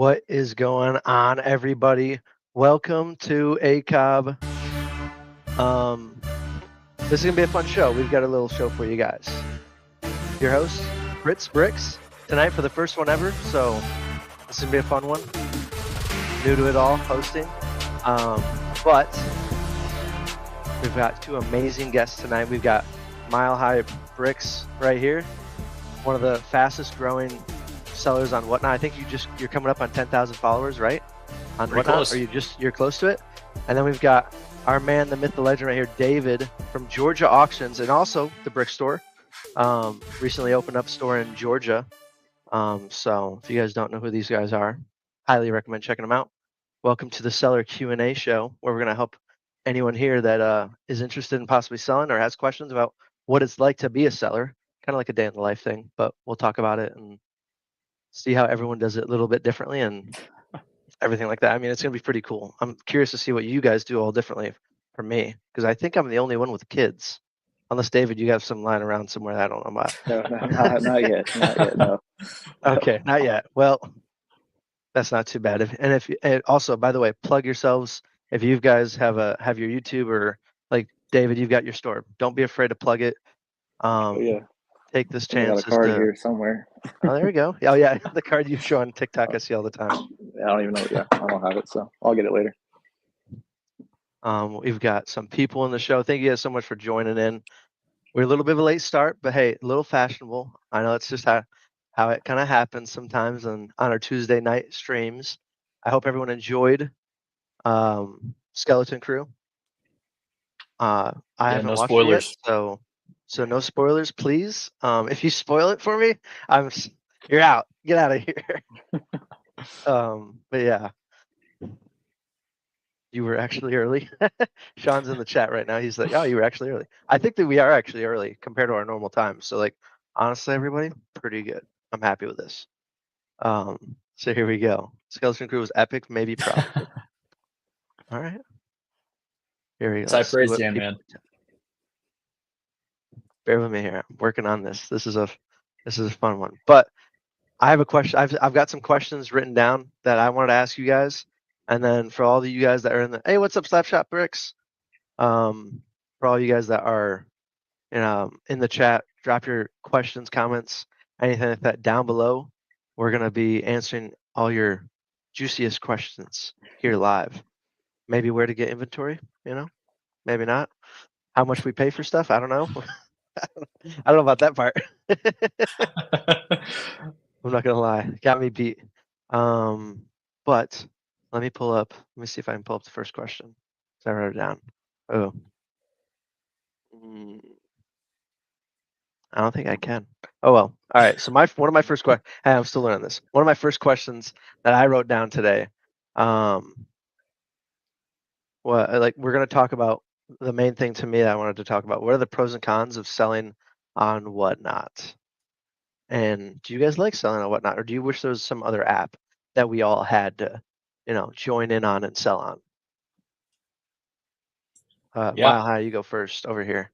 What is going on, everybody? Welcome to ACOB. This is gonna be a fun show. We've got a little show for you guys. Your host, Fritz Bricks, tonight for the first one ever. So this is gonna be a fun one. New to it all, hosting. But we've got two amazing guests tonight. We've got Mile High Bricks right here, one of the fastest growing sellers on Whatnot. I think you're coming up on 10,000 followers, right? On Pretty Whatnot, close. or you're close to it. And then we've got our man, the myth, the legend, right here, David from Georgia Auctions, and also the Brick Store. Recently opened up a store in Georgia. So if you guys don't know who these guys are, highly recommend checking them out. Welcome to the Seller Q&A show, where we're gonna help anyone here that is interested in possibly selling or has questions about what it's like to be a seller. Kind of like a day in the life thing, but we'll talk about it and see how everyone does it a little bit differently and everything like that. I mean, it's going to be pretty cool. I'm curious to see what you guys do all differently from me, because I think I'm the only one with kids. Unless, David, you have some lying around somewhere that I don't know about. No, not yet, no. Okay, not yet. Well, that's not too bad. And also, by the way, plug yourselves. If you guys have your YouTube, or like David, you've got your store. Don't be afraid to plug it. Yeah. Take this I got chance a card to. here somewhere. Oh, there you go. Oh yeah, the card you show on TikTok I see all the time. I don't even know. Yeah, I don't have it, so I'll get it later. We've got some people in the show. Thank you guys so much for joining in. We're a little bit of a late start, but hey, a little fashionable. I know it's just how it kind of happens sometimes on our Tuesday night streams. I hope everyone enjoyed Skeleton Crew. I haven't no watched spoilers. it yet, so no spoilers, please. If you spoil it for me, you're out. Get out of here. But yeah, you were actually early. Sean's in the chat right now. He's like, "Oh, you were actually early." I think that we are actually early compared to our normal time. So, like, honestly, everybody, pretty good. I'm happy with this. So here we go. Skeleton Crew was epic, maybe probably. All right. Here we go. It's high Let's see praise, what Jam, people- man. Bear with me here. I'm working on this. This is a fun one. But I have a question. I've got some questions written down that I wanted to ask you guys. And then for all of you guys that are hey, what's up, Slapshot Bricks? For all you guys that are in the chat, drop your questions, comments, anything like that down below. We're gonna be answering all your juiciest questions here live. Maybe where to get inventory, maybe not. How much we pay for stuff, I don't know. I don't know about that part. I'm not gonna lie, got me beat. But let me see if I can pull up the first question. So I wrote it down. Oh. I don't think I can. Oh well. All right. So one of my first questions. I'm still learning this. One of my first questions that I wrote down today. We're gonna talk about the main thing to me that I wanted to talk about. What are the pros and cons of selling on Whatnot? And do you guys like selling on Whatnot, or do you wish there was some other app that we all had to, join in on and sell on? Yeah. Mile High, you go first over here.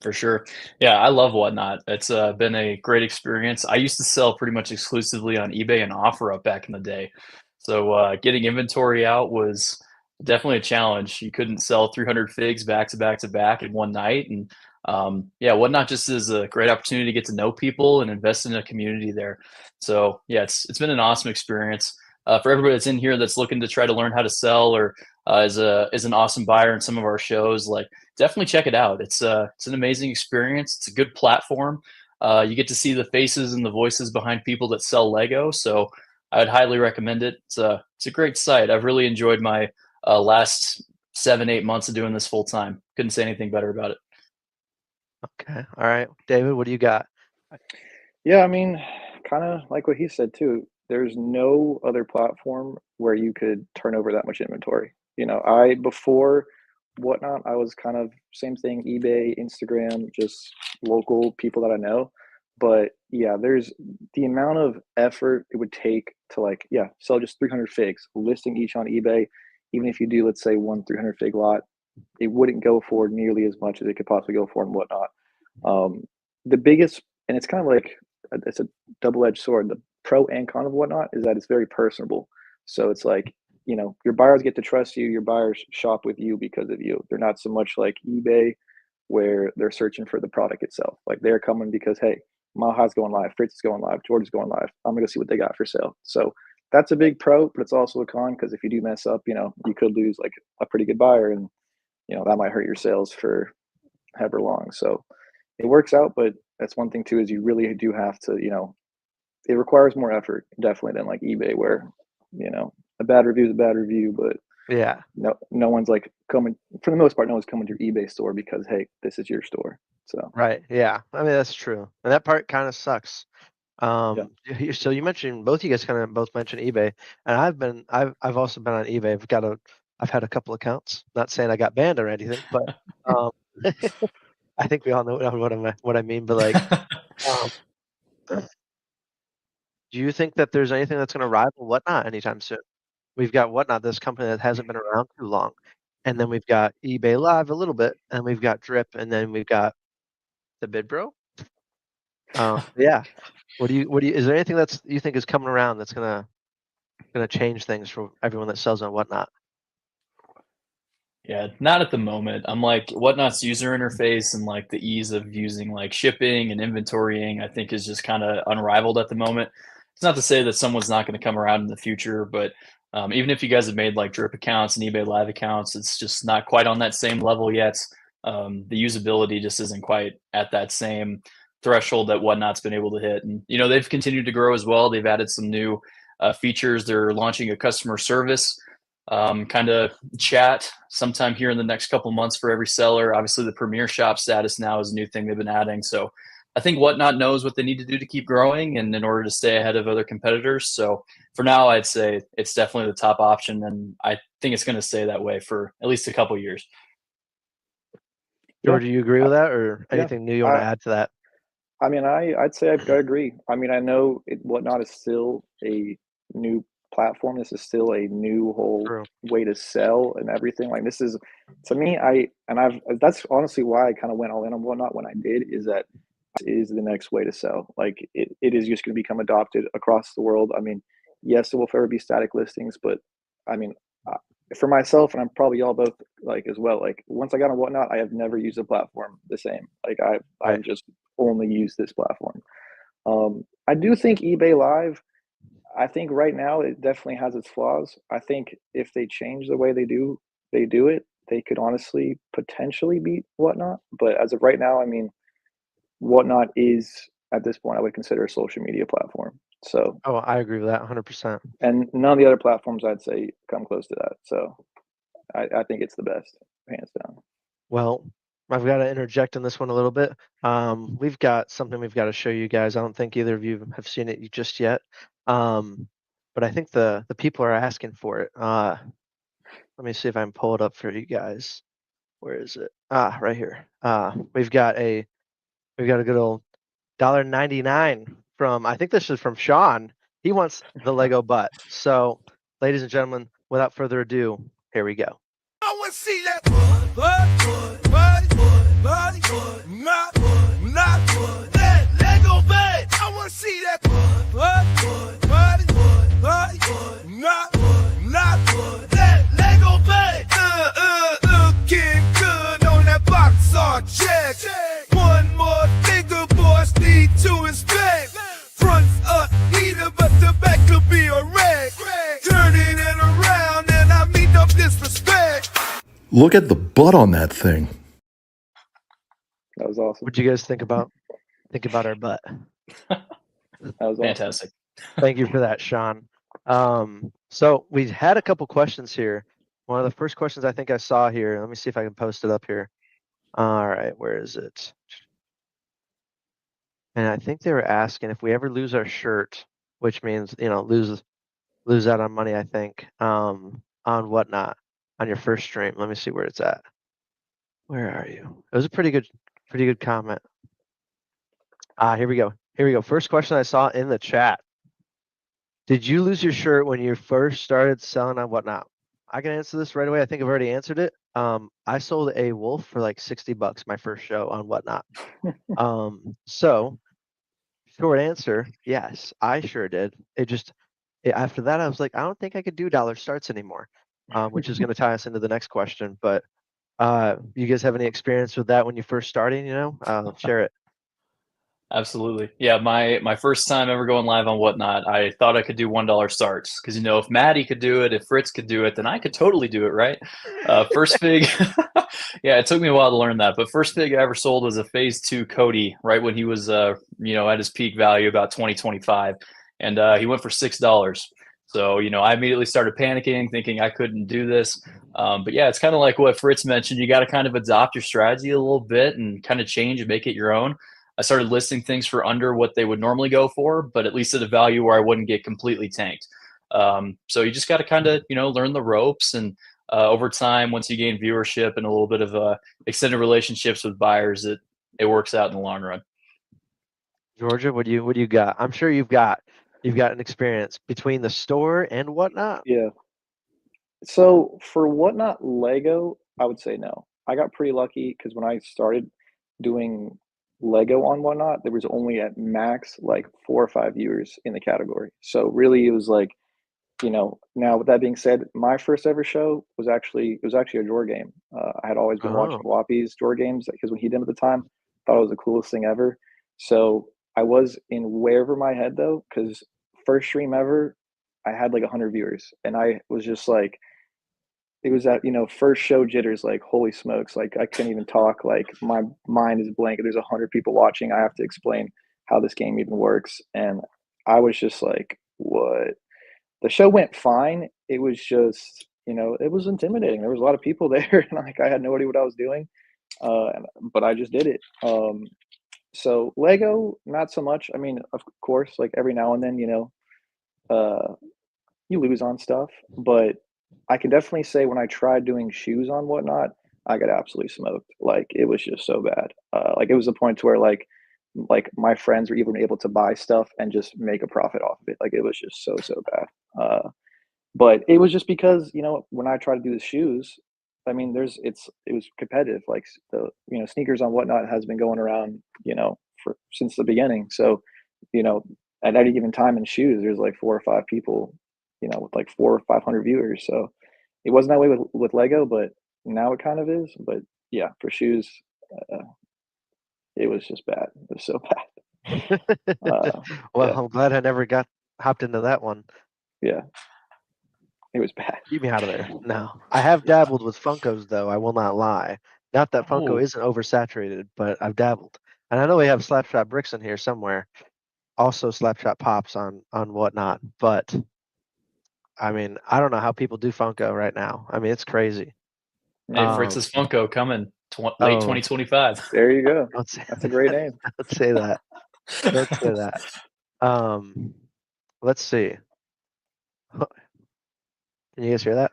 For sure. Yeah, I love Whatnot. It's been a great experience. I used to sell pretty much exclusively on eBay and OfferUp back in the day. So getting inventory out was definitely a challenge. You couldn't sell 300 figs back to back to back in one night. And yeah, Whatnot just is a great opportunity to get to know people and invest in a community there. So yeah, it's been an awesome experience. For everybody that's in here that's looking to try to learn how to sell, or is an awesome buyer in some of our shows, like, definitely check it out. It's an amazing experience. It's a good platform. You get to see the faces and the voices behind people that sell Lego. So I'd highly recommend it. It's a great site. I've really enjoyed my last 7-8 months of doing this full time. Couldn't say anything better about it. Okay. All right, David, what do you got? Yeah, I mean, kind of like what he said too. There's no other platform where you could turn over that much inventory. Before Whatnot, I was kind of same thing, eBay, Instagram, just local people that I know. But yeah, there's the amount of effort it would take to sell just 300 figs, listing each on eBay. Even if you do, let's say, one 300 fig lot, it wouldn't go for nearly as much as it could possibly go for and Whatnot. The biggest, and it's kind of like it's a double-edged sword. The pro and con of Whatnot is that it's very personable. So it's like, you know, your buyers get to trust you. Your buyers shop with you because of you. They're not so much like eBay where they're searching for the product itself. Like they're coming because, hey, Maha's going live, Fritz is going live, George is going live. I'm gonna go see what they got for sale. So that's a big pro, but it's also a con because if you do mess up, you know, you could lose like a pretty good buyer, and you know that might hurt your sales for however long. So it works out, but that's one thing too is you really do have to, you know, it requires more effort definitely than like eBay where, you know, a bad review is a bad review, but Yeah. no one's like coming for the most part. No one's coming to your eBay store because hey, this is your store. So Right. Yeah. I mean, that's true. And that part kind of sucks. So you mentioned both of you guys kind of both mentioned eBay, and I've also been on eBay. I've had a couple accounts. Not saying I got banned or anything, but um, I think we all know what I mean. But like, um, do you think that there's anything that's going to rival Whatnot anytime soon? We've got Whatnot, this company that hasn't been around too long, and then we've got eBay Live a little bit, and we've got Drip, and then we've got the Bid Bro. Yeah. Is there anything that's you think is coming around that's gonna change things for everyone that sells on Whatnot? Yeah, not at the moment. I'm like Whatnot's user interface and like the ease of using like shipping and inventorying, I think is just kind of unrivaled at the moment. It's not to say that someone's not going to come around in the future, but even if you guys have made like Drip accounts and eBay Live accounts, it's just not quite on that same level yet. The usability just isn't quite at that same threshold that Whatnot's been able to hit. And you know, they've continued to grow as well. They've added some new features. They're launching a customer service kind of chat sometime here in the next couple months for every seller. Obviously, the Premier Shop status now is a new thing they've been adding. So I think Whatnot knows what they need to do to keep growing and in order to stay ahead of other competitors. So for now, I'd say it's definitely the top option, and I think it's going to stay that way for at least a couple years. George, do you agree with that, or yeah, anything new you want to add to that? I mean, I'd say I agree. I mean, I know Whatnot is still a new platform. This is still a new whole True. way to sell and everything. Like this is, to me, that's honestly why I kind of went all in on Whatnot when I did, is that is the next way to sell. Like it is just going to become adopted across the world. I mean, yes, there will forever be static listings, but I mean, for myself, and I'm probably y'all both like as well. Like once I got on Whatnot, I have never used a platform the same. Like I've just only used this platform. I do think eBay Live, I think right now it definitely has its flaws. I think if they change the way they do it, they could honestly potentially beat Whatnot. But as of right now, I mean, Whatnot is at this point I would consider a social media platform. So I agree with that 100%. and none of the other platforms I'd say come close to that. So I think it's the best, hands down. Well, I've got to interject in this one a little bit. We've got something we've got to show you guys. I don't think either of you have seen it just yet. But I think the people are asking for it. Let me see if I can pull it up for you guys. Where is it? Right here. We've got a good old $1.99 from, I think this is from Sean. He wants the Lego butt. So, ladies and gentlemen, without further ado, here we go. I want to see that that Lego bed. I want to see that that Lego bed. Looking good on that box art check. One more finger, boys need to inspect. Front's up, either, but the back could be a wreck. Turning it around and I mean no disrespect. Look at the butt on that thing. That was awesome. What'd you guys think about our butt? That was Fantastic. Awesome. Thank you for that, Sean. So we had a couple questions here. One of the first questions I think I saw here. Let me see if I can post it up here. All right, where is it? And I think they were asking if we ever lose our shirt, which means, you know, lose out on money, I think, on Whatnot, on your first stream. Let me see where it's at. Where are you? It was a pretty good comment. Here we go. First question I saw in the chat. Did you lose your shirt when you first started selling on Whatnot? I can answer this right away. I think I've already answered it. I sold a wolf for like $60 my first show on Whatnot. So Short answer, yes, I sure did. After that, I was like, I don't think I could do dollar starts anymore, which is going to tie us into the next question. But you guys have any experience with that when you first starting? Share it. Absolutely. Yeah, my first time ever going live on Whatnot, I thought I could do $1 starts because if Maddie could do it, if Fritz could do it, then I could totally do it, right? First fig, yeah, it took me a while to learn that, but first fig I ever sold was a phase 2 Cody, right when he was at his peak value about 2025, and he went for $6. So I immediately started panicking, thinking I couldn't do this. But yeah, it's kind of like what Fritz mentioned. You got to kind of adopt your strategy a little bit and kind of change and make it your own. I started listing things for under what they would normally go for, but at least at a value where I wouldn't get completely tanked. So you just got to kind of, learn the ropes. And over time, once you gain viewership and a little bit of extended relationships with buyers, it works out in the long run. Georgia, what do you got? I'm sure you've got an experience between the store and Whatnot. Yeah. So for Whatnot Lego, I would say no. I got pretty lucky because when I started doing Lego on Whatnot, there was only at max like 4 or 5 viewers in the category. So really it was like, now with that being said, my first ever show was actually a drawer game. I had always been watching Whoppy's drawer games because when he did them at the time, thought it was the coolest thing ever. So I was in way over my head though, because first stream ever, I had like 100 viewers, and I was just like, it was that first show jitters, like holy smokes, like I couldn't even talk, like my mind is blank. There's 100 people watching. I have to explain how this game even works, and I was just like, what? The show went fine. It was just it was intimidating. There was a lot of people there, and like I had no idea what I was doing, but I just did it. So Lego, not so much. I mean, of course, like every now and then, you lose on stuff, but I can definitely say when I tried doing shoes on Whatnot, I got absolutely smoked. Like it was just so bad. Like it was a point to where like my friends were even able to buy stuff and just make a profit off of it. Like it was just so bad. But it was just because when I tried to do the shoes, I mean, it was competitive. Like the sneakers on Whatnot has been going around since the beginning. So at any given time in shoes, there's like 4 or 5 people with like 400 or 500 viewers. So it wasn't that way with Lego, but now it kind of is. But yeah, for shoes, it was just bad. It was so bad. Well, yeah. I'm glad I never hopped into that one. Yeah, it was bad. Keep me out of there. No, I have dabbled with Funkos though. I will not lie. Not that Funko isn't oversaturated, but I've dabbled, and I know we have Slapshot Bricks in here somewhere. Also, Slapshot Pops on Whatnot, but I mean, I don't know how people do Funko right now. I mean, it's crazy. Hey, Fritz's Funko coming late 2025. There you go. That's a great name. Let's say that. Let's say that. Let's see. Can you guys hear that?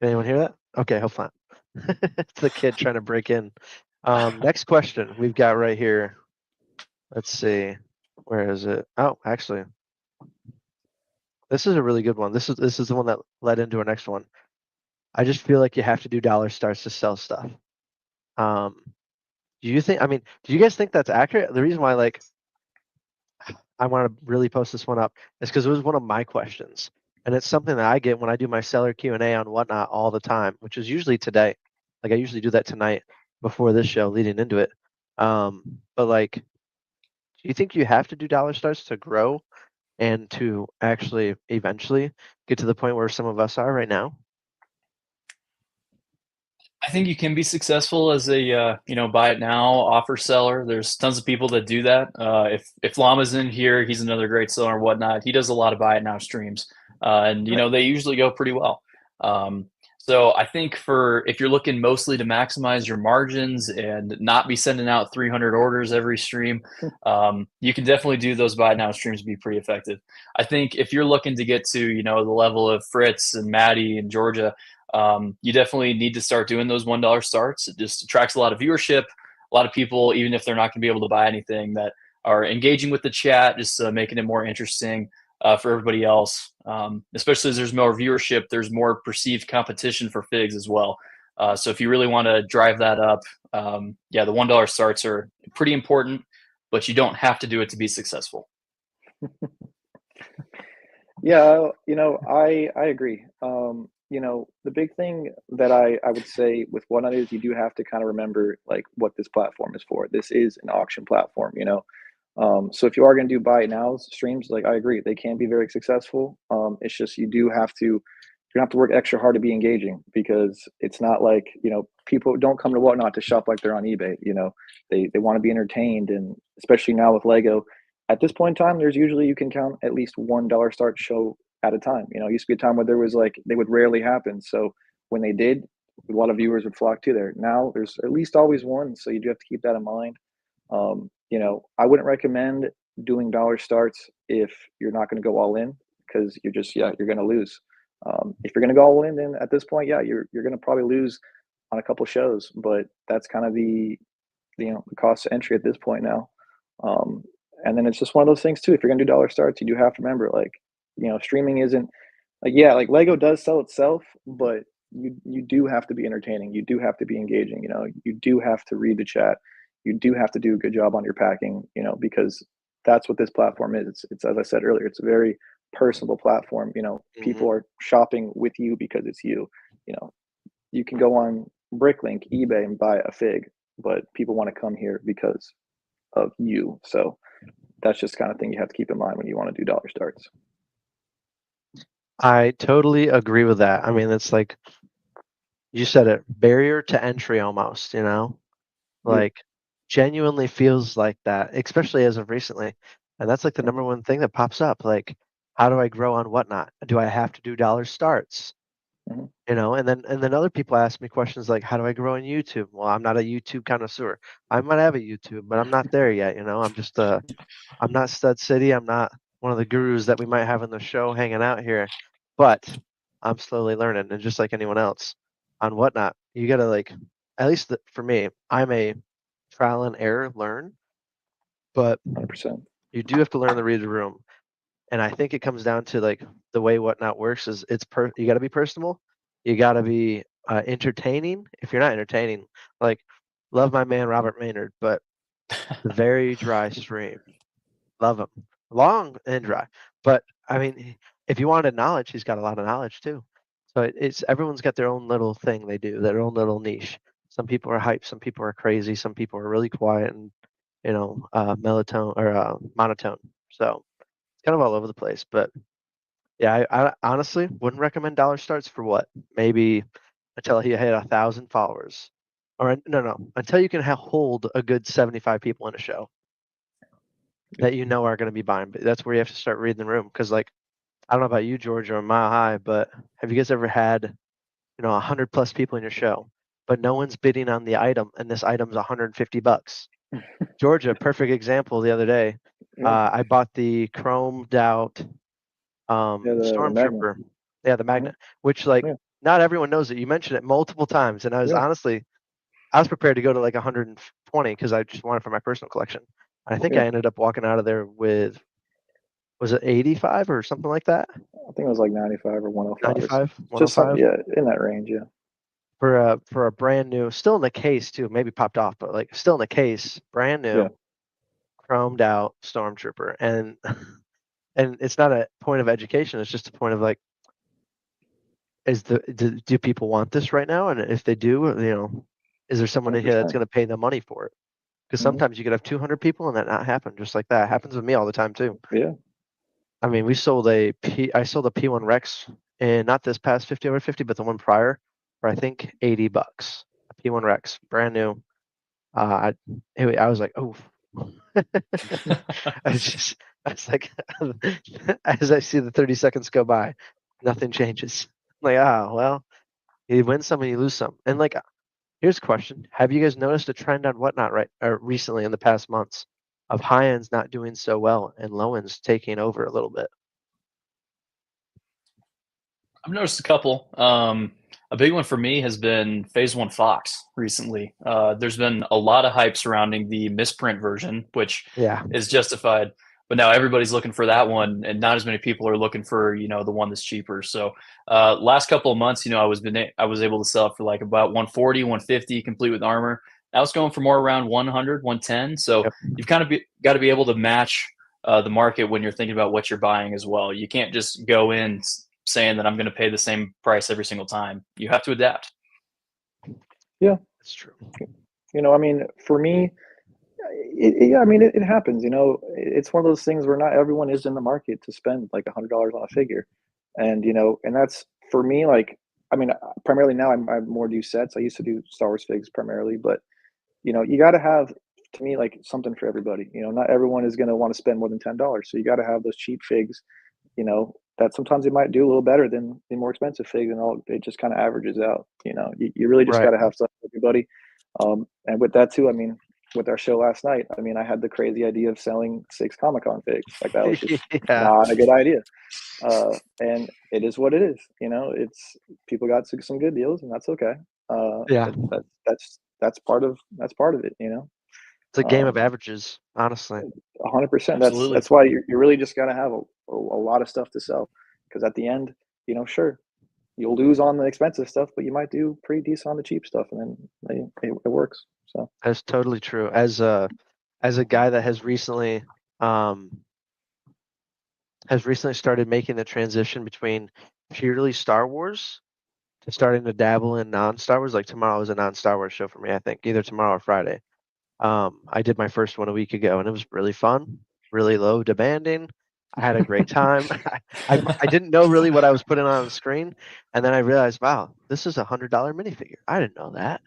Can anyone hear that? Okay, hold on. It's the kid trying to break in. Next question we've got right here. Let's see. Where is it? Oh, actually, this is a really good one. This is the one that led into our next one. I just feel like you have to do dollar starts to sell stuff. Do you guys think that's accurate? The reason why I want to really post this one up is because it was one of my questions. And it's something that I get when I do my seller Q&A on Whatnot all the time, which is usually today. Like I usually do that tonight before this show leading into it. But like, do you think you have to do dollar starts to grow and to actually eventually get to the point where some of us are right now? I think you can be successful as a buy it now offer seller. There's tons of people that do that. If Llama's in here, he's another great seller and Whatnot. He does a lot of buy it now streams, and they usually go pretty well. So I think if you're looking mostly to maximize your margins and not be sending out 300 orders every stream, you can definitely do those buy it now streams to be pretty effective. I think if you're looking to get to the level of Fritz and Maddie and Georgia, you definitely need to start doing those $1 starts. It just attracts a lot of viewership, a lot of people, even if they're not going to be able to buy anything, that are engaging with the chat, just making it more interesting for everybody else. Especially as there's more viewership, there's more perceived competition for figs as well. So if you really want to drive that up, the $1 starts are pretty important, but you don't have to do it to be successful. Yeah, I agree. The big thing that I would say with Whatnot is you do have to kind of remember like what this platform is for. This is an auction platform. So if you are going to do buy it now streams, like I agree, they can be very successful. It's just you have to work extra hard to be engaging, because it's not like, people don't come to Whatnot to shop like they're on eBay. They want to be entertained, and especially now with Lego, at this point in time, there's usually, you can count at least $1 start show at a time. It used to be a time where there was like, they would rarely happen. So when they did, a lot of viewers would flock to there. Now there's at least always one. So you do have to keep that in mind. I wouldn't recommend doing dollar starts if you're not going to go all in, because you're going to lose. If you're going to go all in, then at this point, you're going to probably lose on a couple shows, but that's kind of the cost of entry at this point now. And then it's just one of those things too. If you're going to do dollar starts, you do have to remember, like, streaming isn't like Lego does sell itself, but you do have to be entertaining. You do have to be engaging. You do have to read the chat. You do have to do a good job on your packing. Because that's what this platform is. It's as I said earlier, it's a very personable platform. People are shopping with you because it's you. You can go on Bricklink, eBay, and buy a fig, but people want to come here because of you. So that's just kind of thing you have to keep in mind when you want to do dollar starts. I totally agree with that. I mean, it's like you said it, barrier to entry almost, like genuinely feels like that, especially as of recently. And that's like the number one thing that pops up. Like, how do I grow on Whatnot? Do I have to do dollar starts? And then other people ask me questions like, how do I grow on YouTube? Well, I'm not a YouTube connoisseur. I might have a YouTube, but I'm not there yet. I'm just I'm not Stud City. I'm not one of the gurus that we might have in the show hanging out here, but I'm slowly learning. And just like anyone else on Whatnot, you gotta at least for me, I'm a trial and error learn, but 100%. you do have to learn to read the room. And I think it comes down to like the way Whatnot works is you got to be personable, you got to be entertaining. If you're not entertaining, like, love my man Robert Maynard, but very dry stream. Love him, long and dry. But I mean, if you wanted knowledge, he's got a lot of knowledge too. So it's everyone's got their own little thing they do, their own little niche. Some people are hype, some people are crazy, some people are really quiet and monotone. So it's kind of all over the place. But yeah, I honestly wouldn't recommend dollar starts for what? Maybe until he hit 1,000 followers, or no, until you can hold a good 75 people in a show that are going to be buying. But that's where you have to start reading the room, because like, I don't know about you, George, or Mile High, but have you guys ever had 100 plus people in your show, but no one's bidding on the item, and this item's $150? Georgia, perfect example. The other day, I bought the chromed out Stormtrooper. The magnet, which not everyone knows it. You mentioned it multiple times, and I was honestly, I was prepared to go to like 120 because I just wanted it for my personal collection. I think I ended up walking out of there with, was it 85 or something like that? I think it was like 95 or 105. 95, 105. Just in that range, For a brand new, still in the case too, maybe popped off, but like still in the case, brand new, chromed out Stormtrooper, and it's not a point of education. It's just a point of like, do people want this right now? And if they do, is there someone in here that's going to pay the money for it? Because sometimes you could have 200 people and that not happen, just like that. It happens with me all the time too. Yeah. I mean, I sold a P1 Rex, and not this past 50 over 50, but the one prior, for I think $80. A P1 Rex, brand new. I was like, oh. I was like, as I see the 30 seconds go by, nothing changes. I'm like, well, you win some and you lose some. And like, here's a question: have you guys noticed a trend on Whatnot recently in the past months of high ends not doing so well and low ends taking over a little bit? I've noticed a couple. A big one for me has been Phase 1 Fox recently. There's been a lot of hype surrounding the misprint version, which is justified. But now everybody's looking for that one, and not as many people are looking for the one that's cheaper. So last couple of months, I was able to sell it for like about 140, 150, complete with armor. That was going for more around 100, 110. So Yep. you've kind of got to be able to match the market when you're thinking about what you're buying as well. You can't just go in saying that I'm going to pay the same price every single time. You have to adapt. Yeah, That's true. I mean, for me, it happens. It's one of those things where not everyone is in the market to spend like $100 on a figure, and and that's for me. Like, I mean, primarily now I more do sets. I used to do Star Wars figs primarily, but you got to have, to me, like something for everybody. Not everyone is going to want to spend more than $10, so you got to have those cheap figs. That sometimes it might do a little better than the more expensive figs, and it just kind of averages out. You really just Right. got to have stuff for everybody. And with that too, I mean, with our show last night, I mean, I had the crazy idea of selling 6 Comic-Con figs. Like, that was just Yeah. not a good idea. And it is what it is. It's people got some good deals, and that's okay. Yeah. That's part of it. It's a game of averages, honestly. 100%. Absolutely. That's why you really just got to have a lot of stuff to sell, because at the end, sure, you'll lose on the expensive stuff, but you might do pretty decent on the cheap stuff, and then it works. So That's totally true. As a guy that has recently started making the transition between purely Star Wars to starting to dabble in non-Star Wars. Like, tomorrow is a non-Star Wars show for me, I think, either tomorrow or Friday. I did my first one a week ago, and it was really fun, really low demanding. I had a great time. I didn't know really what I was putting on the screen, and then I realized, wow, this is $100 minifigure. I didn't know that.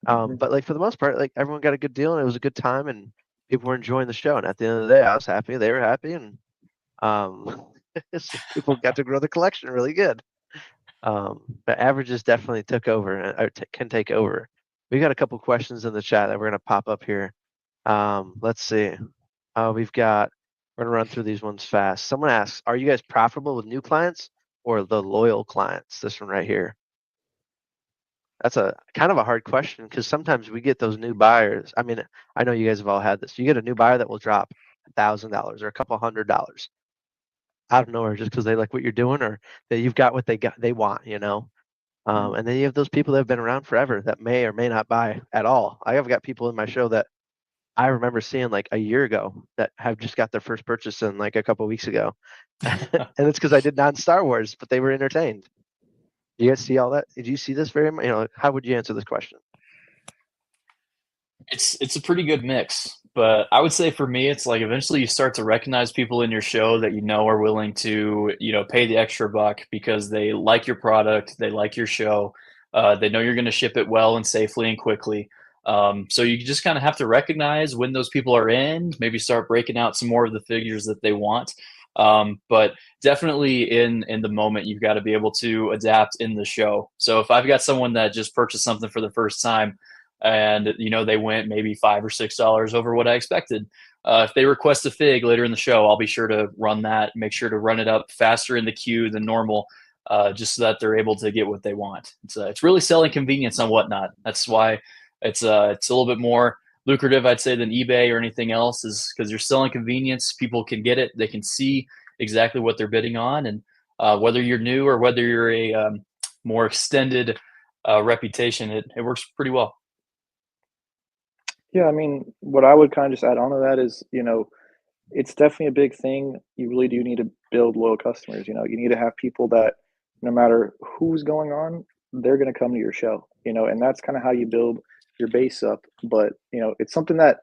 But like, for the most part, like, everyone got a good deal, and it was a good time, and people were enjoying the show. And at the end of the day, I was happy. They were happy, and people got to grow the collection really good. But averages definitely took over, or can take over. We got a couple questions in the chat that we're gonna pop up here. Let's see. We're gonna run through these ones fast. Someone asks, are you guys profitable with new clients or the loyal clients? This one right here. That's a kind of a hard question, because sometimes we get those new buyers. I mean, I know you guys have all had this. You get a new buyer that will drop $1,000 or a couple $100 out of nowhere just because they like what you're doing, or that you've got what they want. And then you have those people that have been around forever that may or may not buy at all. I have got people in my show that I remember seeing like a year ago that have just got their first purchase in like a couple of weeks ago. And it's because I did non-Star Wars, but they were entertained. Do you guys see all that? Did you see this very much? How would you answer this question? It's a pretty good mix, but I would say for me, it's like eventually you start to recognize people in your show that are willing to pay the extra buck because they like your product, they like your show, they know you're going to ship it well and safely and quickly. So you just kind of have to recognize when those people are in, maybe start breaking out some more of the figures that they want. But definitely in the moment, you've got to be able to adapt in the show. So if I've got someone that just purchased something for the first time, and they went maybe $5 or $6 over what I expected, if they request a fig later in the show, I'll be sure to run that, make sure to run it up faster in the queue than normal, just so that they're able to get what they want. It's really selling convenience on Whatnot. That's why it's a little bit more lucrative, I'd say, than eBay or anything else, is because you're selling convenience. People can get it, they can see exactly what they're bidding on, and whether you're new or whether you're a more extended reputation, it works pretty well. yeah, I mean, what I would kind of just add on to that is, it's definitely a big thing. You really do need to build loyal customers. You need to have people that no matter who's going on, they're going to come to your show, and that's kind of how you build your base up. But, it's something that,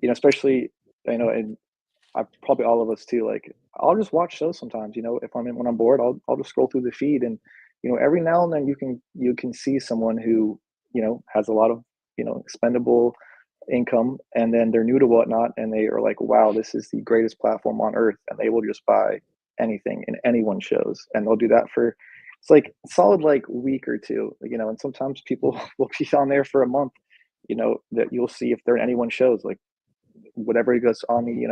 especially, and probably all of us too, like, I'll just watch shows sometimes, if when I'm bored, I'll just scroll through the feed, and, every now and then you can see someone who, has a lot of, expendable income, and then they're new to Whatnot, and they are like, wow, this is the greatest platform on earth, and they will just buy anything in anyone's shows, and they'll do that for, it's like solid like week or two, and sometimes people will be on there for a month, that you'll see if they're in anyone's shows, like whatever it goes on the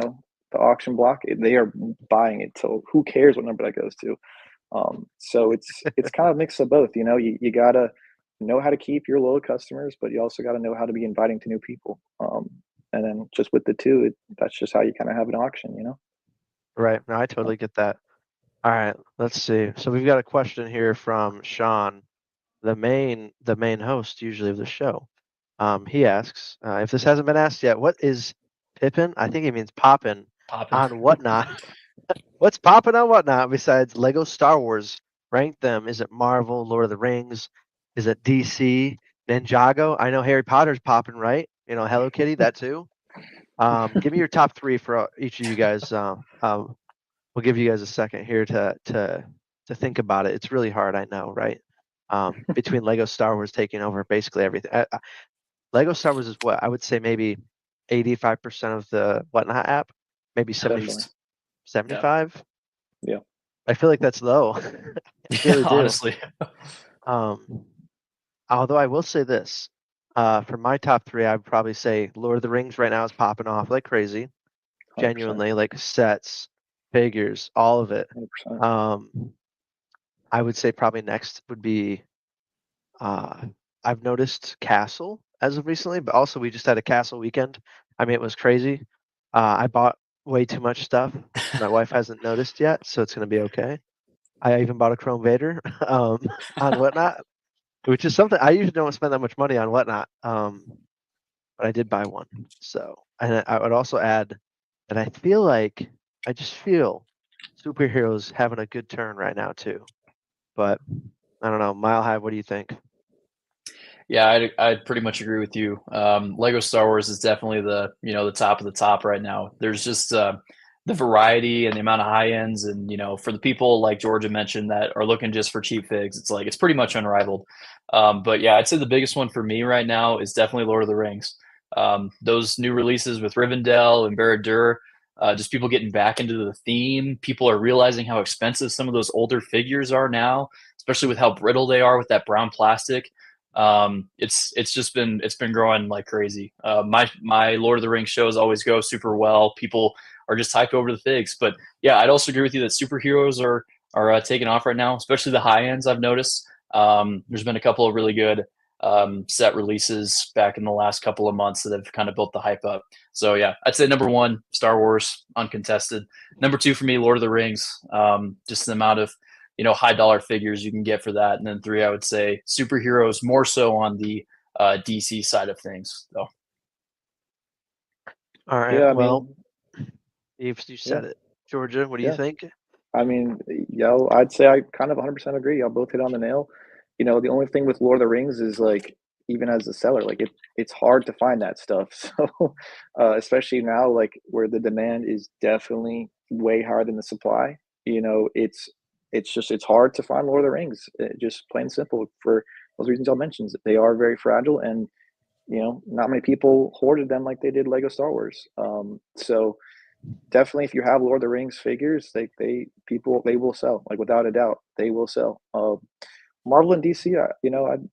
auction block, they are buying it, so who cares what number that goes to. So it's kind of a mix of both. You gotta know how to keep your loyal customers, but you also got to know how to be inviting to new people. And then just with the two, that's just how you kind of have an auction. Right. No, I totally get that. All right, let's see. So we've got a question here from Sean, the main host usually of the show. He asks, if this hasn't been asked yet, what is Pippin? I think he means poppin' Popping. on Whatnot. What's popping on Whatnot besides Lego Star Wars? Rank them. Is it Marvel, Lord of the Rings? Is it DC, Ninjago? I know Harry Potter's popping, right? You know, Hello Kitty, that too. Give me your top 3 for each of you guys. We'll give you guys a second here to think about it. It's really hard, I know, right? Between Lego Star Wars taking over basically everything. Lego Star Wars is what I would say maybe 85% of the Whatnot app, maybe 70, Definitely. 75. Yeah. I feel like that's low. I really do. Honestly. Although I will say this, for my top 3, I'd probably say Lord of the Rings right now is popping off like crazy. 100%. Genuinely, like sets, figures, all of it. 100%. I would say probably next would be, I've noticed Castle as of recently, but also we just had a Castle weekend. I mean, it was crazy. I bought way too much stuff. My wife hasn't noticed yet, so it's gonna be okay. I even bought a Chrome Vader on Whatnot, which is something I usually don't spend that much money on Whatnot, but I did buy one. So, and I would also add that I just feel superheroes having a good turn right now too. But I don't know, Mile High, what do you think? Yeah, I'd pretty much agree with you. Lego Star Wars is definitely the top of the top right now. There's just the variety and the amount of high ends, and for the people like Georgia mentioned that are looking just for cheap figs, it's pretty much unrivaled. But yeah, I'd say the biggest one for me right now is definitely Lord of the Rings. Those new releases with Rivendell and Barad-dûr, just people getting back into the theme. People are realizing how expensive some of those older figures are now, especially with how brittle they are with that brown plastic. It's been growing like crazy. My Lord of the Rings shows always go super well. People are just hyped over the figs. But yeah, I'd also agree with you that superheroes are taking off right now, especially the high ends. I've noticed. There's been a couple of really good set releases back in the last couple of months that have kind of built the hype up. So yeah, I'd say number 1, Star Wars, uncontested. Number 2 for me, Lord of the Rings. Just the amount of high dollar figures you can get for that. And then 3, I would say superheroes, more so on the DC side of things, though. All right. Yeah, I well, mean, you said it. Georgia, what do you think? I mean, I'd say I kind of 100% agree. Y'all both hit on the nail. The only thing with Lord of the Rings is like, even as a seller, like it's hard to find that stuff. So, especially now, like where the demand is definitely way higher than the supply. It's hard to find Lord of the Rings. Just plain simple for those reasons y'all mentioned. They are very fragile, and not many people hoarded them like they did Lego Star Wars. So definitely, if you have Lord of the Rings figures, they will sell, like without a doubt, they will sell. Marvel and DC,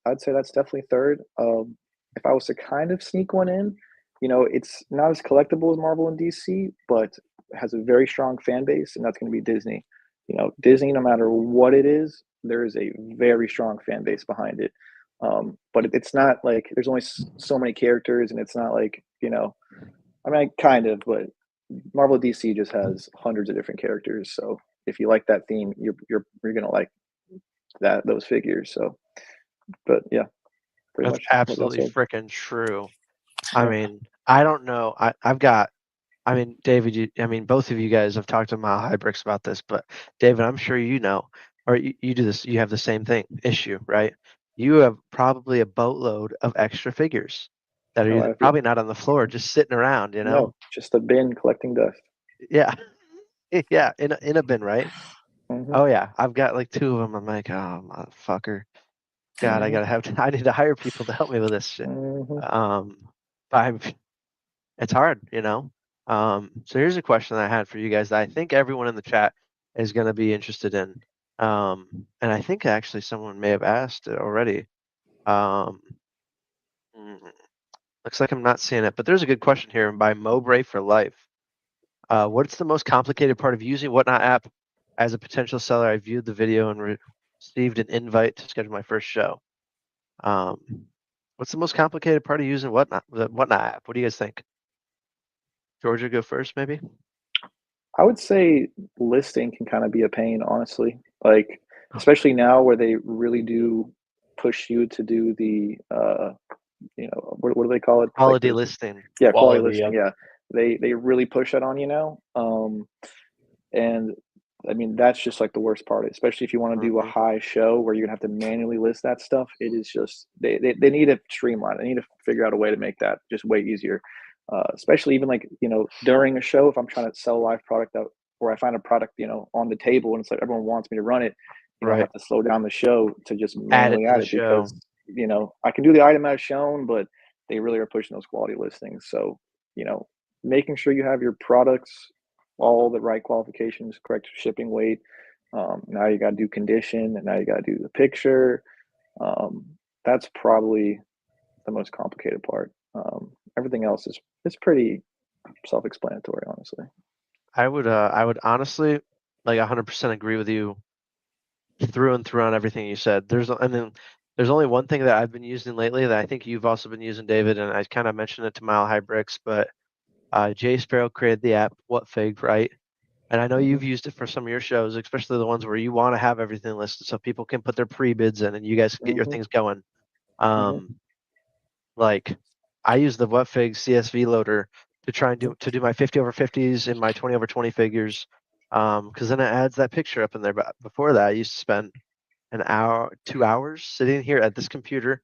I'd say that's definitely third. If I was to kind of sneak one in, it's not as collectible as Marvel and DC, but has a very strong fan base, and that's going to be Disney. Disney, no matter what it is, there is a very strong fan base behind it. But it's not like there's only so many characters, and it's not like, I mean, kind of, but Marvel DC just has hundreds of different characters. So if you like that theme, you're gonna like those figures. So, but yeah, pretty That's much absolutely freaking true. I Yeah. mean, I don't know. I mean, David, both of you guys have talked to Mile High Bricks about this, but David, I'm sure or you do this, you have the same issue, right? You have probably a boatload of extra figures that are probably not on the floor, just sitting around, No, just a bin collecting dust. Yeah. Yeah, in a bin, right? Mhm. Oh yeah, I've got like 2 of them. I'm like, oh motherfucker. God, I need to hire people to help me with this shit. Mhm. But it's hard, So here's a question that I had for you guys that I think everyone in the chat is going to be interested in. And I think actually someone may have asked it already. Looks like I'm not seeing it, but there's a good question here by Mowbray for Life. What's the most complicated part of using Whatnot app? As a potential seller, I viewed the video and received an invite to schedule my first show. What's the most complicated part of using the Whatnot app? What do you guys think? Georgia, go first, maybe? I would say listing can kind of be a pain, honestly. Like, especially now where they really do push you to do the what do they call it? Quality listing. Yeah, quality Quality, listing. Yeah, they really push that on you now. And I mean, that's just like the worst part, especially if you want to do a high show where you're gonna have to manually list that stuff. It is just they need to streamline. They need to figure out a way to make that just way easier. Especially even like during a show, if I'm trying to sell a live product out, or I find a product on the table and it's like everyone wants me to run it, I have to slow down the show to just manually add it because I can do the item as shown, but they really are pushing those quality listings. So making sure you have your products all the right qualifications, correct shipping weight. Now you got to do condition, and now you got to do the picture. That's probably the most complicated part. Everything else is pretty self-explanatory, honestly. I would honestly like 100% agree with you through and through on everything you said. There's only one thing that I've been using lately that I think you've also been using, David, and I kind of mentioned it to Mile High Bricks, but Jay Sparrow created the app WhatFig, right? And I know you've used it for some of your shows, especially the ones where you want to have everything listed so people can put their pre-bids in and you guys can get your things going. Like I use the WhatFig CSV loader to try and do my 50 over 50s and my 20 over 20 figures. Because then it adds that picture up in there. But before that, I used to spend an hour, 2 hours sitting here at this computer,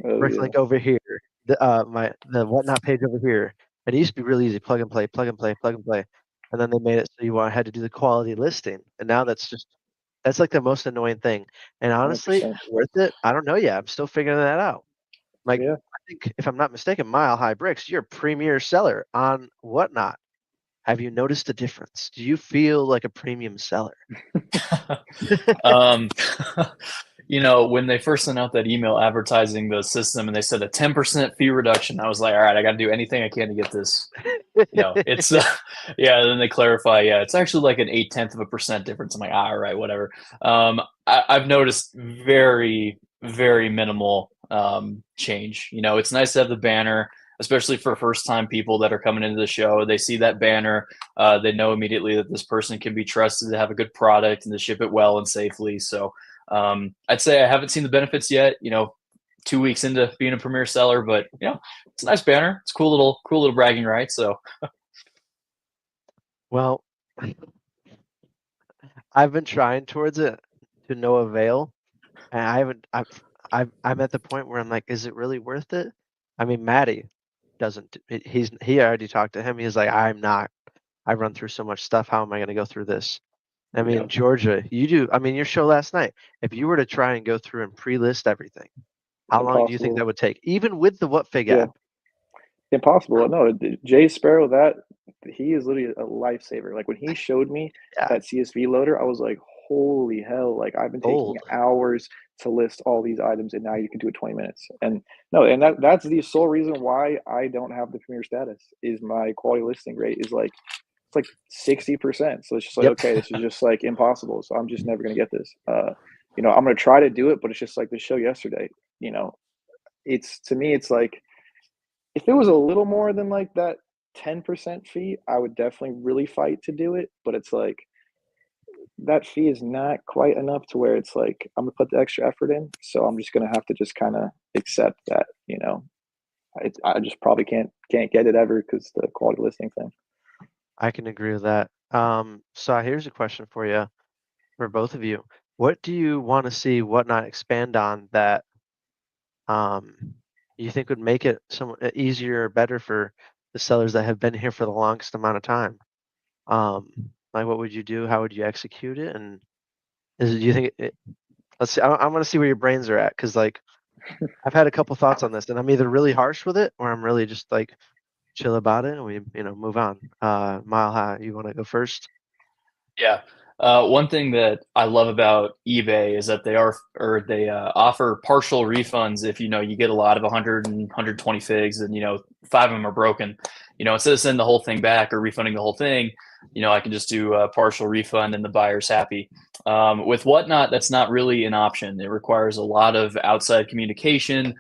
Bricklink over here, the whatnot page over here. And it used to be really easy, plug and play, plug and play, plug and play. And then they made it so you had to do the quality listing. And now that's like the most annoying thing. And honestly, 100%. worth it? I don't know yet. I'm still figuring that out. Like, Yeah. I think if I'm not mistaken, Mile High Bricks, you're a premier seller on Whatnot. Have you noticed a difference? Do you feel like a premium seller? When they first sent out that email advertising the system and they said a 10% fee reduction, I was like, all right, I got to do anything I can to get this. It's then they clarify, it's actually like an 0.8% difference. I'm like, all right, whatever. I've noticed very, very minimal change. It's nice to have the banner, especially for first-time people that are coming into the show. They see that banner, they know immediately that this person can be trusted to have a good product and to ship it well and safely. So I'd say I haven't seen the benefits yet, 2 weeks into being a premier seller, but it's a nice banner. It's cool little bragging rights. So, well, I've been trying towards it to no avail, and I'm at the point where I'm like, is it really worth it? I mean, Maddie doesn't. He already talked to him. He's like, I'm not. I run through so much stuff. How am I going to go through this? I mean, Georgia, you do. I mean, your show last night, if you were to try and go through and pre-list everything, how long do you think that would take? Even with the WhatFig app? Impossible. No, Jay Sparrow, he is literally a lifesaver. Like when he showed me that CSV loader, I was like, holy hell. Like I've been taking hours to list all these items and now you can do it 20 minutes. And that's the sole reason why I don't have the premier status is my quality listing rate is like, it's like 60%. So it's just like, okay, this is just like impossible. So I'm just never going to get this. I'm going to try to do it, but it's just like the show yesterday, to me, it's like, if it was a little more than like that 10% fee, I would definitely really fight to do it. But it's like, that fee is not quite enough to where it's like, I'm gonna put the extra effort in. So I'm just going to have to just kind of accept that, I just probably can't get it ever because the quality listing thing. I can agree with that. So here's a question for you, for both of you. What do you want to see Whatnot expand on that you think would make it somewhat easier or better for the sellers that have been here for the longest amount of time? Like, what would you do? How would you execute it? And do you think let's see, I'm going to see where your brains are at. Cause like, I've had a couple thoughts on this and I'm either really harsh with it or I'm really just like chill about it and we, move on. Mile High, you want to go first? Yeah. One thing that I love about eBay is that they offer partial refunds if you get a lot of 100 and 120 figs and 5 of them are broken. Instead of sending the whole thing back or refunding the whole thing, I can just do a partial refund and the buyer's happy. With Whatnot, that's not really an option. It requires a lot of outside communication.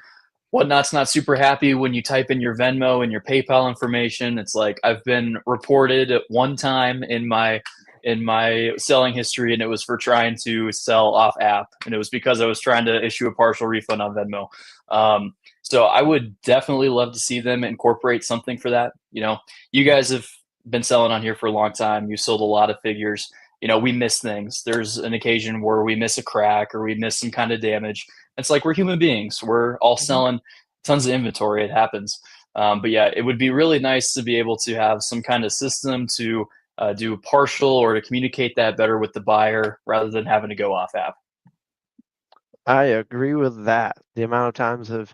Whatnot's not super happy when you type in your Venmo and your PayPal information. It's like I've been reported at one time in my selling history, and it was for trying to sell off app, and it was because I was trying to issue a partial refund on Venmo. So I would definitely love to see them incorporate something for that. You guys have been selling on here for a long time. You sold a lot of figures. We miss things. There's an occasion where we miss a crack or we miss some kind of damage. It's like we're human beings. We're all selling tons of inventory. It happens. But yeah, it would be really nice to be able to have some kind of system to do partial or to communicate that better with the buyer rather than having to go off app. I agree with that. The amount of times I've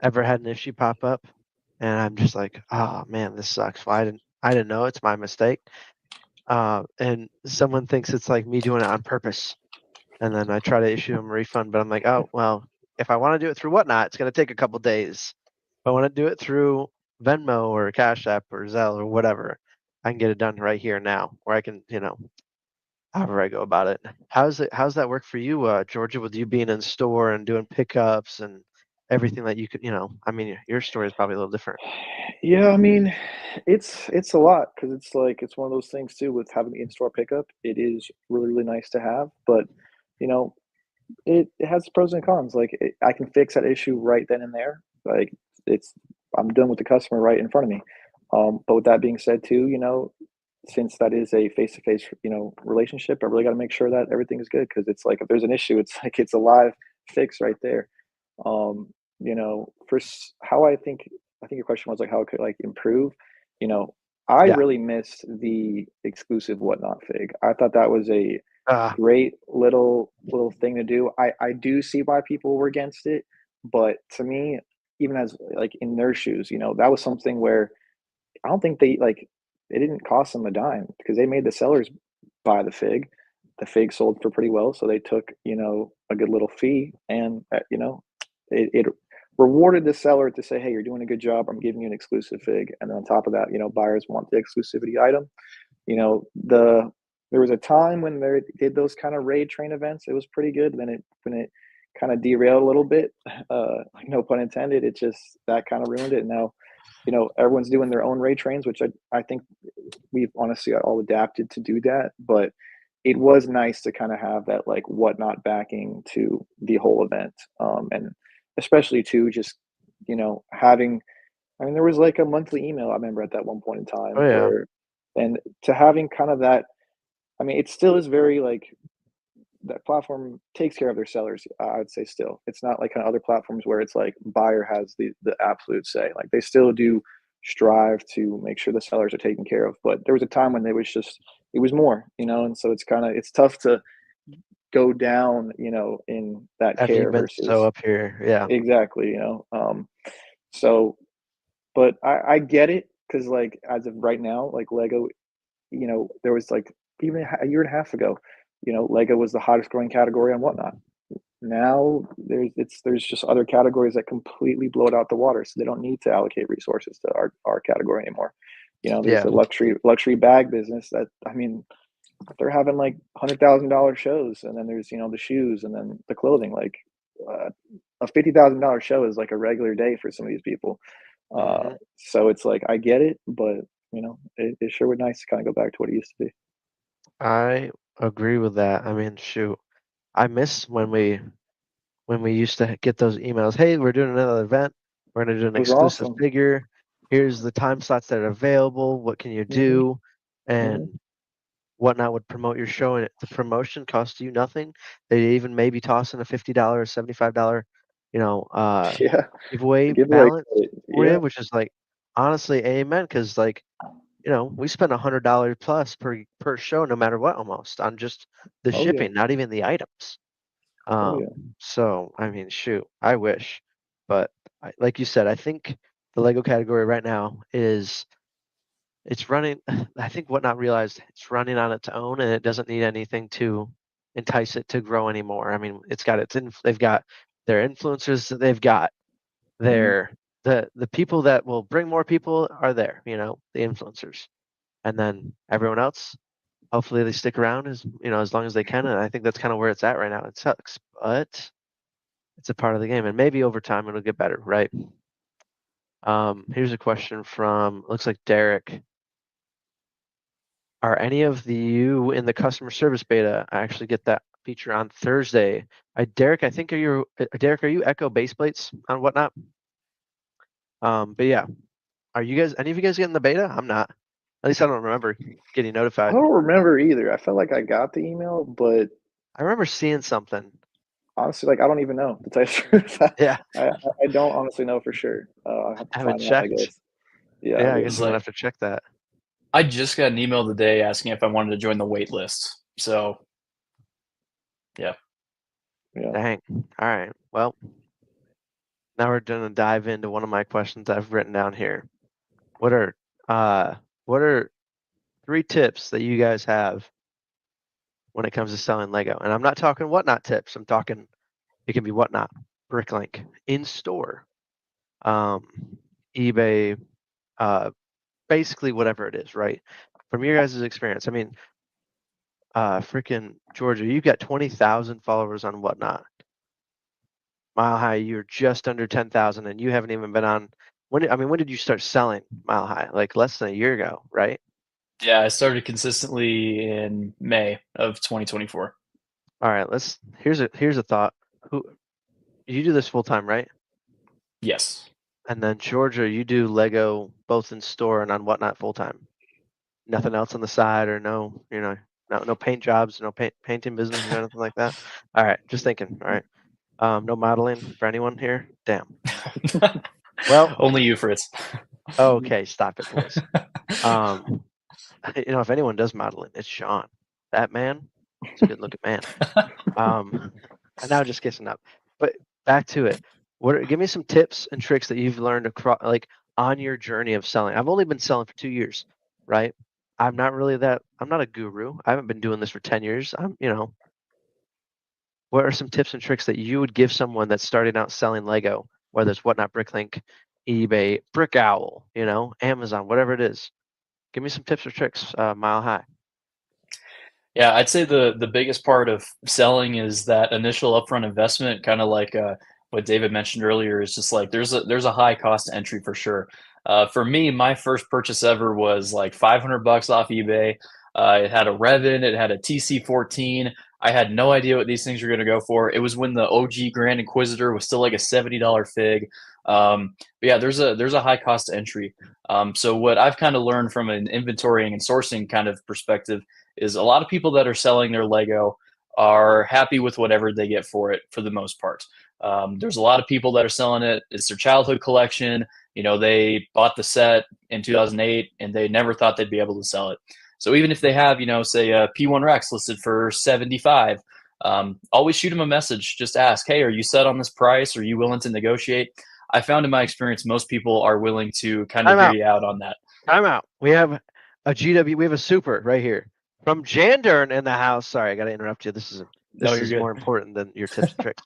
ever had an issue pop up, and I'm just like, oh man, this sucks. Well, I didn't know. It's my mistake. And someone thinks it's like me doing it on purpose, and then I try to issue them a refund, but I'm like, oh well, if I want to do it through Whatnot, it's going to take a couple days. If I want to do it through Venmo or Cash App or Zelle or whatever, I can get it done right here now, or I can, however I go about it. How's that work for you, Georgia, with you being in store and doing pickups and everything that you could, I mean, your story is probably a little different. Yeah, I mean, it's a lot because it's one of those things too with having the in-store pickup. It is really, really nice to have, but you know, it has pros and cons. Like I can fix that issue right then and there. Like it's I'm done with the customer right in front of me. But with that being said too, since that is a face-to-face, relationship, I really got to make sure that everything is good because it's like if there's an issue, it's like it's a live fix right there. How I think your question was like how it could like improve. You know, I Yeah. really missed the exclusive whatnot fig. I thought that was a Uh, great little thing to do. I do see why people were against it, but to me, even as like in their shoes, that was something where I don't think it didn't cost them a dime because they made the sellers buy the fig. The fig sold for pretty well, so they took, a good little fee and, it rewarded the seller to say, "Hey, you're doing a good job. I'm giving you an exclusive fig." And then on top of that, buyers want the exclusivity item. There was a time when they did those kind of raid train events. It was pretty good. Then when it kind of derailed a little bit, no pun intended, it just that kind of ruined it. Now, everyone's doing their own raid trains, which I think we've honestly all adapted to do that. But it was nice to kind of have that like whatnot backing to the whole event, and especially too just having. I mean, there was like a monthly email I remember at that one point in time oh yeah. where, and to having kind of that. I mean, it still is very like that platform takes care of their sellers. I would say still, it's not like kind of other platforms where it's like buyer has the absolute say. Like they still do strive to make sure the sellers are taken care of. But there was a time when it was more, and so it's tough to go down, in that After you've care been so versus up here, yeah. exactly, So, but I get it because like as of right now, like Lego, there was like even a year and a half ago, Lego was the hottest growing category on Whatnot. Now there's just other categories that completely blow it out the water, so they don't need to allocate resources to our category anymore. There's Yeah. the luxury bag business that I mean, they're having like $100,000 shows, and then there's the shoes, and then the clothing. Like a $50,000 show is like a regular day for some of these people. hmm So it's like I get it, but it sure would nice to kind of go back to what it used to be. I agree with that. I mean, shoot, I miss when we used to get those emails. Hey, we're doing another event. We're gonna do an It was exclusive awesome. figure. Here's the time slots that are available. What can you Hmm. do? Hmm. And Whatnot would promote your show, and the promotion costs you nothing. They even maybe toss in a $50, $75, you know, uh, Yeah, giveaway the giveaway balance credit. for you, Yeah. which is like honestly amen. Because like we spend $100 plus per show, no matter what, almost on just the Oh yeah. shipping, not even the items. Oh yeah. So I mean, shoot, I wish, but like you said, I think the Lego category right now is it's running. I think Whatnot realized it's running on its own, and it doesn't need anything to entice it to grow anymore. I mean, they've got their influencers, they've got Hmm. their the people that will bring more people are there, the influencers, and then everyone else. Hopefully, they stick around as long as they can, and I think that's kind of where it's at right now. It sucks, but it's a part of the game, and maybe over time it'll get better, right? Here's a question from looks like Derek. Are any of you in the customer service beta? I actually get that feature on Thursday. Derek, I think Derek, are you Echo base plates on Whatnot? But yeah, are you guys? Any of you guys getting the beta? I'm not. At least I don't remember getting I notified. don't remember either. I felt like I got the email, but I remember seeing something. honestly, like I don't even know to tell you the truth. Yeah, I don't honestly know for sure. I have I to haven't find out, I checked. guess. Yeah, Yeah, I I guess guess. I'm gonna Like, have to check that. I just got an email today asking if I wanted to join the wait list. So, yeah. Yeah. Dang. All right. Well, now we're gonna dive into one of my questions I've written down here. What are 3 tips that you guys have when it comes to selling Lego? And I'm not talking whatnot tips. I'm talking it can be whatnot, Bricklink, in store, eBay, basically whatever it is, right? From your guys' experience, I mean, freaking Georgia, you've got 20,000 followers on whatnot. Mile High, you're just under 10,000, and you haven't even been on. When did you start selling Mile High? Like less than a year ago, right? Yeah, I started consistently in May of 2024. All right, here's a thought. Who you do this full time, right? Yes. And then Georgia, you do Lego both in store and on whatnot full time. Nothing else on the side, or no, no paint jobs, no painting business or anything like that. All right, just thinking. All right, no modeling for anyone here. Damn. Well, Only you, Fritz. okay, stop it, boys. If anyone does modeling, it's Sean. That man, it's a good looking man. And now just kissing up. But back to it. Give me some tips and tricks that you've learned across, like on your journey of selling. I've only been selling for 2 years, right? I'm not a guru. I haven't been doing this for 10 years. What are some tips and tricks that you would give someone that's starting out selling Lego, whether it's Whatnot, Bricklink, eBay, Brick Owl, Amazon, whatever it is? Give me some tips or tricks, Mile High. Yeah, I'd say the biggest part of selling is that initial upfront investment, kind of like what David mentioned earlier, is just like there's a high cost entry for sure. For me, my first purchase ever was like $500 off eBay. It had a Revin, it had a TC14. I had no idea what these things were going to go for. It was when the OG Grand Inquisitor was still like a $70 fig. But yeah, there's a high cost entry. So what I've kind of learned from an inventorying and sourcing kind of perspective is a lot of people that are selling their Lego are happy with whatever they get for it for the most part. There's a lot of people that are selling it. It's their childhood collection. They bought the set in 2008 and they never thought they'd be able to sell it. So even if they have, say a P1 Rex listed for 75, always shoot them a message. Just ask, hey, are you set on this price? Are you willing to negotiate? I found in my experience, most people are willing to kind of hear you out on that. I'm out. We have a GW. We have a super right here from Jandern in the house. Sorry, I got to interrupt you. This is more important than your tips and tricks.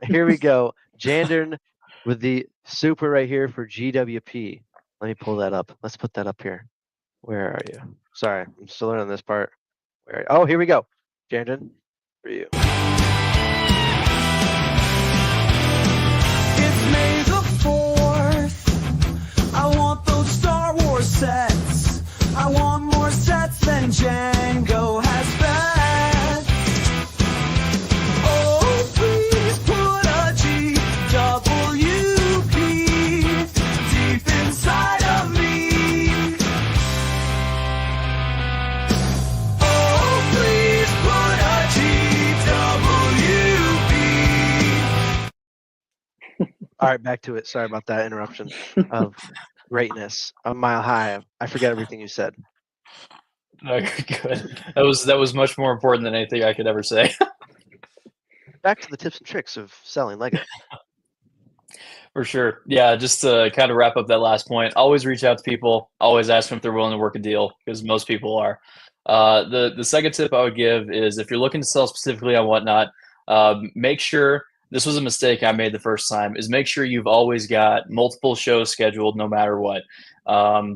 Here we go. Jandern with the super right here for GWP. Let me pull that up. Let's put that up here. Where are you? Sorry, I'm still learning this part. Oh, here we go. Jandern, for you. It's May the 4th. I want those Star Wars sets. I want more sets than Django has bet. Oh, please put a GWP deep inside of me. Oh, please put a GWP. All right, back to it. Sorry about that interruption of greatness. A Mile High. I forget everything you said. No, you're good. That was much more important than anything I could ever say. Back to the tips and tricks of selling Lego. For sure. Yeah, just to kind of wrap up that last point, always reach out to people. Always ask them if they're willing to work a deal, because most people are. The second tip I would give is if you're looking to sell specifically on Whatnot, make sure, this was a mistake I made the first time, is make sure you've always got multiple shows scheduled no matter what.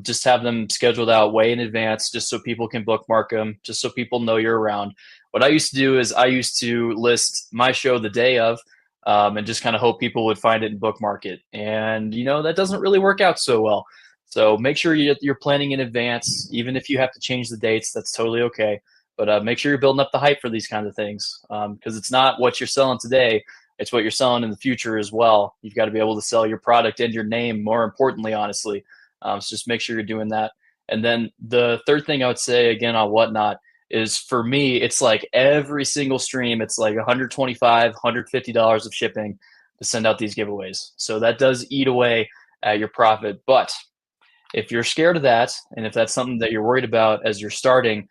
Just have them scheduled out way in advance, just so people can bookmark them, just so people know you're around. What I used to do is I used to list my show the day of, and just kind of hope people would find it and bookmark it. And, that doesn't really work out so well. So make sure you're planning in advance. Even if you have to change the dates, that's totally okay. But make sure you're building up the hype for these kinds of things, because it's not what you're selling today. it's what you're selling in the future as well. You've got to be able to sell your product and your name, more importantly, honestly. So just make sure you're doing that. And then the third thing I would say, again, on Whatnot, is for me, it's like every single stream, it's like $125, $150 of shipping to send out these giveaways. So that does eat away at your profit. But if you're scared of that, and if that's something that you're worried about as you're starting,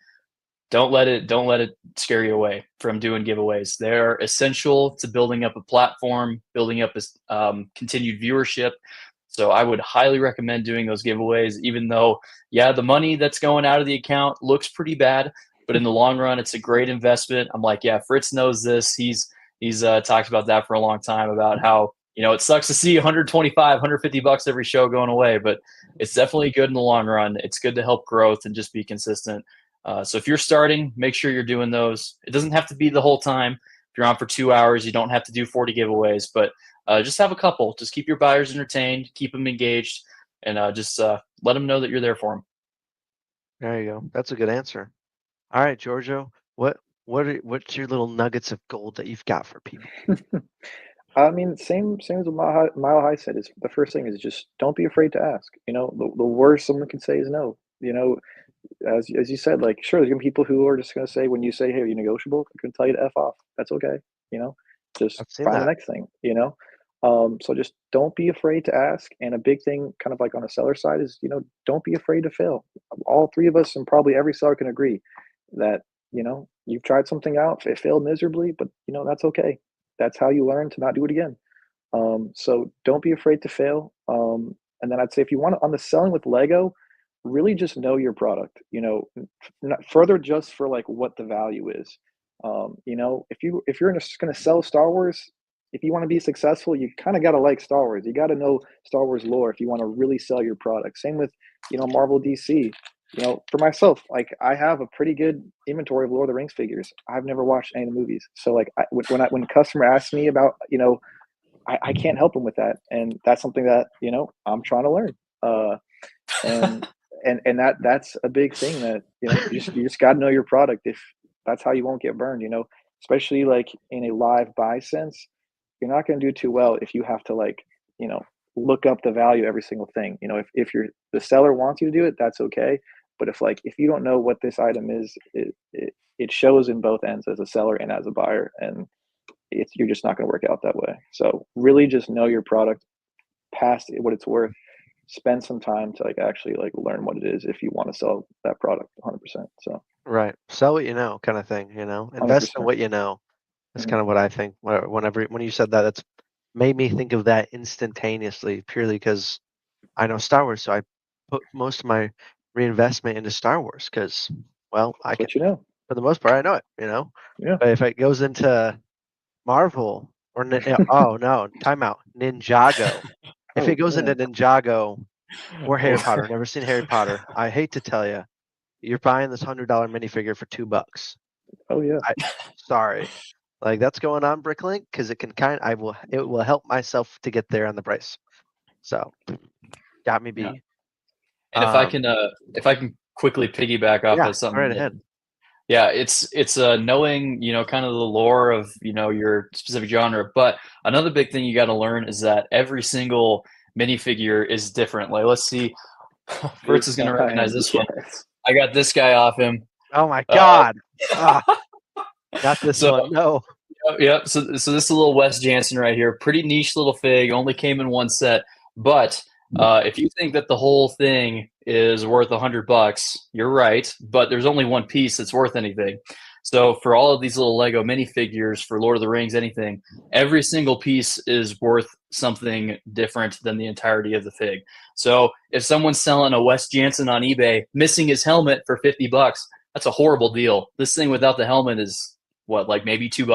don't let it scare you away from doing giveaways. They're essential to building up a platform, building up continued viewership. So I would highly recommend doing those giveaways, even though, yeah, the money that's going out of the account looks pretty bad, but in the long run, it's a great investment. I'm like, yeah, Fritz knows this. He's talked about that for a long time, about how, it sucks to see 125, $150 every show going away, but it's definitely good in the long run. It's good to help growth and just be consistent. So if you're starting, make sure you're doing those. It doesn't have to be the whole time. If you're on for 2 hours, you don't have to do 40 giveaways, but just have a couple. Just keep your buyers entertained, keep them engaged, and just let them know that you're there for them. There you go. That's a good answer. All right, Giorgio, what's your little nuggets of gold that you've got for people? I mean, same as what Mile High said. Is the first thing is just don't be afraid to ask. The worst someone can say is no. As you said, like, sure, there's gonna be people who are just gonna say, when you say, "Hey, are you negotiable?" I'm gonna tell you to F off. That's okay. Just I've seen find the that. next thing. So just don't be afraid to ask. And a big thing, kind of like on the seller side, is don't be afraid to fail. All three of us, and probably every seller, can agree that you've tried something out, it failed miserably, but that's okay. That's how you learn to not do it again. So don't be afraid to fail. And then I'd say, if you want on the selling with Lego, really just know your product. Not further just for like what the value is. If you're just going to sell Star Wars, if you want to be successful, you kind of got to like Star Wars. You got to know Star Wars lore if you want to really sell your product. Same with Marvel, DC. For myself, like, I have a pretty good inventory of Lord of the Rings figures. I've never watched any of the movies, so like when a customer asks me about, I can't help them with that, and that's something that I'm trying to learn. And that's a big thing that you just got to know your product. If that's how you won't get burned, especially like in a live buy sense, you're not going to do too well if you have to look up the value of every single thing. If the seller wants you to do it, that's okay. But if you don't know what this item is, it shows in both ends, as a seller and as a buyer, and you're just not going to work out that way. So really just know your product past what it's worth. Spend some time to actually learn what it is if you want to sell that product 100%. So Right. Sell what you know, kind of thing, invest in 100%. what you know. That's Mhm. kind of what I think. When you said that, that's made me think of that instantaneously, purely because I know Star Wars. So I put most of my reinvestment into Star Wars because, well, I That's can, what for the most part, I know it, Yeah. But if it goes into Marvel or, oh no, timeout, Ninjago. If Oh, it goes into yeah. Ninjago or Harry Potter, never seen Harry Potter. I hate to tell you, you're buying this $100 minifigure for $2. Oh, yeah. Sorry, like, that's going on Bricklink because it will help myself to get there on the price. So got me beat. And if I can quickly piggyback off Yeah, of something right that- ahead. yeah, it's knowing, kind of the lore of, your specific genre. But another big thing you got to learn is that every single minifigure is different. Like, let's see, Fritz is going to recognize this one. Yes. I got this guy off him. Oh my God. Not this So- one. No. Yep. So this is a little Wes Jansen right here. Pretty niche little fig. Only came in one set. But if you think that the whole thing is worth $100, you're right. But there's only one piece that's worth anything. So for all of these little Lego minifigures, for Lord of the Rings, anything, every single piece is worth something different than the entirety of the fig. So if someone's selling a Wes Jansen on eBay, missing his helmet for $50, that's a horrible deal. This thing without the helmet is what, like maybe $2?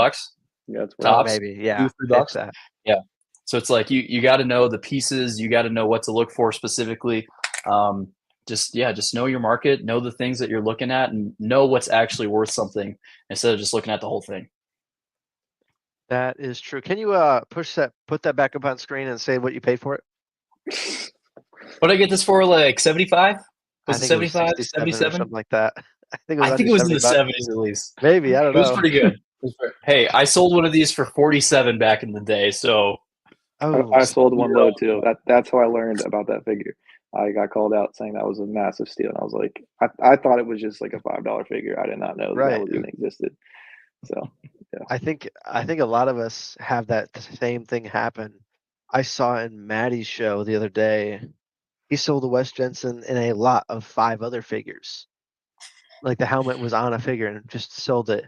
Yeah, it's Oh, Tops. maybe. Yeah. $2, $3. It's that. Yeah. So it's like you got to know the pieces. You got to know what to look for specifically. Just know your market, know the things that you're looking at, and know what's actually worth something instead of just looking at the whole thing. That is true. Can you put that back up on screen and say what you paid for it? What did I get this for? Like 75? Was it I think 75? it was 67 or 77? something like that. I think I think it was in the 70 bucks. 70s at least. Maybe, I don't It was know. pretty good. Hey, I sold one of these for 47 back in the day, so Oh, I sold one You're low too. That's how I learned about that figure. I got called out saying that was a massive steal, and I was like, I thought it was just like a $5 figure. I did not know that right. was even existed. So yeah, I think a lot of us have that same thing happen. I saw in Maddie's show the other day. He sold a Wes Jensen in a lot of 5 other figures. Like the helmet was on a figure and just sold it,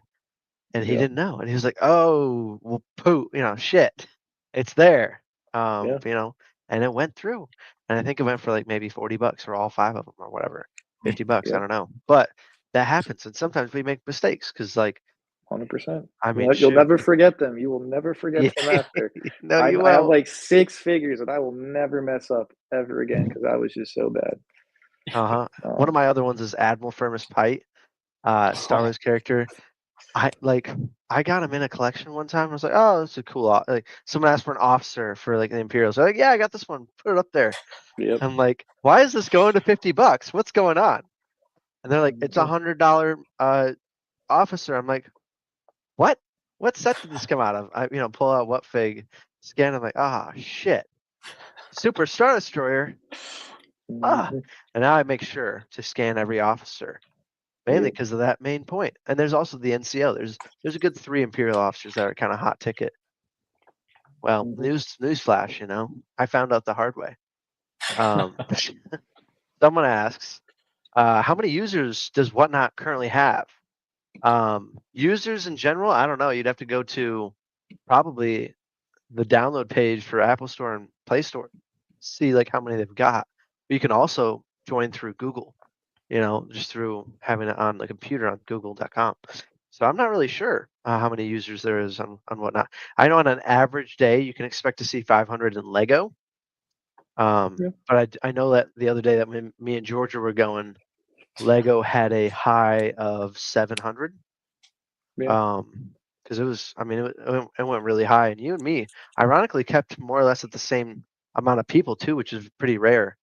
and he yeah, didn't know. And he was like, "Oh, well, poo, shit, it's there." yeah, And it went through. And I think it went for like maybe $40 for all 5 of them or whatever, $50. I yeah, don't know, but that happens, and sometimes we make mistakes because, like, 100%. I mean, You'll shoot, never forget them. You will never forget yeah, them after. no, I you I have won't. like 6 figures that I will never mess up ever again because I was just so bad. Uh-huh. One of Um, my other ones is Admiral Firmus Pite, Star Wars character. I got him in a collection one time. I was like, oh, that's a cool. Like someone asked for an officer for like the Imperials. They're like, yeah, I got this one. Put it up there. yep. I'm like, why is this going to $50? What's going on? And they're like, it's Mhm. $100 officer. I'm like, what? What set did this come out of? I pull out what fig, scan. I'm like, ah, shit. Super Star Destroyer. Ah, Mhm. and now I make sure to scan every officer, mainly Yep. because of that main point. And there's also the NCO. There's a good 3 Imperial officers that are kind of hot ticket. Well, Mhm. newsflash, I found out the hard way. Someone asks, how many users does Whatnot currently have? Users in general, I don't know. You'd have to go to probably the download page for Apple Store and Play Store, see like how many they've got. But you can also join through Google, just through having it on the computer on google.com. So I'm not really sure how many users there is on Whatnot. I know on an average day you can expect to see 500 in Lego. Yeah. But I know that the other day that me and Georgia were going, Lego had a high of 700. Yeah. Because it was, I mean, it went really high. And you and me, ironically, kept more or less at the same amount of people too, which is pretty rare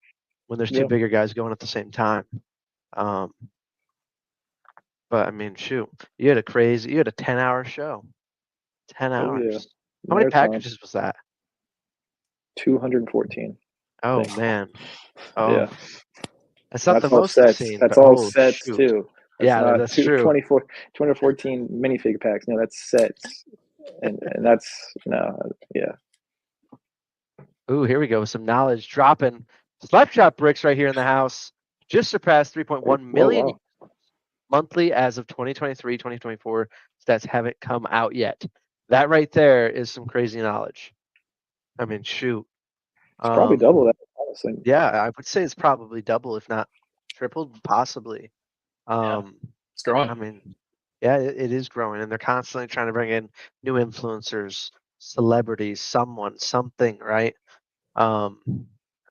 when there's 2 Yeah. bigger guys going at the same time. Um, but I mean, shoot, you had a 10-hour show. 10 Oh yeah. hours. How many Marathon. packages was that? 214. Oh Thing. man. Oh, Yeah. that's not That's the all most I've sets. seen, That's but all oh sets shoot. too. That's Yeah, not that's true. 214 minifig packs. No, that's sets. And that's no, yeah. Ooh, here we go. Some knowledge dropping. Slapshot Bricks right here in the house. Just surpassed 3.1 Whoa, million wow. monthly as of 2023, 2024. Stats haven't come out yet. That right there is some crazy knowledge. I mean, shoot. It's probably double that, honestly. Yeah, I would say it's probably double, if not tripled, possibly. yeah, Um, it's growing. I mean, yeah, it is growing, and they're constantly trying to bring in new influencers, celebrities, something, right? I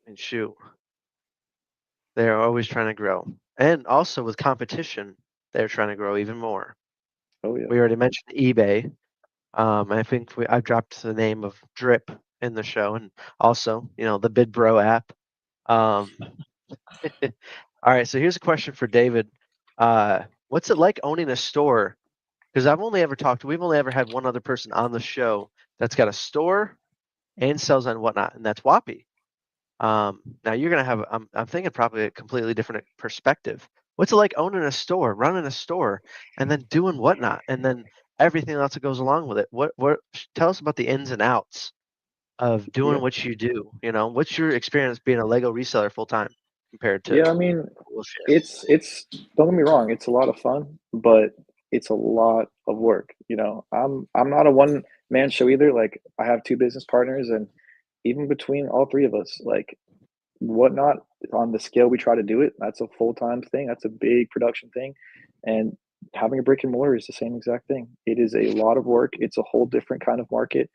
mean, shoot, they're always trying to grow, and also with competition, they're trying to grow even more. Oh yeah. We already mentioned eBay. I think I dropped the name of Drip in the show, and also, the Bid Bro app. Um, all right, so here's a question for David. What's it like owning a store? Because we've only ever had one other person on the show that's got a store and sells on Whatnot, and that's Whoppy. Now you're gonna have, I'm thinking probably a completely different perspective. What's it like owning a store, running a store, and then doing Whatnot, and then everything else that goes along with it? Tell us about the ins and outs of Yeah. doing what you do. What's your experience being a Lego reseller full time compared to Yeah, I mean, bullshit? it's don't get me wrong, it's a lot of fun, but it's a lot of work. I'm not a one man show either. Like I have 2 business partners, and even between all 3 of us, like Whatnot, on the scale we try to do it, that's a full-time thing. That's a big production thing. And having a brick and mortar is the same exact thing. It is a lot of work. It's a whole different kind of market.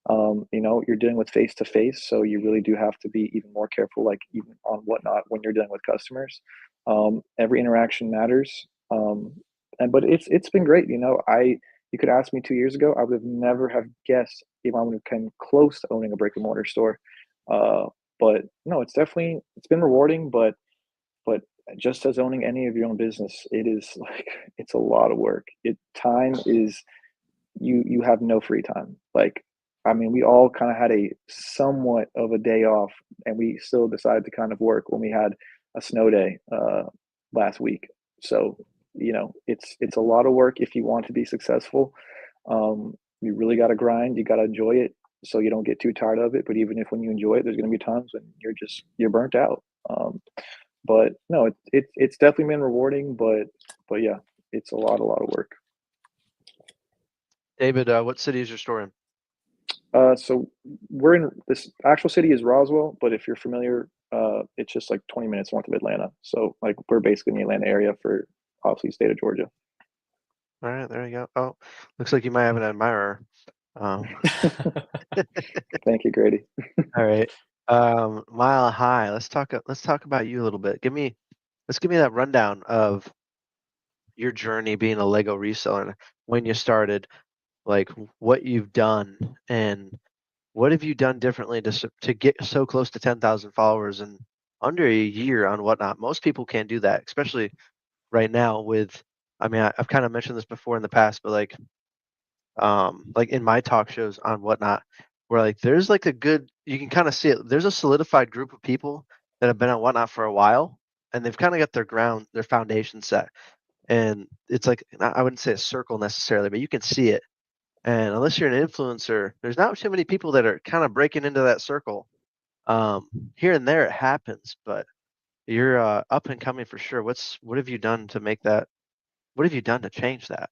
You're dealing with face to face, so you really do have to be even more careful, like even on Whatnot when you're dealing with customers. Every interaction matters. But it's been great. You could ask me 2 years ago, I would have never have guessed if I would have come close to owning a brick and mortar store. Uh, but no, it's been rewarding, but just as owning any of your own business, it is like it's a lot of work. Time is you have no free time. Like, I mean, we all kind of had a somewhat of a day off, and we still decided to kind of work when we had a snow day last week. So, you know, it's a lot of work if you want to be successful. You really got to grind. You got to enjoy it so you don't get too tired of it. But even if when you enjoy it, there's going to be times when you're burnt out. But no, it's definitely been rewarding. But yeah, it's a lot of work. David, what city is your store in? So we're in this actual city is Roswell, but if you're familiar, it's just like 20 minutes north of Atlanta. So like we're basically in the Atlanta area for obviously state of Georgia. All right, there you go. Oh, looks like you might have an admirer. Thank you, Grady. All right. Mile High. Let's talk about you a little bit. Give me that rundown of your journey being a Lego reseller, when you started, like what you've done, and what have you done differently to get so close to 10,000 followers in under a year on Whatnot. Most people can't do that, especially right now with, I mean, I've kind of mentioned this before in the past, but like in my talk shows on Whatnot, where like there's like you can kind of see it. There's a solidified group of people that have been on Whatnot for a while, and they've kind of got their foundation set. And it's like, I wouldn't say a circle necessarily, but you can see it. And unless you're an influencer, there's not too many people that are kind of breaking into that circle. Here and there it happens, but you're up and coming for sure. What have you done to make that? What have you done to change that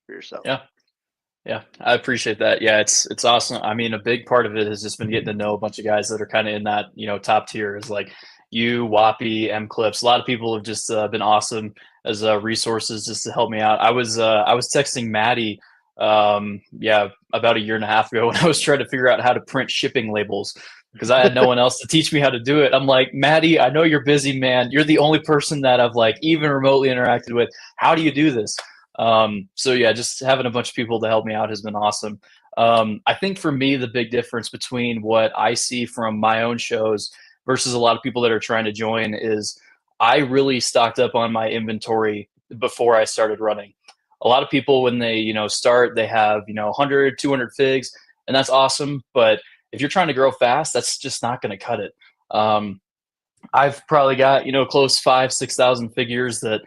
for yourself? Yeah, I appreciate that. Yeah, it's awesome. I mean, a big part of it has just been getting to know a bunch of guys that are kind of in that, you know, top tier, is like you, Whoppy, M Clips. A lot of people have just been awesome as resources just to help me out. I was texting Maddie, about a year and a half ago when I was trying to figure out how to print shipping labels because I had no one else to teach me how to do it. I'm like, Maddie, I know you're busy, man. You're the only person that I've like even remotely interacted with. How do you do this? So yeah, just having a bunch of people to help me out has been awesome. I think for me, the big difference between what I see from my own shows versus a lot of people that are trying to join is I really stocked up on my inventory before I started running. A lot of people, when they, you know, start, they have, you know, 100, 200 figs, and that's awesome. But if you're trying to grow fast, that's just not going to cut it. I've probably got, you know, close 5,000-6,000 figures that,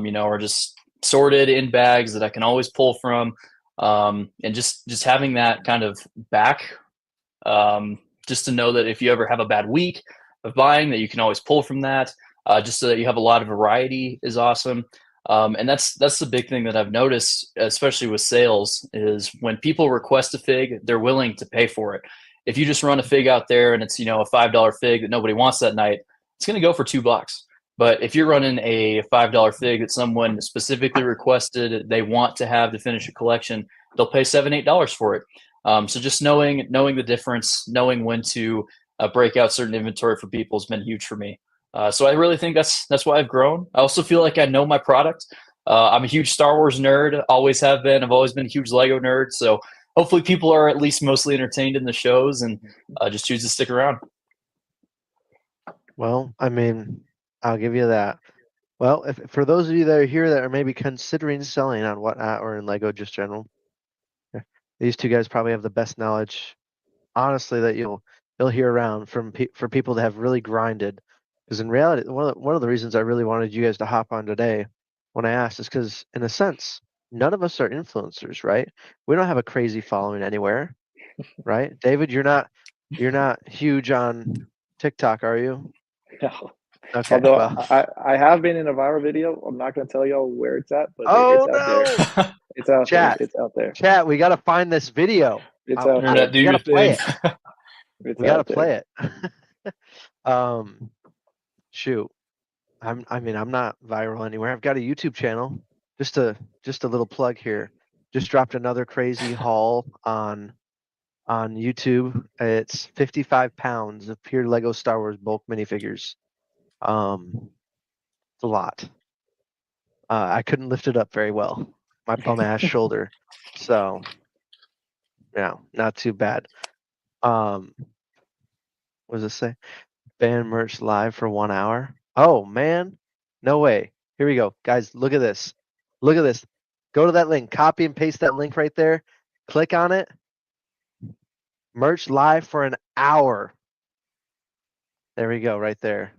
you know, are just sorted in bags that I can always pull from, and just having that kind of back, just to know that if you ever have a bad week of buying, that you can always pull from that, just so that you have a lot of variety is awesome. And that's the big thing that I've noticed, especially with sales, is when people request a fig, they're willing to pay for it. If you just run a fig out there and it's, you know, a $5 fig that nobody wants that night, it's going to go for $2. But if you're running a $5 fig that someone specifically requested, they want to have to finish a collection, they'll pay $7-8 for it. So just knowing the difference, knowing when to break out certain inventory for people has been huge for me. So I really think that's why I've grown. I also feel like I know my product. I'm a huge Star Wars nerd, always have been. I've always been a huge Lego nerd. So hopefully people are at least mostly entertained in the shows and just choose to stick around. Well, I mean, I'll give you that. Well, if for those of you that are here that are maybe considering selling on Whatnot or in Lego just general, these two guys probably have the best knowledge, honestly, that you'll hear around for people that have really grinded. Because in reality, one of the reasons I really wanted you guys to hop on today when I asked is because, in a sense, none of us are influencers, right? We don't have a crazy following anywhere, right? David, you're not huge on TikTok, are you? No. Okay. Although Well. I have been in a viral video. I'm not going to tell y'all where it's at, but Oh, it's out there. It's out Chat. there. It's out there. Chat, we got to find this video. It's out Internet, there. We got to play it. It's We got to out there. play it. Shoot. I mean, I'm not viral anywhere. I've got a YouTube channel. Just a little plug here. Just dropped another crazy haul on YouTube. It's 55 pounds of pure Lego Star Wars bulk minifigures. It's a lot. I couldn't lift it up very well. My bum ass shoulder. So, yeah, not too bad. What does it say? Ban merch live for 1 hour. Oh man, no way. Here we go, guys. Look at this. Look at this. Go to that link. Copy and paste that link right there. Click on it. Merch live for an hour. There we go, right there.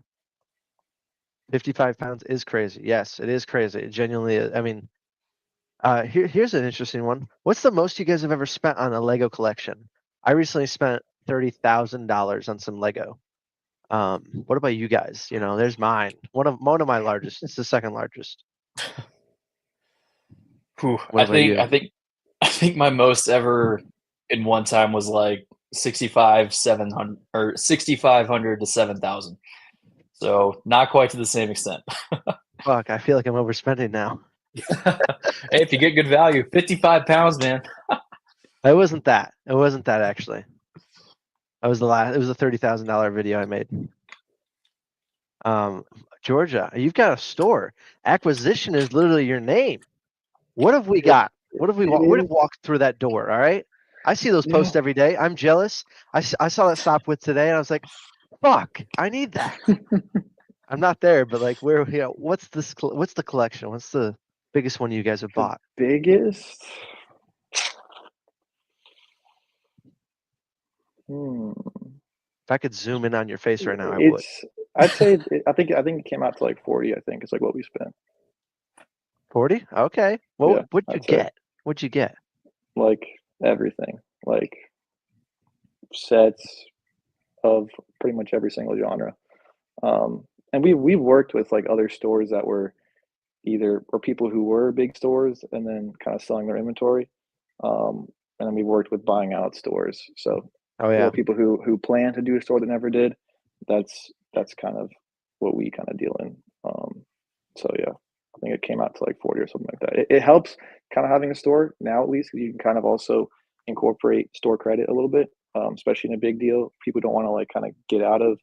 55 pounds is crazy. Yes, it is crazy. It genuinely is. I mean, here's an interesting one. What's the most you guys have ever spent on a Lego collection? I recently spent $30,000 on some Lego. What about you guys? You know, there's mine. One of my largest. It's the second largest. Whew, What about you? I think my most ever in one time was like 6,500 to 7,000. So not quite to the same extent. Fuck, I feel like I'm overspending now. Hey, if you get good value, 55 pounds, man. It wasn't that. It wasn't that actually. That was the last. It was a $30,000 video I made. Georgia, you've got a store. Acquisition is literally your name. What have we got? What have we walked through that door? All right. I see those posts every day. I'm jealous. I saw that stop with today, and I was like, "Fuck, I need that." I'm not there, but like, where? You know, what's this? What's the collection? What's the biggest one you guys have bought? Biggest? If I could zoom in on your face right now, I would. I'd say I think it came out to like 40. I think it's like what we spent. 40? Okay. Well, Yeah, what'd you I'd say. get? What'd you get? Like everything, like sets of pretty much every single genre. And we've worked with like other stores that were or people who were big stores and then kind of selling their inventory. And then we worked with buying out stores. So Oh yeah. people who plan to do a store that never did, that's kind of what we kind of deal in. So yeah, I think it came out to like 40 or something like that. It helps kind of having a store now, at least, because you can kind of also incorporate store credit a little bit, especially in a big deal. People don't want to like kind of get out of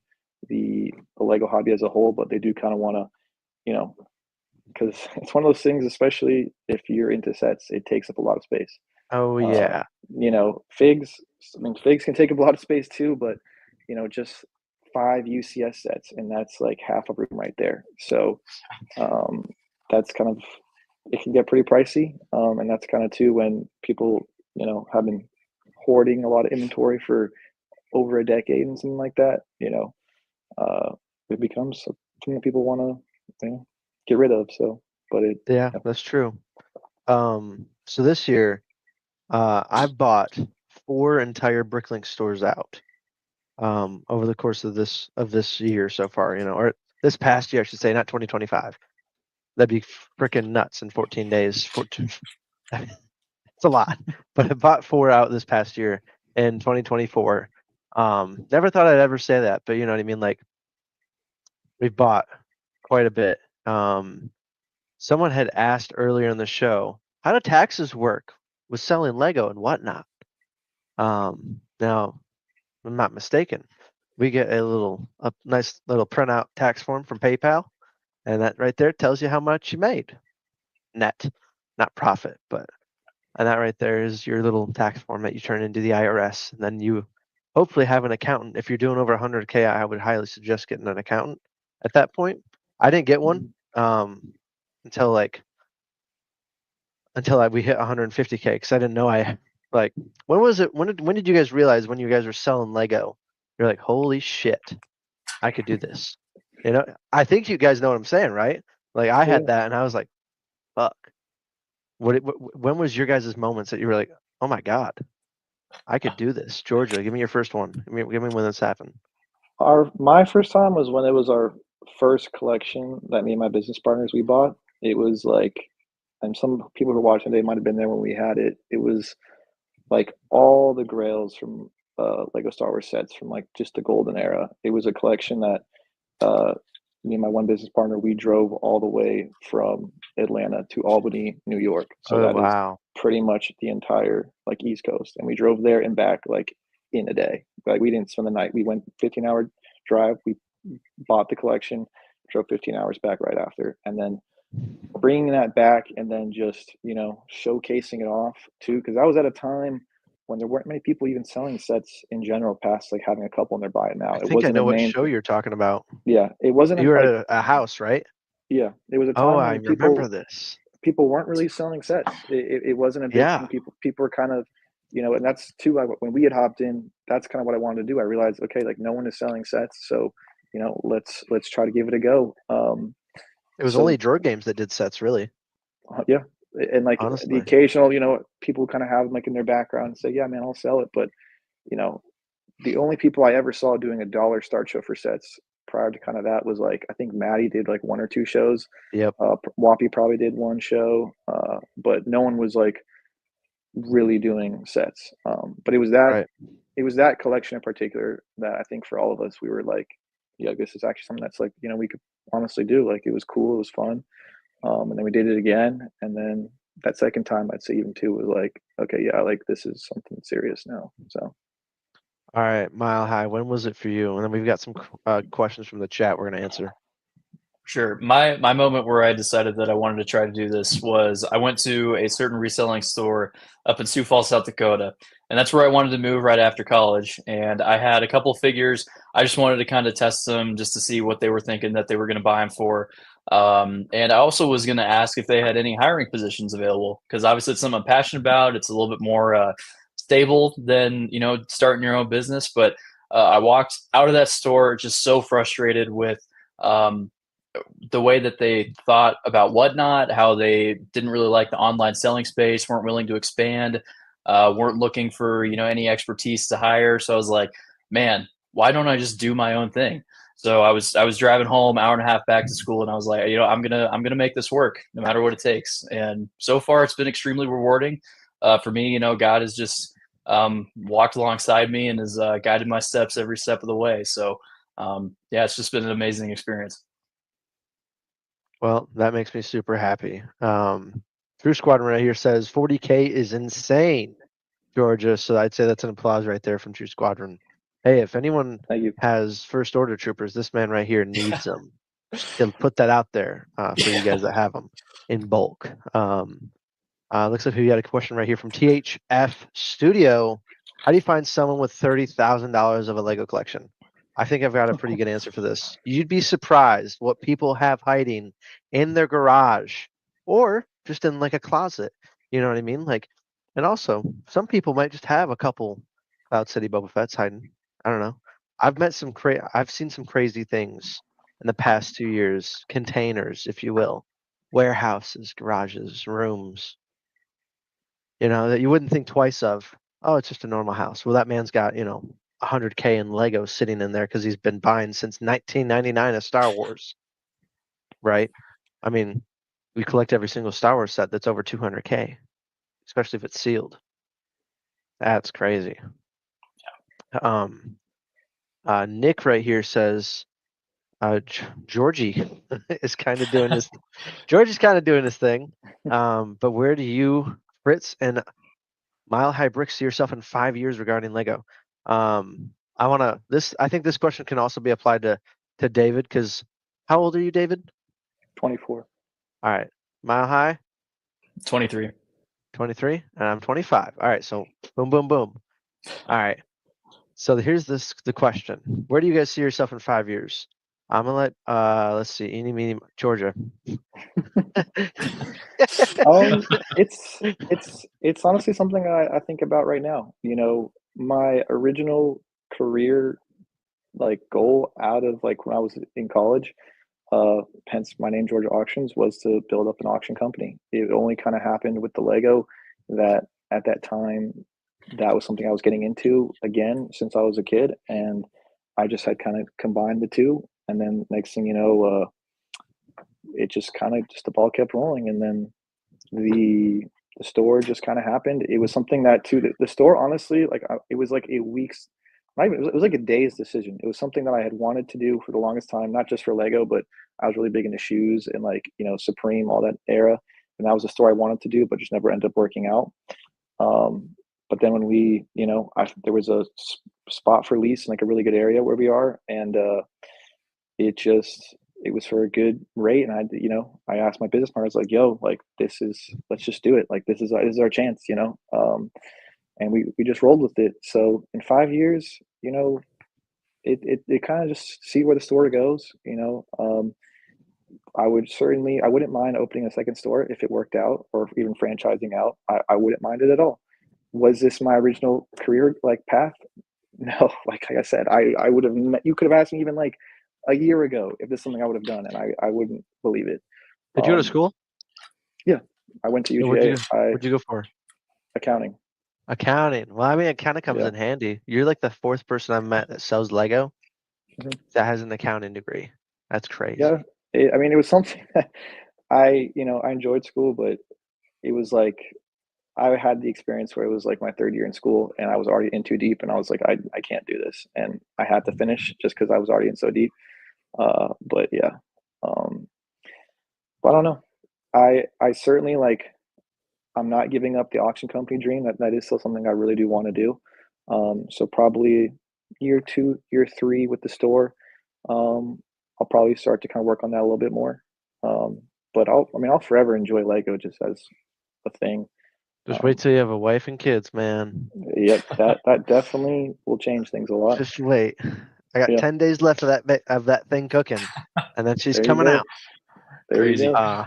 the Lego hobby as a whole, but they do kind of want to, you know, because it's one of those things, especially if you're into sets, it takes up a lot of space. Oh yeah. You know, figs. I mean, figs can take up a lot of space too, but you know, just 5 UCS sets, and that's like half a room right there. So that's kind of, it can get pretty pricey, and that's kind of too when people, you know, have been hoarding a lot of inventory for over a decade and something like that. You know, it becomes something that people want to, you know, get rid of. So, but Yeah, that's true. So this year, I've bought 4 entire Bricklink stores out. Over the course of this year so far, you know, or this past year, I should say, not 2025. That'd be freaking nuts in 14 days. It's a lot, but I bought 4 out this past year in 2024. Never thought I'd ever say that, but you know what I mean? Like, we've bought quite a bit. Someone had asked earlier in the show, how do taxes work with selling Lego and whatnot? Now, I'm not mistaken, we get a nice little printout tax form from PayPal, and that right there tells you how much you made net, not profit, and that right there is your little tax form that you turn into the IRS, and then you hopefully have an accountant. If you're doing over 100K, I would highly suggest getting an accountant at that point. I didn't get one until we hit 150K, because I didn't know like, when was it? When did you guys realize, when you guys were selling Lego, you're like, holy shit, I could do this? You know, I think you guys know what I'm saying, right? Like, I had that, and I was like, fuck. When was your guys' moments that you were like, oh my god, I could do this? Georgia, give me your first one. Give me when this happened. My first time was when it was our first collection that me and my business partners we bought. It was like, and some people who are watching, they might have been there when we had it. It was like all the grails from Lego Star Wars sets from like just the golden era. It was a collection that me and my one business partner, we drove all the way from Atlanta to Albany, New York. So that is pretty much the entire like East Coast, and we drove there and back like in a day. Like, we didn't spend the night. We went 15-hour drive. We bought the collection, drove 15 hours back right after, and then bringing that back, and then just, you know, showcasing it off too, because I was at a time when there weren't many people even selling sets in general past like having a couple in their buy it now. I think I know what show you're talking about. Yeah, it wasn't. You were at a house, right? Yeah, it was a time when I remember this. People weren't really selling sets. It wasn't a big thing. People were kind of and that's too, like, when we had hopped in, that's kind of what I wanted to do. I realized, okay, like, no one is selling sets, so let's try to give it a go. It was So only Drawer Games that did sets, really. yeah, and like the Honestly. occasional, people kind of have them like in their background and say, yeah, man, I'll sell it. But the only people I ever saw doing a dollar start show for sets prior to kind of that was, like, I think Maddie did like 1 or 2 shows. Yep. Whoppy probably did 1 show, but no one was like really doing sets. But it was that collection in particular that I think for all of us, we were like, yeah, this is actually something that's like, we could honestly do. Like, it was cool, it was fun. And then we did it again, and then that second time, I'd say even too, was like, okay, yeah, like, this is something serious now. So All right, Mile High, when was it for you? And then we've got some questions from the chat we're going to answer. Sure. My moment where I decided that I wanted to try to do this was I went to a certain reselling store up in Sioux Falls, South Dakota, and that's where I wanted to move right after college. And I had a couple figures. I just wanted to kind of test them just to see what they were thinking that they were going to buy them for. And I also was going to ask if they had any hiring positions available, because obviously it's something I'm passionate about. It's a little bit more stable than starting your own business. But I walked out of that store just so frustrated with the way that they thought about Whatnot, how they didn't really like the online selling space, weren't willing to expand, weren't looking for any expertise to hire. So I was like, man, why don't I just do my own thing? So I was driving home, hour and a half back to school, and I was like, I'm gonna make this work no matter what it takes. And so far, it's been extremely rewarding for me. God has just walked alongside me and has guided my steps every step of the way. So yeah, it's just been an amazing experience. Well, that makes me super happy. True Squadron right here says 40K is insane, Georgia. So I'd say that's an applause right there from True Squadron. Hey, if anyone thank you. has first order troopers, this man right here needs them. To put that out there for you guys that have them in bulk. Looks like we got a question right here from THF Studio. How do you find someone with $30,000 of a Lego collection? I think I've got a pretty good answer for this. You'd be surprised what people have hiding in their garage or just in like a closet. You know what I mean? Like, and also some people might just have a couple Cloud City Boba Fett's hiding. I don't know. I've seen some crazy things in the past 2 years. Containers, if you will, warehouses, garages, rooms. That you wouldn't think twice of. Oh, it's just a normal house. Well, that man's got 100K in Lego sitting in there because he's been buying since 1999 a Star Wars, right? I mean, we collect every single Star Wars set that's over 200K, especially if it's sealed. That's crazy. Nick right here says, Georgie is kind of doing this. Georgie's kind of doing this thing. But where do you, Fritz and Mile High Bricks, see yourself in 5 years regarding Lego? I think this question can also be applied to David, because how old are you, David? 24. All right. Mile High? 23. 23? And I'm 25. All right. So boom, boom, boom. All right. So here's the question. Where do you guys see yourself in 5 years? I'm gonna let let's see, eeny, meeny, Georgia. It's honestly something I think about right now. My original career like goal out of like when I was in college, hence my name Georgia Auctions, was to build up an auction company. It only kind of happened with the Lego that at that time that was something I was getting into again since I was a kid, and I just had kind of combined the two, and then next thing you know, it just kind of the ball kept rolling, and then the store just kind of happened. It was something that too, the store, honestly, like it was like a week's, not even, it was like a day's decision. It was something that I had wanted to do for the longest time, not just for Lego, but I was really big into shoes and like, Supreme, all that era. And that was a store I wanted to do, but just never ended up working out. But then when we, there was a spot for lease in like a really good area where we are. And it was for a good rate. And I asked my business partner, I was like, yo, like let's just do it. Like, this is our chance, and we just rolled with it. So in 5 years, it kind of just see where the store goes, I wouldn't mind opening a second store if it worked out, or even franchising out. I wouldn't mind it at all. Was this my original career like path? No, like I said, I would have you could have asked me even like a year ago if this is something I would have done, and I wouldn't believe it. Did you go to school? Yeah, I went to What'd UGA. you go for? Accounting. Accounting. Well, I mean, it kind of comes Yeah. in handy. You're like the fourth person I've met that sells Lego Mhm. that has an accounting degree. That's crazy. Yeah, I mean, it was something that I enjoyed school, but it was like I had the experience where it was like my third year in school, and I was already in too deep, and I was like, I can't do this, and I had to finish just because I was already in so deep. But yeah, but I don't know. I certainly like. I'm not giving up the auction company dream. That is still something I really do want to do. So probably year 2, year 3 with the store, I'll probably start to kind of work on that a little bit more. But I'll forever enjoy Lego just as a thing. Just wait till you have a wife and kids, man. Yep, that definitely will change things a lot. Just wait. I got Yeah. 10 days left of that thing cooking, and then she's There you coming go. out. There Crazy. you go.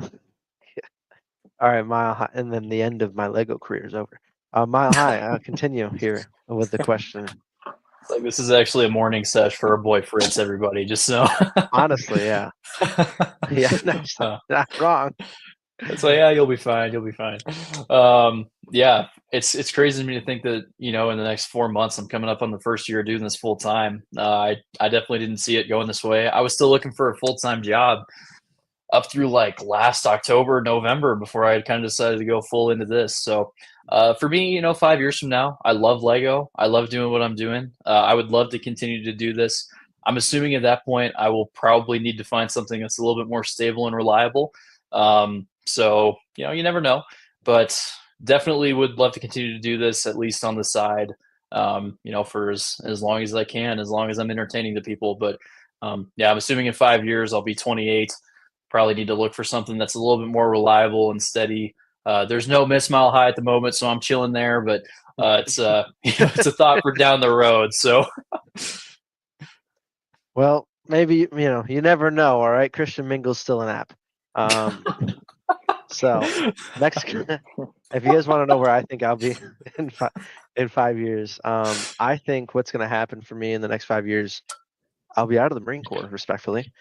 All right, Mile High, and then the end of my Lego career is over. Mile High, I'll continue here with the question. It's like this is actually a morning sesh for our boy Fritz, everybody. Just so. Honestly, yeah. Yeah, no, not wrong. So yeah, you'll be fine. You'll be fine. Yeah, it's crazy to me to think that in the next 4 months I'm coming up on the first year of doing this full time. I definitely didn't see it going this way. I was still looking for a full time job up through like last October, November before I kind of decided to go full into this. So for me, 5 years from now, I love Lego. I love doing what I'm doing. I would love to continue to do this. I'm assuming at that point I will probably need to find something that's a little bit more stable and reliable. So you never know, but definitely would love to continue to do this at least on the side. For as long as I can, as long as I'm entertaining the people. But yeah, I'm assuming in 5 years I'll be 28. Probably need to look for something that's a little bit more reliable and steady. There's no Miss Mile High at the moment, so I'm chilling there. But it's it's a thought for down the road. So. Well, maybe you never know. All right, Christian Mingle's still an app. So next, if you guys want to know where I think I'll be in 5 years, I think what's going to happen for me in the next 5 years, I'll be out of the Marine Corps, respectfully.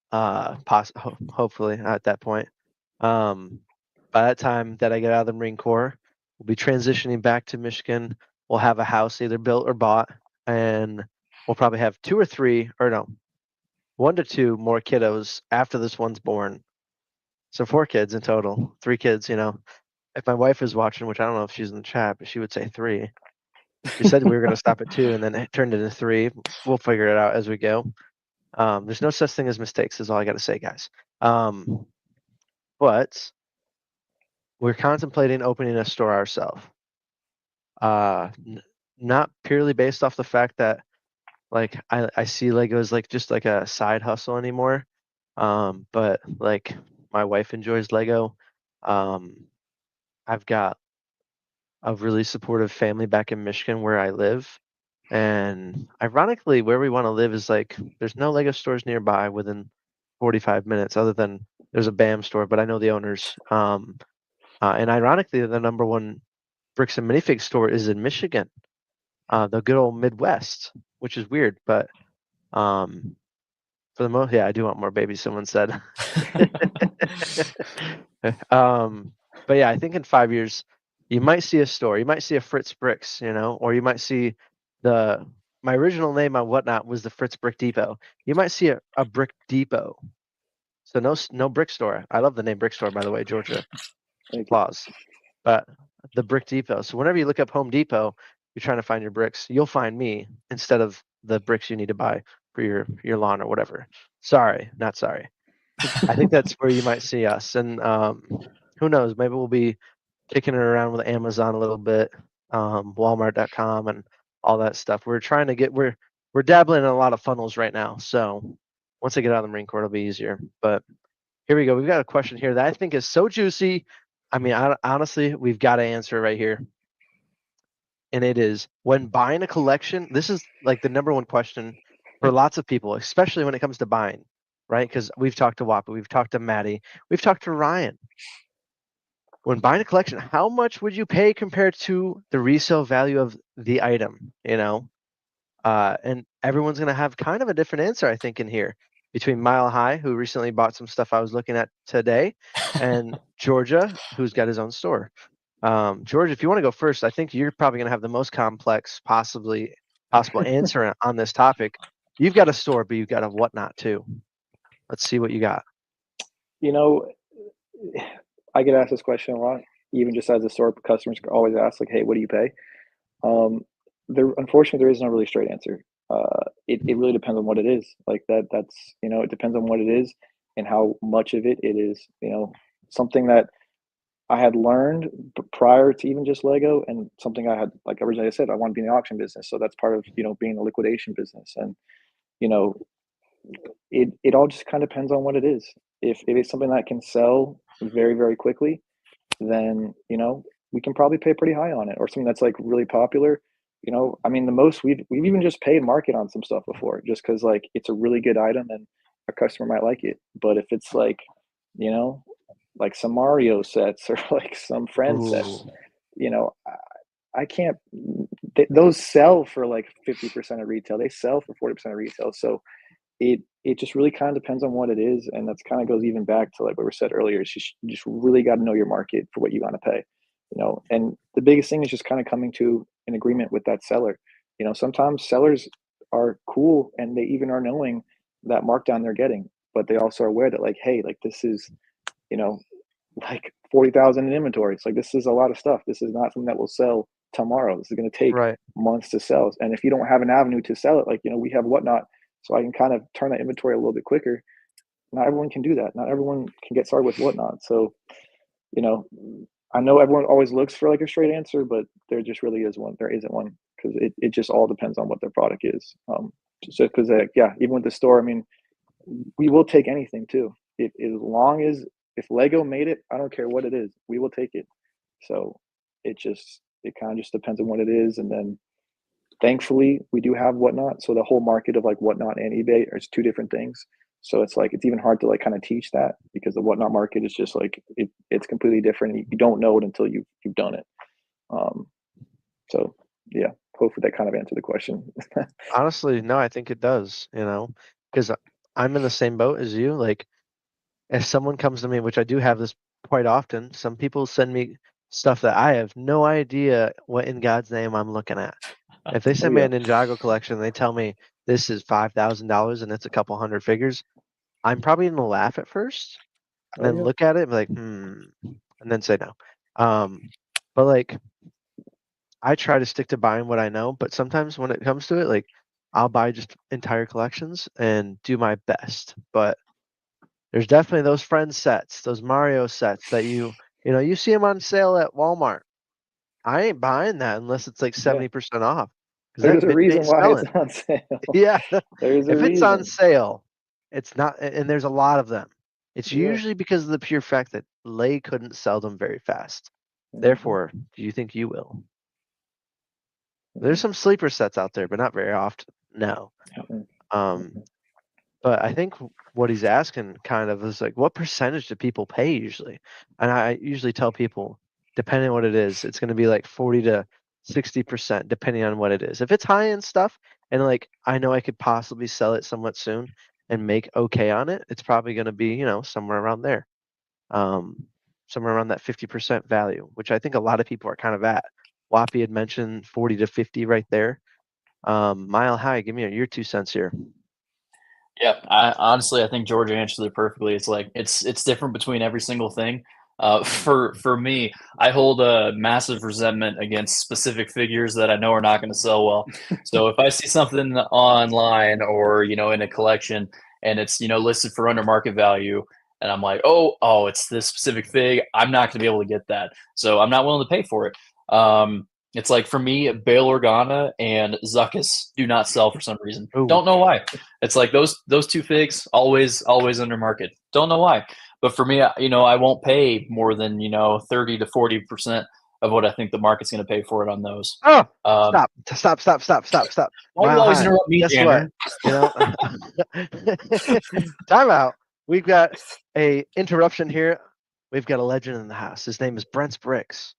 Hopefully at that point. By that time that I get out of the Marine Corps, we'll be transitioning back to Michigan. We'll have a house either built or bought, and we'll probably have 2 or 3, or no, 1 to 2 more kiddos after this one's born. So 4 kids in total, 3 kids. If my wife is watching, which I don't know if she's in the chat, but she would say 3. She said we were going to stop at 2, and then it turned into 3. We'll figure it out as we go. There's no such thing as mistakes, is all I got to say, guys. But we're contemplating opening a store ourselves. Not purely based off the fact that like I see Lego as like just like a side hustle anymore. But like my wife enjoys Lego. I've got a really supportive family back in Michigan where I live. And ironically, where we want to live is like there's no Lego stores nearby within 45 minutes, other than there's a BAM store, but I know the owners. And ironically, the number 1 bricks and minifig store is in Michigan, the good old Midwest, which is weird, but for the most, yeah, I do want more babies. Someone said. But yeah, I think in 5 years, you might see a store. You might see a Fritz Bricks, or you might see my original name on Whatnot was the Fritz Brick Depot. You might see a Brick Depot. So no brick store. I love the name Brick Store, by the way, Georgia. Applause. But the Brick Depot. So whenever you look up Home Depot, you're trying to find your bricks, you'll find me instead of the bricks you need to buy for your lawn or whatever. Sorry, not sorry. I think that's where you might see us. And who knows? Maybe we'll be kicking it around with Amazon a little bit, Walmart.com and all that stuff. We're trying to we're dabbling in a lot of funnels right now. So once I get out of the Marine Corps, it'll be easier. But here we go. We've got a question here that I think is so juicy. I mean, honestly, we've got to answer right here. And it is, when buying a collection, this is like the number 1 question for lots of people, especially when it comes to buying, right? Because we've talked to Wappa, we've talked to Maddie, we've talked to Ryan. when buying a collection, how much would you pay compared to the resale value of the item? And everyone's going to have kind of a different answer, I think, in here between Mile High, who recently bought some stuff I was looking at today, and Georgia, who's got his own store. George, if you want to go first, I think you're probably going to have the most complex possible answer on this topic. You've got a store, but you've got a whatnot too. Let's see what you got. I get asked this question a lot, even just as a store. Customers always ask, like, hey, what do you pay? Unfortunately, there is no really straight answer. It really depends on what it is. Like that's it depends on what it is and how much of it is. Something that I had learned prior to even just Lego, and something I had, like originally I said, I want to be in the auction business. So that's part of being a liquidation business, and it all just kind of depends on what it is. If it's something that can sell very, very quickly, then we can probably pay pretty high on it. Or something that's like really popular. I mean, the most we've even just paid market on some stuff before, just because like it's a really good item and a customer might like it. But if it's like like some Mario sets or like some friend sets, I can't. Those sell for like 50% of retail. They sell for 40% of retail. So it just really kind of depends on what it is, and that's kind of goes even back to like what we said earlier. It's just, you just really got to know your market for what you want to pay, And the biggest thing is just kind of coming to an agreement with that seller. Sometimes sellers are cool and they even are knowing that markdown they're getting, but they also are aware that like, hey, like this is, like 40,000 in inventory. It's like this is a lot of stuff. This is not something that will sell tomorrow. This is going to take months to sell. And if you don't have an avenue to sell it, like we have whatnot. So I can kind of turn that inventory a little bit quicker. Not everyone can do that. Not everyone can get started with whatnot. So, I know everyone always looks for like a straight answer, but there just really is one. There isn't one, because it just all depends on what their product is. So because even with the store, I mean, we will take anything too. As long as if Lego made it, I don't care what it is, we will take it. So it kind of just depends on what it is, and then. Thankfully, we do have whatnot. So the whole market of like whatnot and eBay are two different things. So it's like, it's even hard to like kind of teach that, because the whatnot market is just like, it's completely different. You don't know it until you've done it. So yeah, hopefully that kind of answered the question. Honestly, no, I think it does, because I'm in the same boat as you. Like if someone comes to me, which I do have this quite often, some people send me stuff that I have no idea what in God's name I'm looking at. If they send me a Ninjago collection and they tell me this is $5,000 and it's a couple hundred figures, I'm probably going to laugh at first and then look at it and be like, and then say no. But like, I try to stick to buying what I know, but sometimes when it comes to it, like I'll buy just entire collections and do my best. But there's definitely those friend sets, those Mario sets that you see them on sale at Walmart. I ain't buying that unless it's like 70% off. There's a reason why it's on sale. Yeah. There's if it's on reason. sale, it's not, and there's a lot of them. It's usually because of the pure fact that Lay couldn't sell them very fast. Therefore, do you think you will? There's some sleeper sets out there, but not very often. No. But I think what he's asking kind of is like, what percentage do people pay usually? And I usually tell people, depending on what it is, it's going to be like 40 to 60%, depending on what it is. If it's high-end stuff and like I know I could possibly sell it somewhat soon and make okay on it, it's probably going to be, somewhere around there. Somewhere around that 50% value, which I think a lot of people are kind of at. Wappy had mentioned 40 to 50 right there. Mile High, give me your 2 cents here. Yeah, I think Georgia answered it perfectly. It's like it's different between every single thing. For me, I hold a massive resentment against specific figures that I know are not going to sell well. So if I see something online or in a collection and it's listed for under market value, and I'm like, oh, it's this specific fig, I'm not going to be able to get that, so I'm not willing to pay for it. It's like for me, Bail Organa and Zuckus do not sell for some reason. Ooh. Don't know why. It's like those two figs always under market. Don't know why. But for me, I won't pay more than 30 to 40% of what I think the market's going to pay for it on those. Oh, stop! Why do you always interrupt me, Guess what? Time out. We've got a interruption here we've got a legend in the house. His name is Brent's Bricks.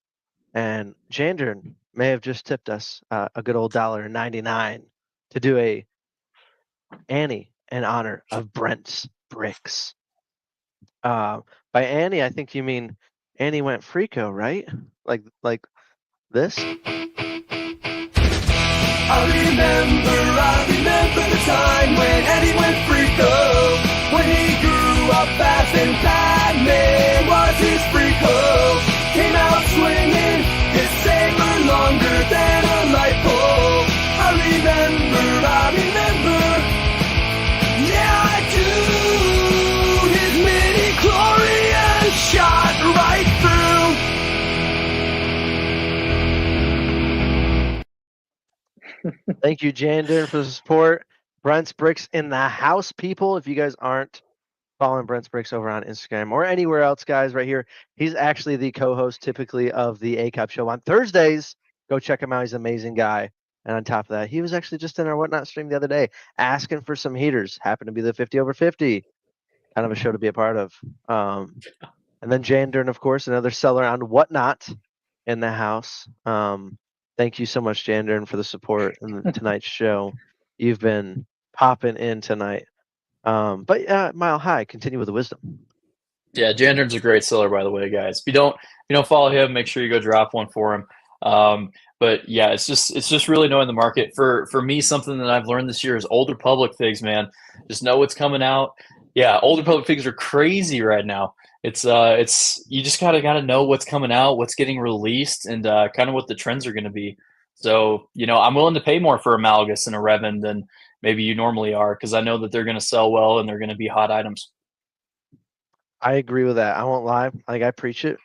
And Jandern may have just tipped us a good old $1.99 to do a Annie in honor of Brent's Bricks. By Annie, I think you mean Annie went freako, right? Like this? I remember the time when Eddie went freako. When he grew up fast and Batman was his freako. Came out swinging his saber longer than a light pole. I remember, yeah I do. His midi-chlorian shot right through. Thank you, Jandern, for the support. Brent's Bricks in the house, people. If you guys aren't following Brent's Bricks over on Instagram or anywhere else, guys, right here, he's actually the co-host typically of the A-Cup show on Thursdays. Go check him out. He's an amazing guy. And on top of that, he was actually just in our Whatnot stream the other day asking for some heaters. Happened to be the 50 over 50. Kind of a show to be a part of. And then Jandern, of course, another seller on Whatnot in the house. Thank you so much, Jandern, for the support in tonight's show. You've been popping in tonight. But Mile High, continue with the wisdom. Yeah, Jandern's a great seller, by the way, guys. If you don't follow him, make sure you go drop one for him. But yeah, it's just really knowing the market. For me, something that I've learned this year is Old Republic figs, man. Just know what's coming out. Yeah, Old Republic figs are crazy right now. It's you just gotta know what's coming out, what's getting released, and kind of what the trends are going to be. So I'm willing to pay more for a Malgus and a Revan than maybe you normally are, because I know that they're going to sell well and they're going to be hot items. I agree with that. I won't lie. Like, I preach it.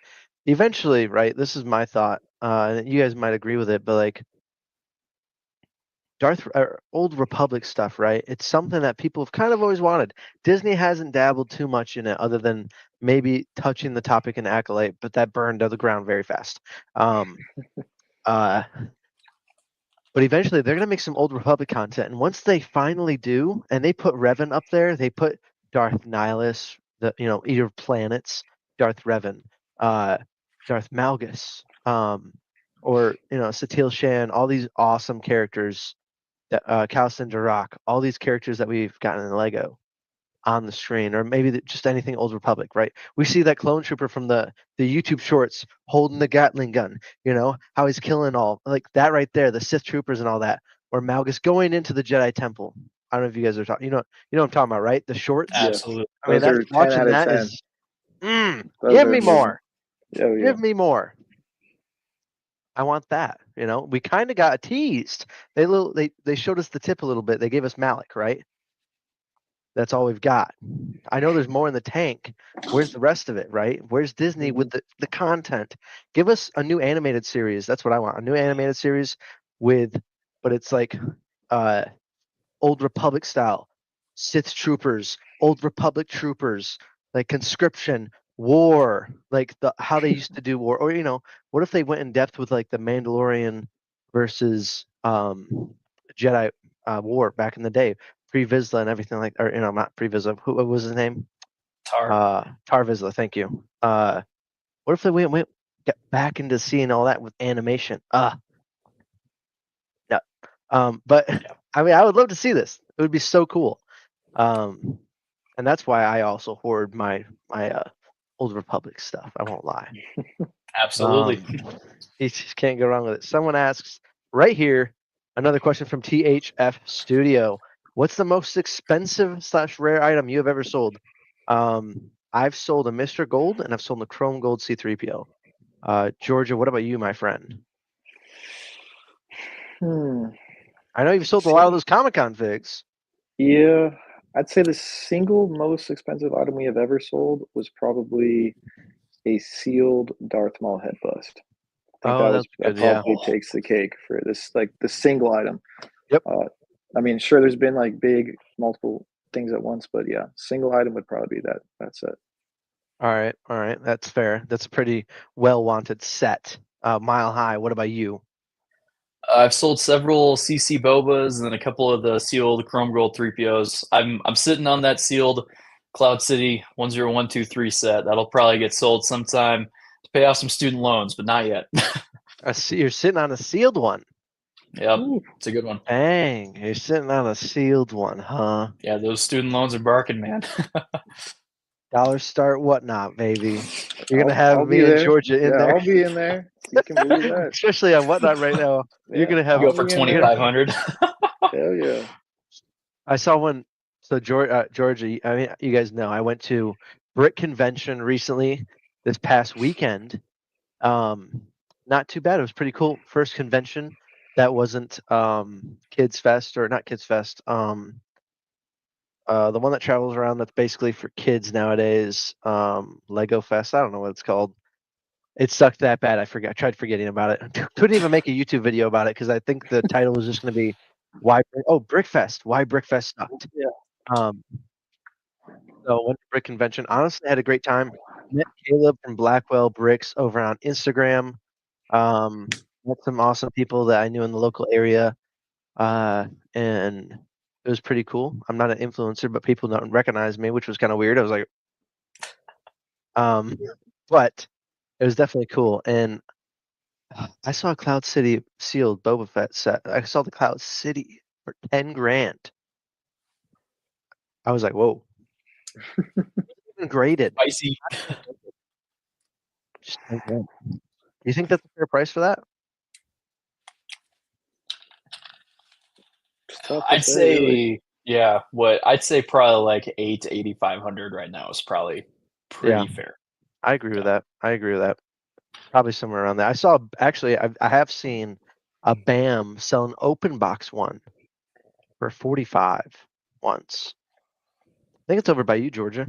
Eventually, right, this is my thought. You guys might agree with it, but like Old Republic stuff, right? It's something that people have kind of always wanted. Disney hasn't dabbled too much in it other than maybe touching the topic in Acolyte, but that burned to the ground very fast. But eventually they're going to make some Old Republic content. And once they finally do, and they put Revan up there, they put Darth Nihilus, the Eater of Planets, Darth Revan, Darth Malgus, or Satil Shan, all these awesome characters, that Kalsin Darak, all these characters that we've gotten in Lego on the screen, or maybe just anything Old Republic, right? We see that clone trooper from the YouTube shorts holding the Gatling gun, how he's killing all, like that right there, the Sith troopers and all that, or Malgus going into the Jedi Temple. I don't know if you guys are talking, what I'm talking about, right? The shorts. Absolutely. I mean, that's watching that 10. Is, give me more. Oh, yeah. Give me more. I want that. We kind of got teased. They showed us the tip a little bit. They gave us Malik, right? That's all we've got. I know there's more in the tank. Where's the rest of it, right? Where's Disney with the content? Give us a new animated series. That's what I want. A new animated series but it's like Old Republic style. Sith troopers, Old Republic troopers, like conscription, war, like how they used to do war. Or, what if they went in depth with like the Mandalorian versus Jedi war back in the day? Pre-Vizsla and everything like, or not Pre-Vizsla. What was his name? Tar Vizsla. Thank you. What if they went get back into seeing all that with animation? No. But I mean, I would love to see this. It would be so cool. And that's why I also hoard my Old Republic stuff. I won't lie. Absolutely. You just can't go wrong with it. Someone asks right here, another question from THF Studio. What's the most expensive / rare item you have ever sold? I've sold a Mr. Gold and I've sold a Chrome Gold C3PO. Georgia, what about you, my friend? I know you've sold a lot of those Comic-Con figs. Yeah, I'd say the single most expensive item we have ever sold was probably a sealed Darth Maul head bust. I think that probably takes the cake for this, like the single item. Yep. I mean, sure, there's been like big multiple things at once, but yeah, single item would probably be that. That's it. All right, that's fair. That's a pretty well-wanted set. Mile High, what about you? I've sold several CC Bobas and then a couple of the sealed Chrome Gold 3POs. I'm sitting on that sealed Cloud City 10123 set. That'll probably get sold sometime to pay off some student loans, but not yet. You're sitting on a sealed one. Yep, Ooh. it's a good one. Dang, you're sitting on a sealed one, huh? Yeah, those student loans are barking, man. Dollar start whatnot, baby. You're gonna I'll have be me and there. Georgia in Yeah, there, I'll be in there. You can believe that. especially on whatnot right now. You're Yeah, gonna have. Go I'll for be in there. 2,500. Hell yeah. I saw one. So Georgia, I mean, you guys know I went to Brick Convention recently this past weekend. Not too bad. It was pretty cool. First convention that wasn't Kids Fest, or not Kids Fest. The one that travels around that's basically for kids nowadays. Lego Fest. I don't know what it's called. It sucked that bad. I tried forgetting about it. Couldn't even make a YouTube video about it because I think the title was just going to be Brickfest. Why Brickfest sucked. Yeah. So went to Brick Convention. Honestly, had a great time. Met Caleb from Blackwell Bricks over on Instagram. Met some awesome people that I knew in the local area, and it was pretty cool. I'm not an influencer, but people don't recognize me, which was kind of weird. I was like, but it was definitely cool. And I saw a Cloud City sealed Boba Fett set. I saw the Cloud City for 10 grand. I was like, whoa. Even graded. Spicy. Just 10 grand. You think that's a fair price for that? It's tough to I'd say, really. yeah, I'd say probably like 8 to 8,500 right now is probably pretty fair. I agree with that. I agree with that. Probably somewhere around there. I saw, actually, I have seen a BAM sell an open box one for 45 once. I think it's over by you, Georgia.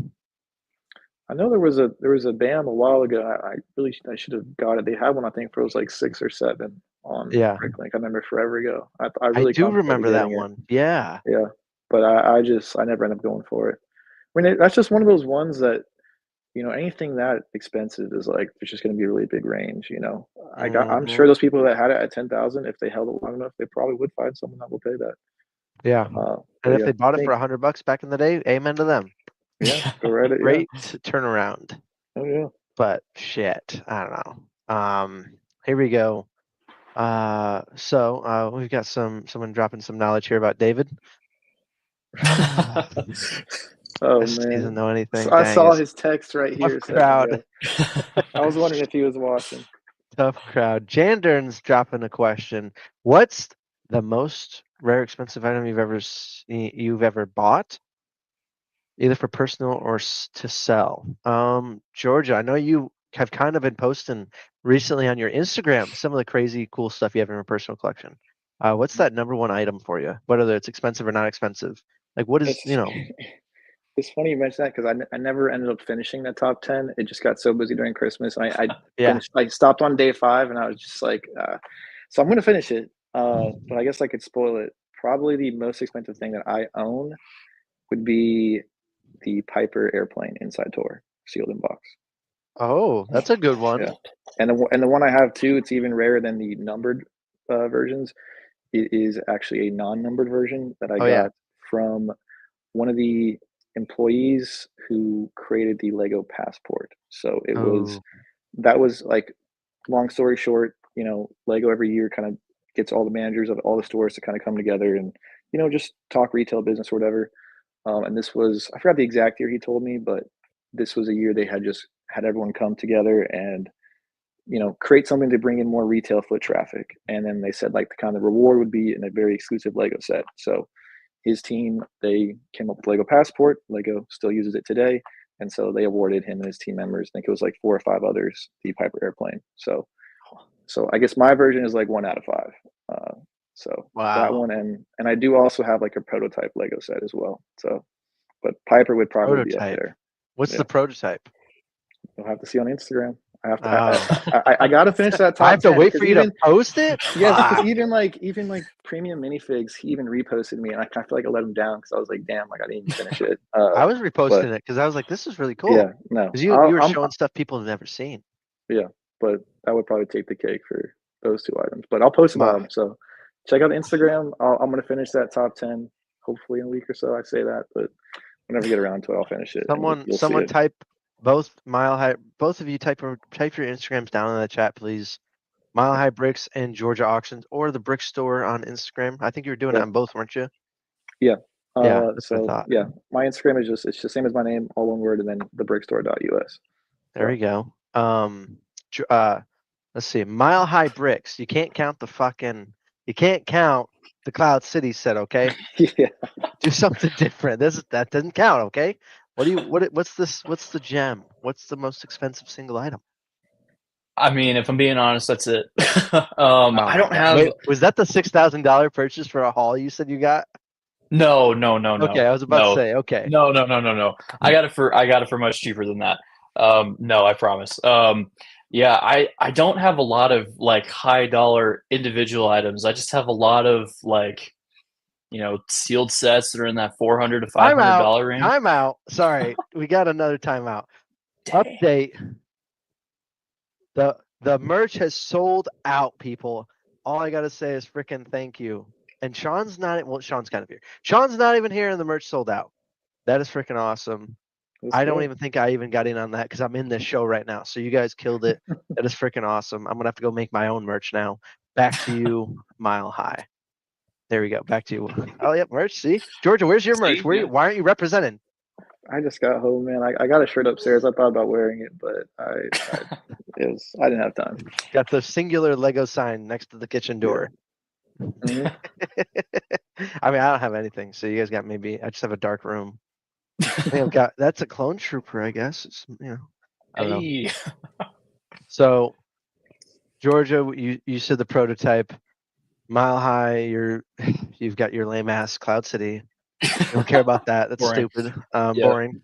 I know there was a BAM a while ago. I should have got it. They had one, I think, for it was like 6 or 7 on Yeah. Bricklink. I remember forever ago. I I really do contemplated remember that getting it. one. Yeah. Yeah, but I never ended up going for it. I mean, that's just one of those ones that, anything that expensive is like, there's just going to be a really big range. I'm Mhm. sure those people that had it at 10,000, if they held it long enough, they probably would find someone that will pay that. Yeah. But And if yeah, they bought I it for $100 back in the day, amen to them. yeah, go right at Great turnaround. Oh yeah. But shit, I don't know. Here we go. So we've got someone dropping some knowledge here about David. Oh He doesn't man, know anything. I Dang, saw it's his text right here. tough crowd. I was wondering if he was watching. Tough crowd. Jandern's dropping a question. What's the most rare, expensive item you've ever bought, either for personal or to sell? Georgia, I know you have kind of been posting recently on your Instagram some of the crazy cool stuff you have in your personal collection. What's that number one item for you, whether it's expensive or not expensive? Like, what is, It's funny you mentioned that because I never ended up finishing that top 10. It just got so busy during Christmas. Yeah. I stopped on day 5 and I was just like, so I'm going to finish it. But I guess I could spoil it. Probably the most expensive thing that I own would be the Piper airplane inside tour, sealed in box. Oh, that's a good one. Yeah. And the one I have too, it's even rarer than the numbered versions. It is actually a non-numbered version that I got from one of the employees who created the Lego passport. So that was like, long story short, Lego every year kind of gets all the managers of all the stores to kind of come together and, just talk retail business or whatever. And this was, I forgot the exact year he told me, but this was a year they had just had everyone come together and, create something to bring in more retail foot traffic. And then they said like the kind of reward would be in a very exclusive Lego set. So his team, they came up with Lego Passport. Lego still uses it today. And so they awarded him and his team members, I think it was like 4 or 5 others, the Piper airplane. So I guess my version is like 1 out of 5. So that one, and I do also have like a prototype Lego set as well. So, but Piper would probably be up there. What's the prototype? You'll have to see on Instagram. I have to. I got to finish that top. I have to 10 wait for you to post it. Yes, because even like premium minifigs, he even reposted me, and I feel like I let him down because I was like, damn, like I didn't even finish it. I was reposting it because I was like, this is really cool. Yeah, no, because you were showing stuff people have never seen. Yeah, but that would probably take the cake for those 2 items. But I'll post about them. So check out Instagram. I'm gonna finish that top 10 hopefully in a week or so. I say that, but Whenever I get around to it, I'll finish it. And you'll see Someone it. type both both of you type your Instagrams down in the chat, please. Mile High Bricks and Georgia Auctions, or the Brick Store on Instagram. I think you were doing it on both, weren't you? Yeah. Yeah, that's what I So thought. yeah, my Instagram is it's the same as my name, all one word, and then thebrickstore.us. There we go. Let's see. Mile High Bricks. You can't count the Cloud City set, okay? Yeah. Do something different. That doesn't count, okay? What's the gem? What's the most expensive single item? I mean, if I'm being honest, that's it. Oh I my don't God. have. Wait, was that the $6,000 purchase for a haul you said you got? No. Okay, I was about to say, okay. No. I got it for much cheaper than that. No, I promise. Yeah, I don't have a lot of like high dollar individual items. I just have a lot of like, sealed sets that are in that $400 to $500 range. Time out. Sorry, we got another timeout. Update. The merch has sold out, people. All I gotta say is freaking thank you. And Sean's kind of here. Sean's not even here, and the merch sold out. That is freaking awesome. I don't even think I even got in on that because I'm in this show right now. So you guys killed it. That is freaking awesome. I'm gonna have to go make my own merch now. Back to you, Mile High. There we go. Back to you. Oh, yep, merch. See, Georgia, where's your merch? Why aren't you representing? I just got home, man. I got a shirt upstairs. I thought about wearing it, but I didn't have time. Got the singular Lego sign next to the kitchen door. Mhm. I mean, I don't have anything, so you guys got maybe. I just have a dark room. I think I've got. That's a clone trooper, I guess. It's, I don't know. Hey. So, Georgia, you said the prototype. Mile High, you've got your lame ass Cloud City. I don't care about that. That's Boring. stupid. Yeah. Boring.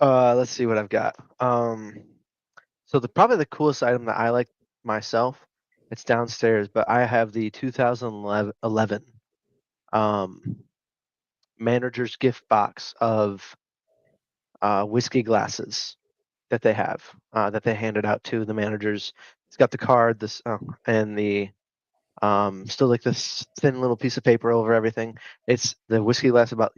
Let's see what I've got. So probably the coolest item that I like myself, it's downstairs, but I have the 2011 manager's gift box of whiskey glasses that they have that they handed out to the managers. It's got the card, and the still like this thin little piece of paper over everything. It's the whiskey glass, about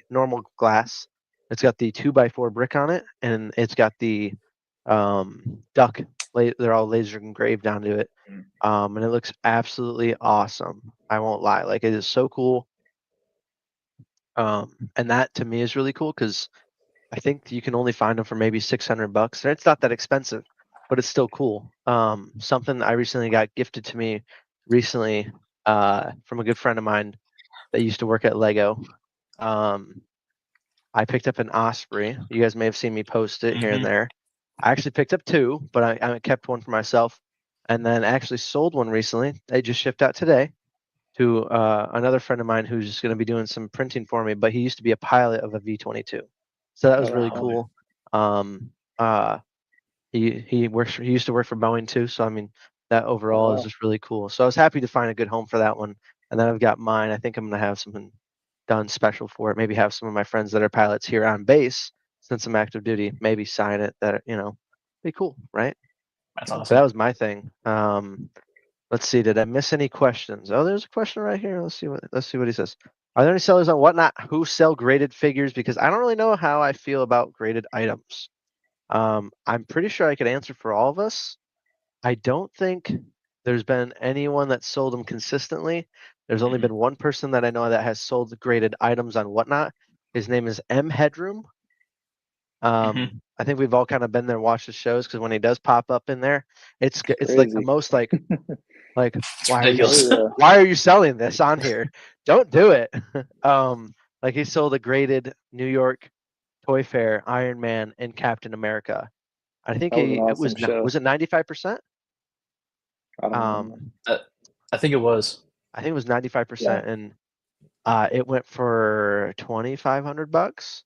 normal glass. It's got the 2x4 brick on it, and it's got the duck. They're all laser engraved onto it, and it looks absolutely awesome. I won't lie, like it is so cool. And that to me is really cool because I think you can only find them for maybe $600. And it's not that expensive, but it's still cool. Something I recently got gifted to me recently from a good friend of mine that used to work at Lego. I picked up an Osprey. You guys may have seen me post it here and there. I actually picked up two, but I kept one for myself, and then actually sold one recently. They just shipped out today to another friend of mine who's just going to be doing some printing for me, but he used to be a pilot of a V-22. So that was really cool. He used to work for Boeing too, so I mean that overall is just really cool. So I was happy to find a good home for that one. And then I've got mine. I think I'm gonna have something done special for it. Maybe have some of my friends that are pilots here on base since I'm active duty, maybe sign it. That be cool, right? That's awesome. So that was my thing. Let's see. Did I miss any questions? Oh, there's a question right here. Let's see what he says. Are there any sellers on Whatnot who sell graded figures? Because I don't really know how I feel about graded items. I'm pretty sure I could answer for all of us. I don't think there's been anyone that sold them consistently. There's only been one person that I know that has sold graded items on Whatnot. His name is M Headroom. I think we've all kind of been there, watched the shows, because when he does pop up in there, it's like the most like why are you selling this on here? Don't do it. Like he sold a graded New York Toy Fair Iron Man and Captain America. I think was it 95%? I think it was. I think it was 95%, and it went for $2,500.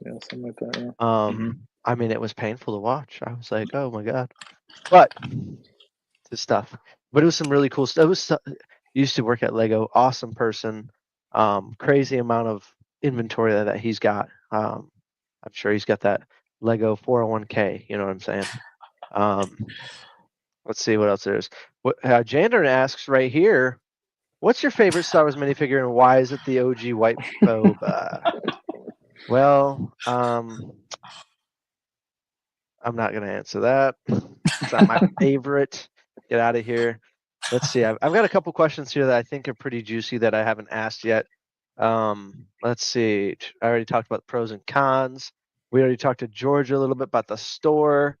Yeah, something like that. Yeah. I mean, it was painful to watch. I was like, oh my god, but this stuff. But it was some really cool stuff. It was used to work at Lego. Awesome person. Crazy amount of inventory that he's got. I'm sure he's got that Lego 401k. You know what I'm saying? Let's see what else there is. Jander asks right here, what's your favorite Star Wars minifigure and why is it the OG White Boba? Well, I'm not gonna answer that. It's not my favorite. Get out of here. Let's see. I've got a couple questions here that I think are pretty juicy that I haven't asked yet. Let's see. I already talked about pros and cons. We already talked to Georgia a little bit about the store.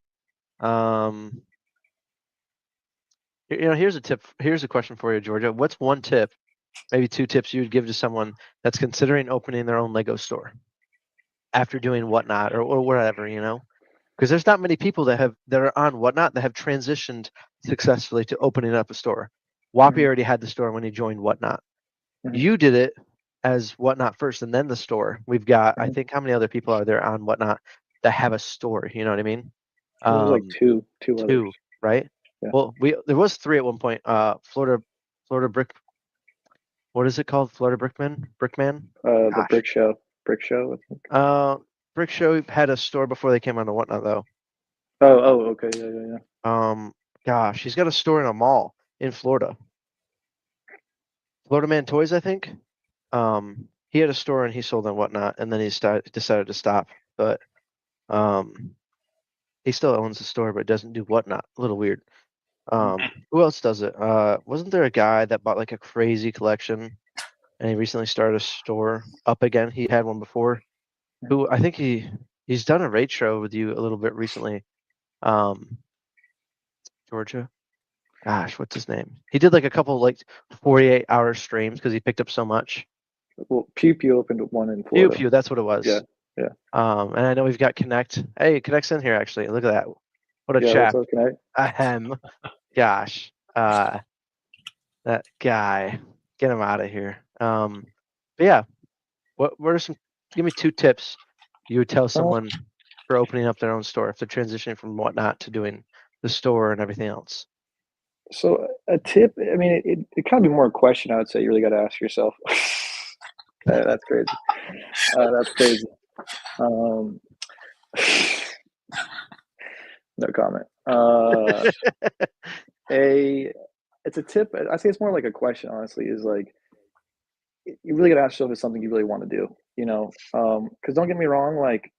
Here's a tip. Here's a question for you, Georgia. What's one tip, maybe two tips you would give to someone that's considering opening their own Lego store after doing Whatnot or whatever, Because there's not many people that are on Whatnot that have transitioned successfully to opening up a store. Whoppy already had the store when he joined Whatnot. You did it as Whatnot first and then the store. We've got, I think, how many other people are there on Whatnot that have a store? You know what I mean? There's like two others. Right? Yeah. Well, there was three at one point. Florida Brick. What is it called? Florida Brickman. The Gosh. Brick Show. I think. Brick Show had a store before they came on to Whatnot though. Oh, okay, yeah. Gosh, he's got a store in a mall in Florida. Florida Man Toys, I think. He had a store and he sold on Whatnot, and then he decided to stop. But he still owns the store, but doesn't do Whatnot. A little weird. Who else does it? Wasn't there a guy that bought like a crazy collection, and he recently started a store up again? He had one before. Who I think he's done a rate show with you a little bit recently. Georgia. Gosh, what's his name? He did like a couple like 48-hour streams because he picked up so much. Well, Pew Pew opened one in Florida. Pew Pew, that's what it was. Yeah. And I know we've got Connect. Hey, Connect's in here actually. Look at that. What a chap. What's up, Connect? Gosh. That guy. Get him out of here. But yeah. What are some? Give me two tips you would tell someone for opening up their own store if they're transitioning from Whatnot to doing the store and everything else. So a tip, I mean, it kind of be more a question. I would say you really got to ask yourself. That's crazy. That's crazy. No comment. It's a tip. I say it's more like a question. Honestly, is like you really got to ask yourself if it's something you really want to do. Because don't get me wrong, like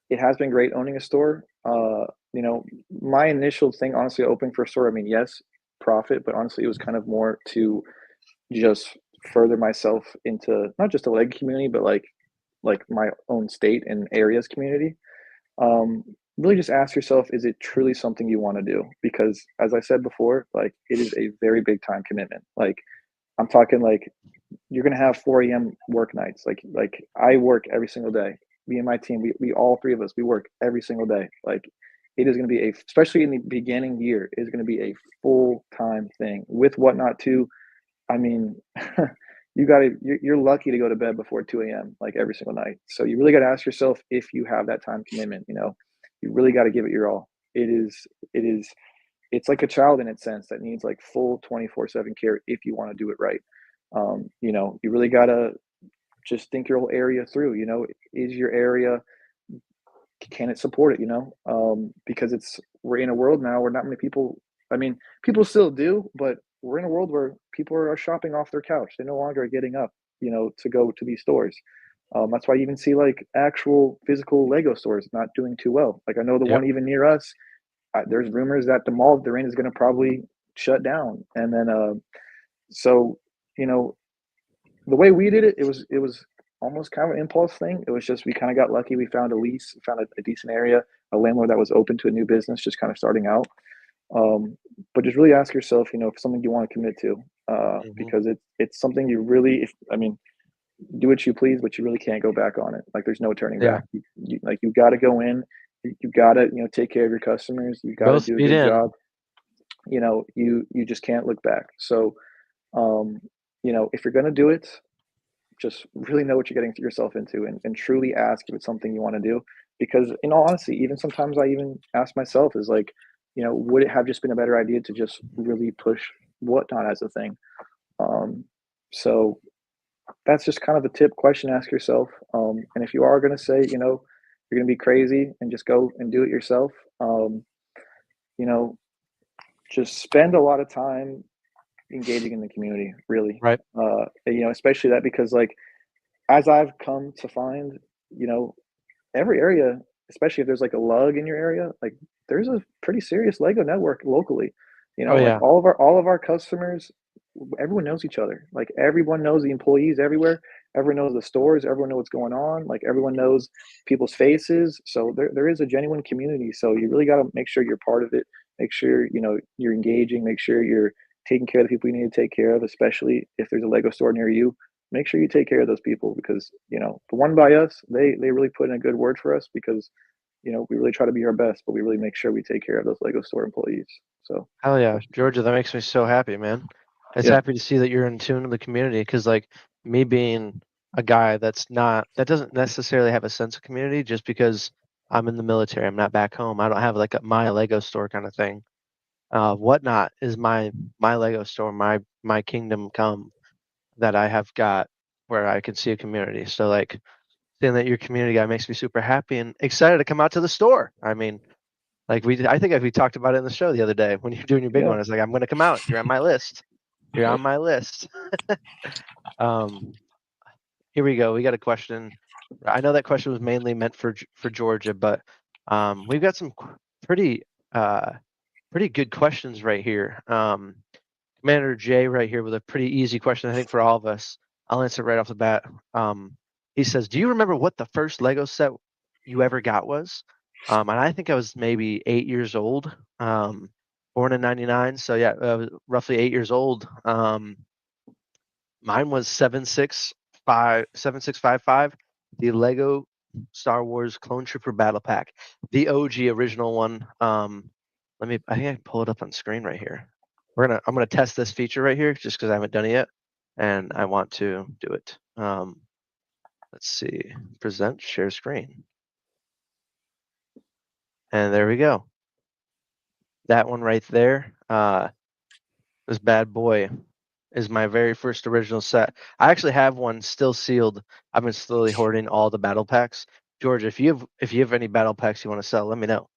it has been great owning a store. My initial thing, honestly, opening for a store. I mean, yes, profit, but honestly, it was kind of more to just further myself into not just the leg community, but like my own state and areas community. Really just ask yourself, is it truly something you want to do? Because as I said before, like it is a very big time commitment. Like I'm talking like you're going to have 4 a.m. work nights. Like I work every single day. Me and my team, we all three of us, we work every single day. Like it is going to be especially in the beginning year, it is going to be a full-time thing with Whatnot too. I mean, you're lucky to go to bed before 2 a.m. like every single night. So you really got to ask yourself if you have that time commitment. You really got to give it your all. It's like a child in its sense that needs like full 24/7 care if you want to do it right. You really got to just think your whole area through. Is your area, can it support it? Because we're in a world now where not many people, I mean, people still do, but we're in a world where people are shopping off their couch. They no longer are getting up, to go to these stores. That's why you even see like actual physical Lego stores not doing too well. Like I know the one even near us, there's rumors that the mall they're in is going to probably shut down. And then, the way we did it, it was almost kind of an impulse thing. It was just, we kind of got lucky. We found a lease, found a decent area, a landlord that was open to a new business, just kind of starting out. But just really ask yourself, if something you want to commit to, because it's something you really, do what you please, but you really can't go back on it. Like there's no turning back. You got to go in, you got to, take care of your customers. You got to do a good job. You just can't look back. So, if you're going to do it, just really know what you're getting yourself into and truly ask if it's something you want to do. Because in all honesty, even sometimes I even ask myself is like, would it have just been a better idea to just really push Whatnot as a thing? So that's just kind of a tip question to ask yourself. And if you are going to say, you're going to be crazy and just go and do it yourself, just spend a lot of time engaging in the community, really. Right. Especially that, because like, as I've come to find, you know, every area, especially if there's like a lug in your area, like there's a pretty serious Lego network locally. You know, Oh like yeah. all of our customers, everyone knows each other. Like everyone knows the employees everywhere. Everyone knows the stores. Everyone knows what's going on. Like everyone knows people's faces. So there is a genuine community. So you really got to make sure you're part of it. Make sure you're engaging. Make sure you're taking care of the people you need to take care of, especially if there's a Lego store near you. Make sure you take care of those people because the one by us, they really put in a good word for us because we really try to be our best, but we really make sure we take care of those Lego store employees. So Hell yeah, Georgia, that makes me so happy, man. It's Yeah. happy to see that you're in tune with the community because, like, me being a guy that doesn't necessarily have a sense of community just because I'm in the military, I'm not back home. I don't have like my Lego store kind of thing. Whatnot is my Lego store, my kingdom come that I have got where I can see a community. So like seeing that you're a community guy makes me super happy and excited to come out to the store. I mean, like I think we talked about it in the show the other day when you're doing your big Yeah. one. It's like I'm gonna come out. You're on my list. You're on my list. Here we go. We got a question. I know that question was mainly meant for Georgia, but we've got some pretty pretty good questions right here. Commander J right here with a pretty easy question, I think, for all of us. I'll answer right off the bat. He says, "Do you remember what the first Lego set you ever got was?" And I think I was maybe 8 years old. Born in '99, so yeah, roughly 8 years old. Mine was 7655, the Lego Star Wars Clone Trooper Battle Pack, the OG original one. I think I can pull it up on screen right here. I'm gonna test this feature right here just because I haven't done it yet, and I want to do it. Let's see, present, share screen, and there we go. That one right there. This bad boy is my very first original set. I actually have one still sealed. I've been slowly hoarding all the battle packs. George, if you have any battle packs you want to sell, let me know.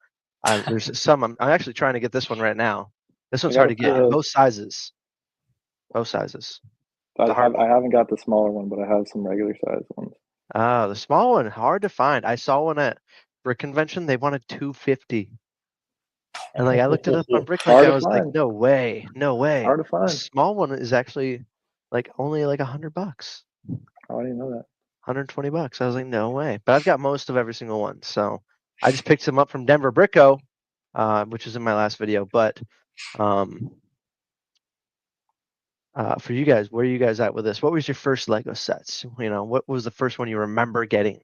There's some. I'm actually trying to get this one right now. This one's hard to get in both sizes. Both sizes. It's a hard one. I haven't got the smaller one, but I have some regular size ones. The small one, hard to find. I saw one at Brick Convention. They wanted $250. And like I looked it up on Brick, like I was like, no way, no way. Hard to The find. small one is actually like only like $100. Oh, I didn't know that. $120. I was like, no way. But I've got most of every single one. So I just picked some up from Denver Bricko, which is in my last video. But for you guys, where are you guys at with this? What was your first Lego sets? What was the first one you remember getting?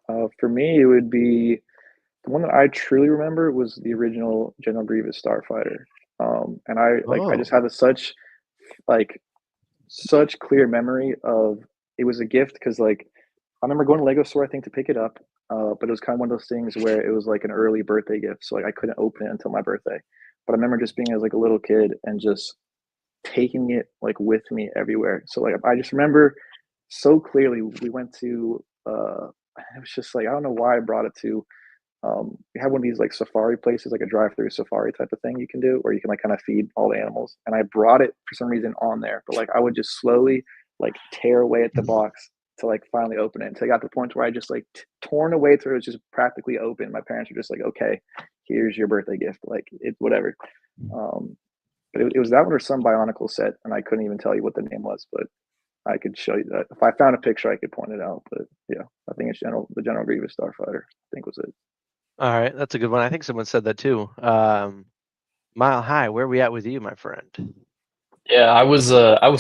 For me, it would be the one that I truly remember was the original General Grievous Starfighter. And I just have such clear memory of it was a gift because I remember going to Lego store I think to pick it up, but it was kind of one of those things where it was like an early birthday gift, so I couldn't open it until my birthday. But I remember just being as like a little kid and just taking it with me everywhere. So I just remember so clearly we went to it was just I don't know why I brought it to we had one of these safari places, like a drive-through safari type of thing you can do, where you can kind of feed all the animals. And I brought it for some reason on there, but I would just slowly tear away at the box to finally open it. Until I got to the point where I just torn away through it was just practically open. My parents were just okay, here's your birthday gift. It's whatever. But it was that one or some Bionicle set, and I couldn't even tell you what the name was, but I could show you that. If I found a picture, I could point it out. But yeah, I think it's the General Grievous Starfighter, I think was it. All right, that's a good one. I think someone said that too. Mile High, where are we at with you, my friend? Yeah, I was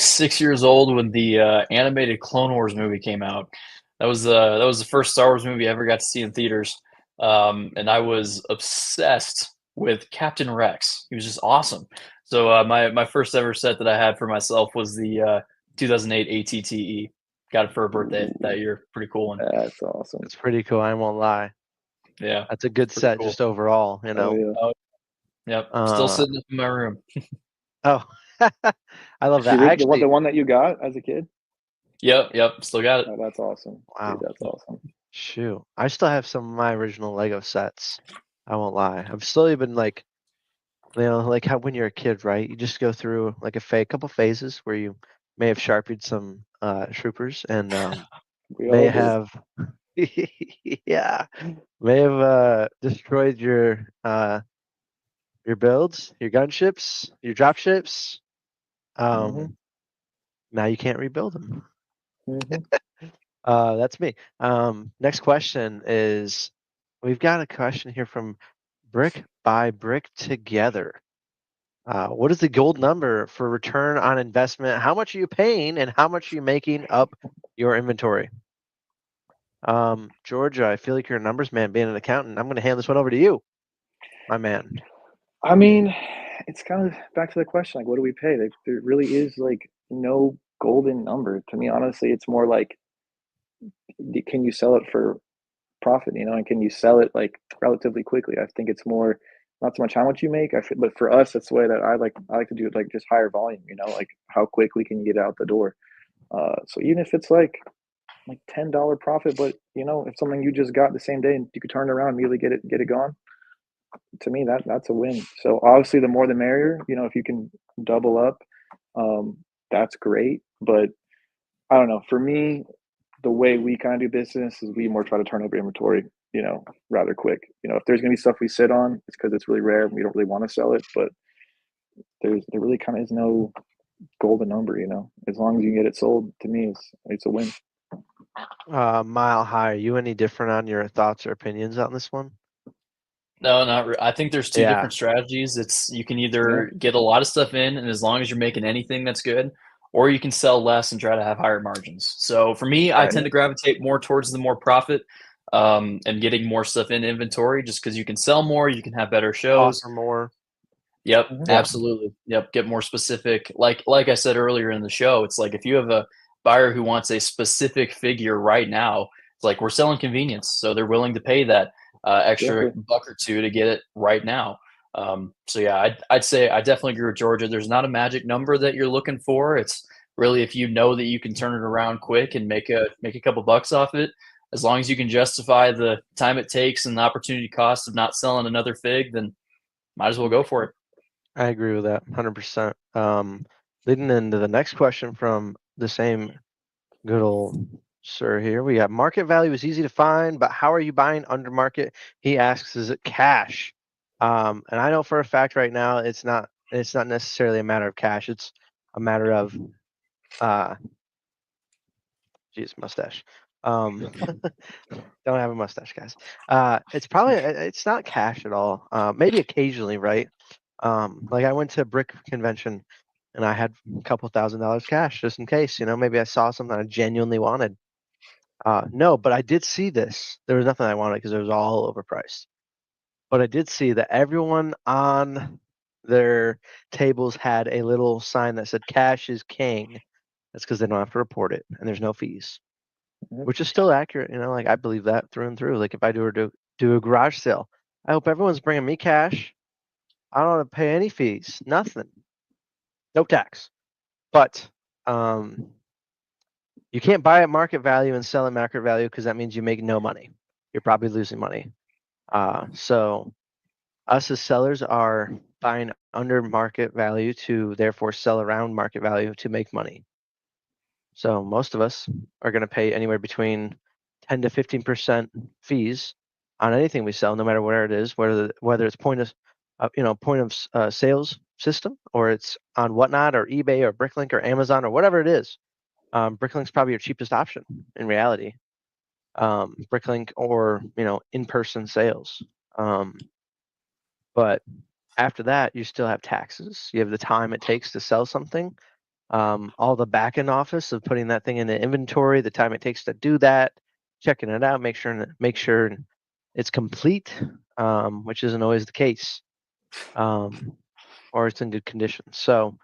6 years old when the animated Clone Wars movie came out. That was the first Star Wars movie I ever got to see in theaters, and I was obsessed with Captain Rex. He was just awesome. So my first ever set that I had for myself was the 2008 ATTE. Got it for a birthday that year. Pretty cool one. That's awesome. It's pretty cool. I won't lie. Yeah, that's a good set cool. just overall. Oh, yeah. Yep. Still sitting up in my room. Oh, I love that. The one that you got as a kid? Yep. Still got it. Oh, that's awesome. Wow. Dude, that's awesome. Shoot. I still have some of my original Lego sets. I won't lie. I've slowly been how when you're a kid, right? You just go through a couple phases where you may have sharpied some troopers, and We may all do. have, We may all do. have, yeah, may have destroyed your builds, your gunships, your dropships. Mhm. Now you can't rebuild them. Mhm. That's me. Next question is, we've got a question here from Brick by Brick Together. What is the gold number for return on investment? How much are you paying, and how much are you making up your inventory? Georgia, I feel like you're a numbers man, being an accountant. I'm going to hand this one over to you, my man. I mean, it's kind of back to the question, like, what do we pay? Like, there really is like no golden number. To me, honestly, it's more like, can you sell it for profit, and can you sell it like relatively quickly? I think it's more not so much how much you make, but for us, that's the way that I like to do it, like just higher volume, like how quickly can you get it out the door? So even if it's like $10 profit, but if something you just got the same day and you could turn it around and immediately get it gone, to me that's a win. So obviously the more the merrier. If you can double up, that's great. But I don't know. For me, the way we kind of do business is we more try to turn over inventory, rather quick. If there's gonna be stuff we sit on, it's because it's really rare and we don't really want to sell it. But there really kind of is no golden number. As long as you can get it sold, to me, it's a win. Mile High, are you any different on your thoughts or opinions on this one? No, I think there's two Yeah. different strategies. You can Yeah. either get a lot of stuff in, and as long as you're making anything, that's good, or you can sell less and try to have higher margins. So for me, I Right. tend to gravitate more towards the more profit, and getting more stuff in inventory, just because you can sell more, you can have better shows. Offer more. Yep, Mhm. Yeah. absolutely. Yep, get more specific. Like I said earlier in the show, it's like if you have a buyer who wants a specific figure right now, it's like we're selling convenience, so they're willing to pay that extra Exactly. buck or two to get it right now. So yeah, I'd say I definitely agree with Georgia. There's not a magic number that you're looking for. It's really if you know that you can turn it around quick and make a couple bucks off it, as long as you can justify the time it takes and the opportunity cost of not selling another fig, then might as well go for it. I agree with that 100%. Leading into the next question from the same good old sir here, we got market value is easy to find, but how are you buying under market? He asks, is it cash? And I know for a fact right now it's not necessarily a matter of cash. It's a matter of geez, mustache. Don't have a mustache, guys. It's not cash at all. Maybe occasionally, right? Like I went to a brick convention and I had a couple $1,000s cash just in case, maybe I saw something I genuinely wanted. No, but I did see this. There was nothing I wanted because it was all overpriced. But I did see that everyone on their tables had a little sign that said cash is king. That's because they don't have to report it and there's no fees, Mhm. which is still accurate. Like I believe that through and through. Like if I do a garage sale, I hope everyone's bringing me cash. I don't have to pay any fees, nothing, no tax. But you can't buy at market value and sell at market value because that means you make no money. You're probably losing money. So us as sellers are buying under market value to therefore sell around market value to make money. So most of us are going to pay anywhere between 10 to 15% fees on anything we sell, no matter where it is, whether it's point of sales system or it's on Whatnot or eBay or Bricklink or Amazon or whatever it is. Bricklink's probably your cheapest option in reality. Bricklink or in-person sales. But after that, you still have taxes. You have the time it takes to sell something. All the back end office of putting that thing into inventory, the time it takes to do that, checking it out, make sure it's complete, which isn't always the case, or it's in good condition. So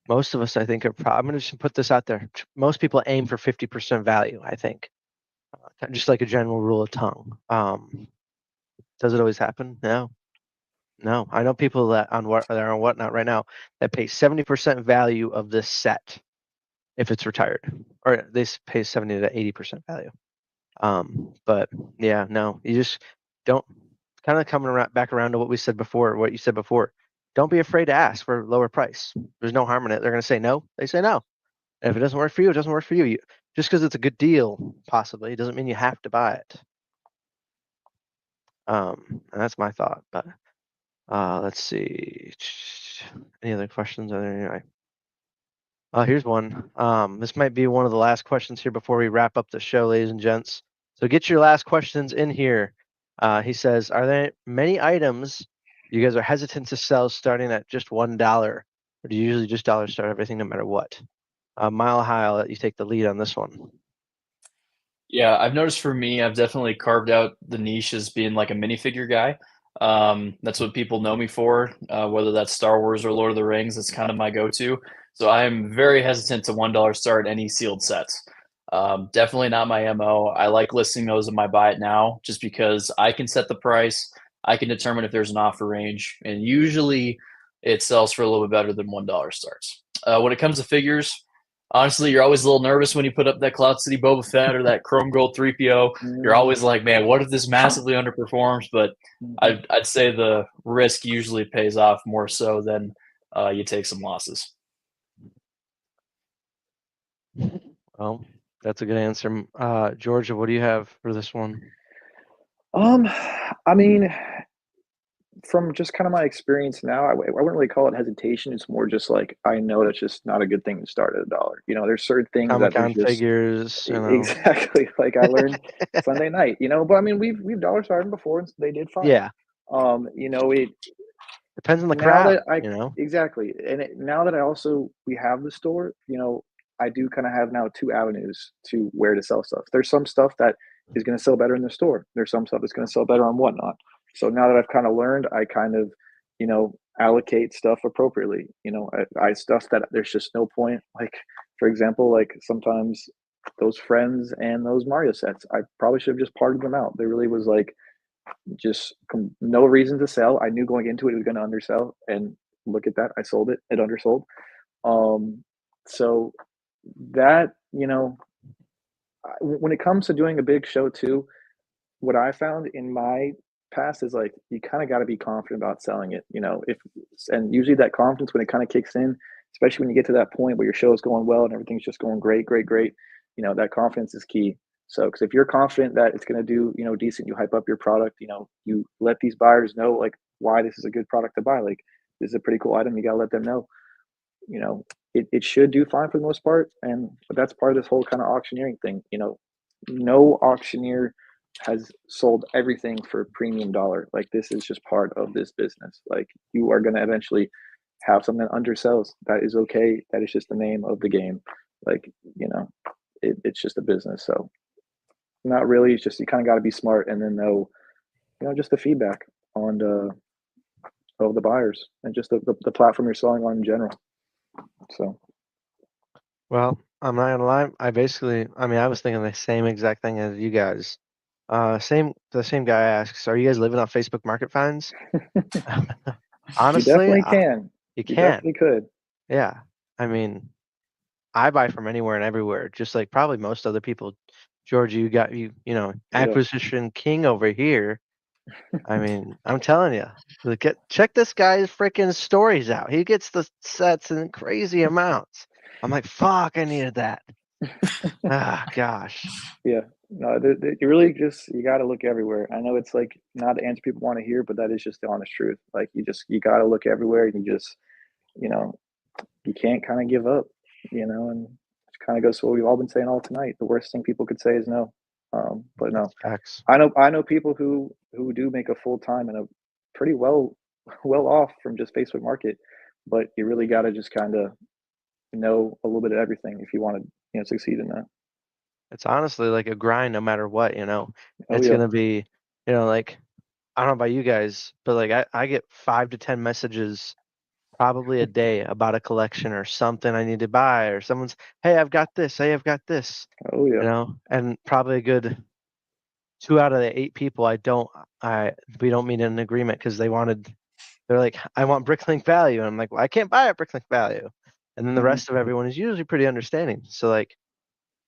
most of us, I think, I'm going to just put this out there. Most people aim for 50% value, I think, just like a general rule of thumb. Does it always happen? No. I know people that are on Whatnot right now that pay 70% value of this set if it's retired, or they pay 70 to 80% value. But yeah, no, you just don't. Kind of coming back around to what you said before. Don't be afraid to ask for a lower price. There's no harm in it. They're going to say no. They say no. And if it doesn't work for you, it doesn't work for you. Just because it's a good deal, possibly, doesn't mean you have to buy it. And that's my thought. But let's see. Any other questions? Anyway. Here's one. This might be one of the last questions here before we wrap up the show, ladies and gents. So get your last questions in here. He says, are there many items you guys are hesitant to sell starting at just $1? Or do you usually just dollar start everything no matter what? Mile High, I'll let you take the lead on this one. Yeah, I've noticed for me, I've definitely carved out the niche as being like a minifigure guy. That's what people know me for, whether that's Star Wars or Lord of the Rings. That's kind of my go-to. So I am very hesitant to $1 start any sealed sets. Definitely not my MO. I like listing those in my buy it now just because I can set the price. I can determine if there's an offer range, and usually it sells for a little bit better than $1 starts. When it comes to figures, honestly, you're always a little nervous when you put up that Cloud City Boba Fett or that Chrome Gold 3PO. You're always like, man, what if this massively underperforms? But I'd say the risk usually pays off more so than you take some losses. Well, that's a good answer. Georgia, what do you have for this one? I mean, from just kind of my experience now, I wouldn't really call it hesitation. It's more just like I know that's just not a good thing to start at $1. You know, there's certain things that Comic-Con there's just figures, you know. exactly like I learned Sunday night. You know, but I mean, we've dollar started before, and they did fine. Yeah. You know, it depends on the now crowd. that I You know. exactly, and now that we have the store, you know, I do kind of have now 2 avenues to where to sell stuff. There's some stuff that is going to sell better in the store. There's some stuff that's going to sell better on Whatnot. So now that I've kind of learned, I kind of, you know, allocate stuff appropriately. You know, I stuff that there's just no point. Like, for example, like sometimes those Friends and those Mario sets, I probably should have just parted them out. There really was like just no reason to sell. I knew going into it was going to undersell, and look at that, I sold it. It undersold. So that, you know, when it comes to doing a big show too, what I found in my past is like you kind of got to be confident about selling it, you know. And usually that confidence, when it kind of kicks in, especially when you get to that point where your show is going well and everything's just going great, you know, that confidence is key. So because if you're confident that it's going to do, you know, decent, you hype up your product, you know, you let these buyers know like why this is a good product to buy. Like, this is a pretty cool item, you got to let them know, you know, it should do fine for the most part. But that's part of this whole kind of auctioneering thing. You know, no auctioneer has sold everything for premium dollar. Like, this is just part of this business. Like, you are going to eventually have something that undersells. That is okay. That is just the name of the game. Like, you know, it's just a business. So not really. It's just, you kind of got to be smart and then know, you know, just the feedback on of the buyers and just the platform you're selling on in general. So, well, I'm not gonna lie. I was thinking the same exact thing as you guys. The same guy asks, "Are you guys living off Facebook Market Finds?" Honestly, you definitely can. You You can. definitely could. Yeah, I mean, I buy from anywhere and everywhere, just like probably most other people. George, you know, acquisition king over here. I mean, I'm telling you, check this guy's freaking stories out. He gets the sets in crazy amounts. I'm like, fuck, I needed that. Gosh. Yeah. No, you really you got to look everywhere. I know it's like not the answer people want to hear, but that is just the honest truth. Like, you got to look everywhere. You just, you know, you can't kind of give up, you know, and it kind of goes to what we've all been saying all tonight. The worst thing people could say is no. But no, Facts. I know people who do make a full time and a pretty well off from just Facebook Market, but you really got to just kind of know a little bit of everything if you want to, you know, succeed in that. It's honestly like a grind no matter what, you know. Oh, It's yeah. gonna be, you know, like, I don't know about you guys, but like I get 5 to 10 messages probably a day about a collection or something I need to buy, or someone's, hey, I've got this, hey, I've got this. Oh, yeah. You know, and probably a good 2 out of the 8 people we don't meet an agreement because they're like, I want Bricklink value. And I'm like, well, I can't buy a Bricklink value. And then the rest of everyone is usually pretty understanding. So like,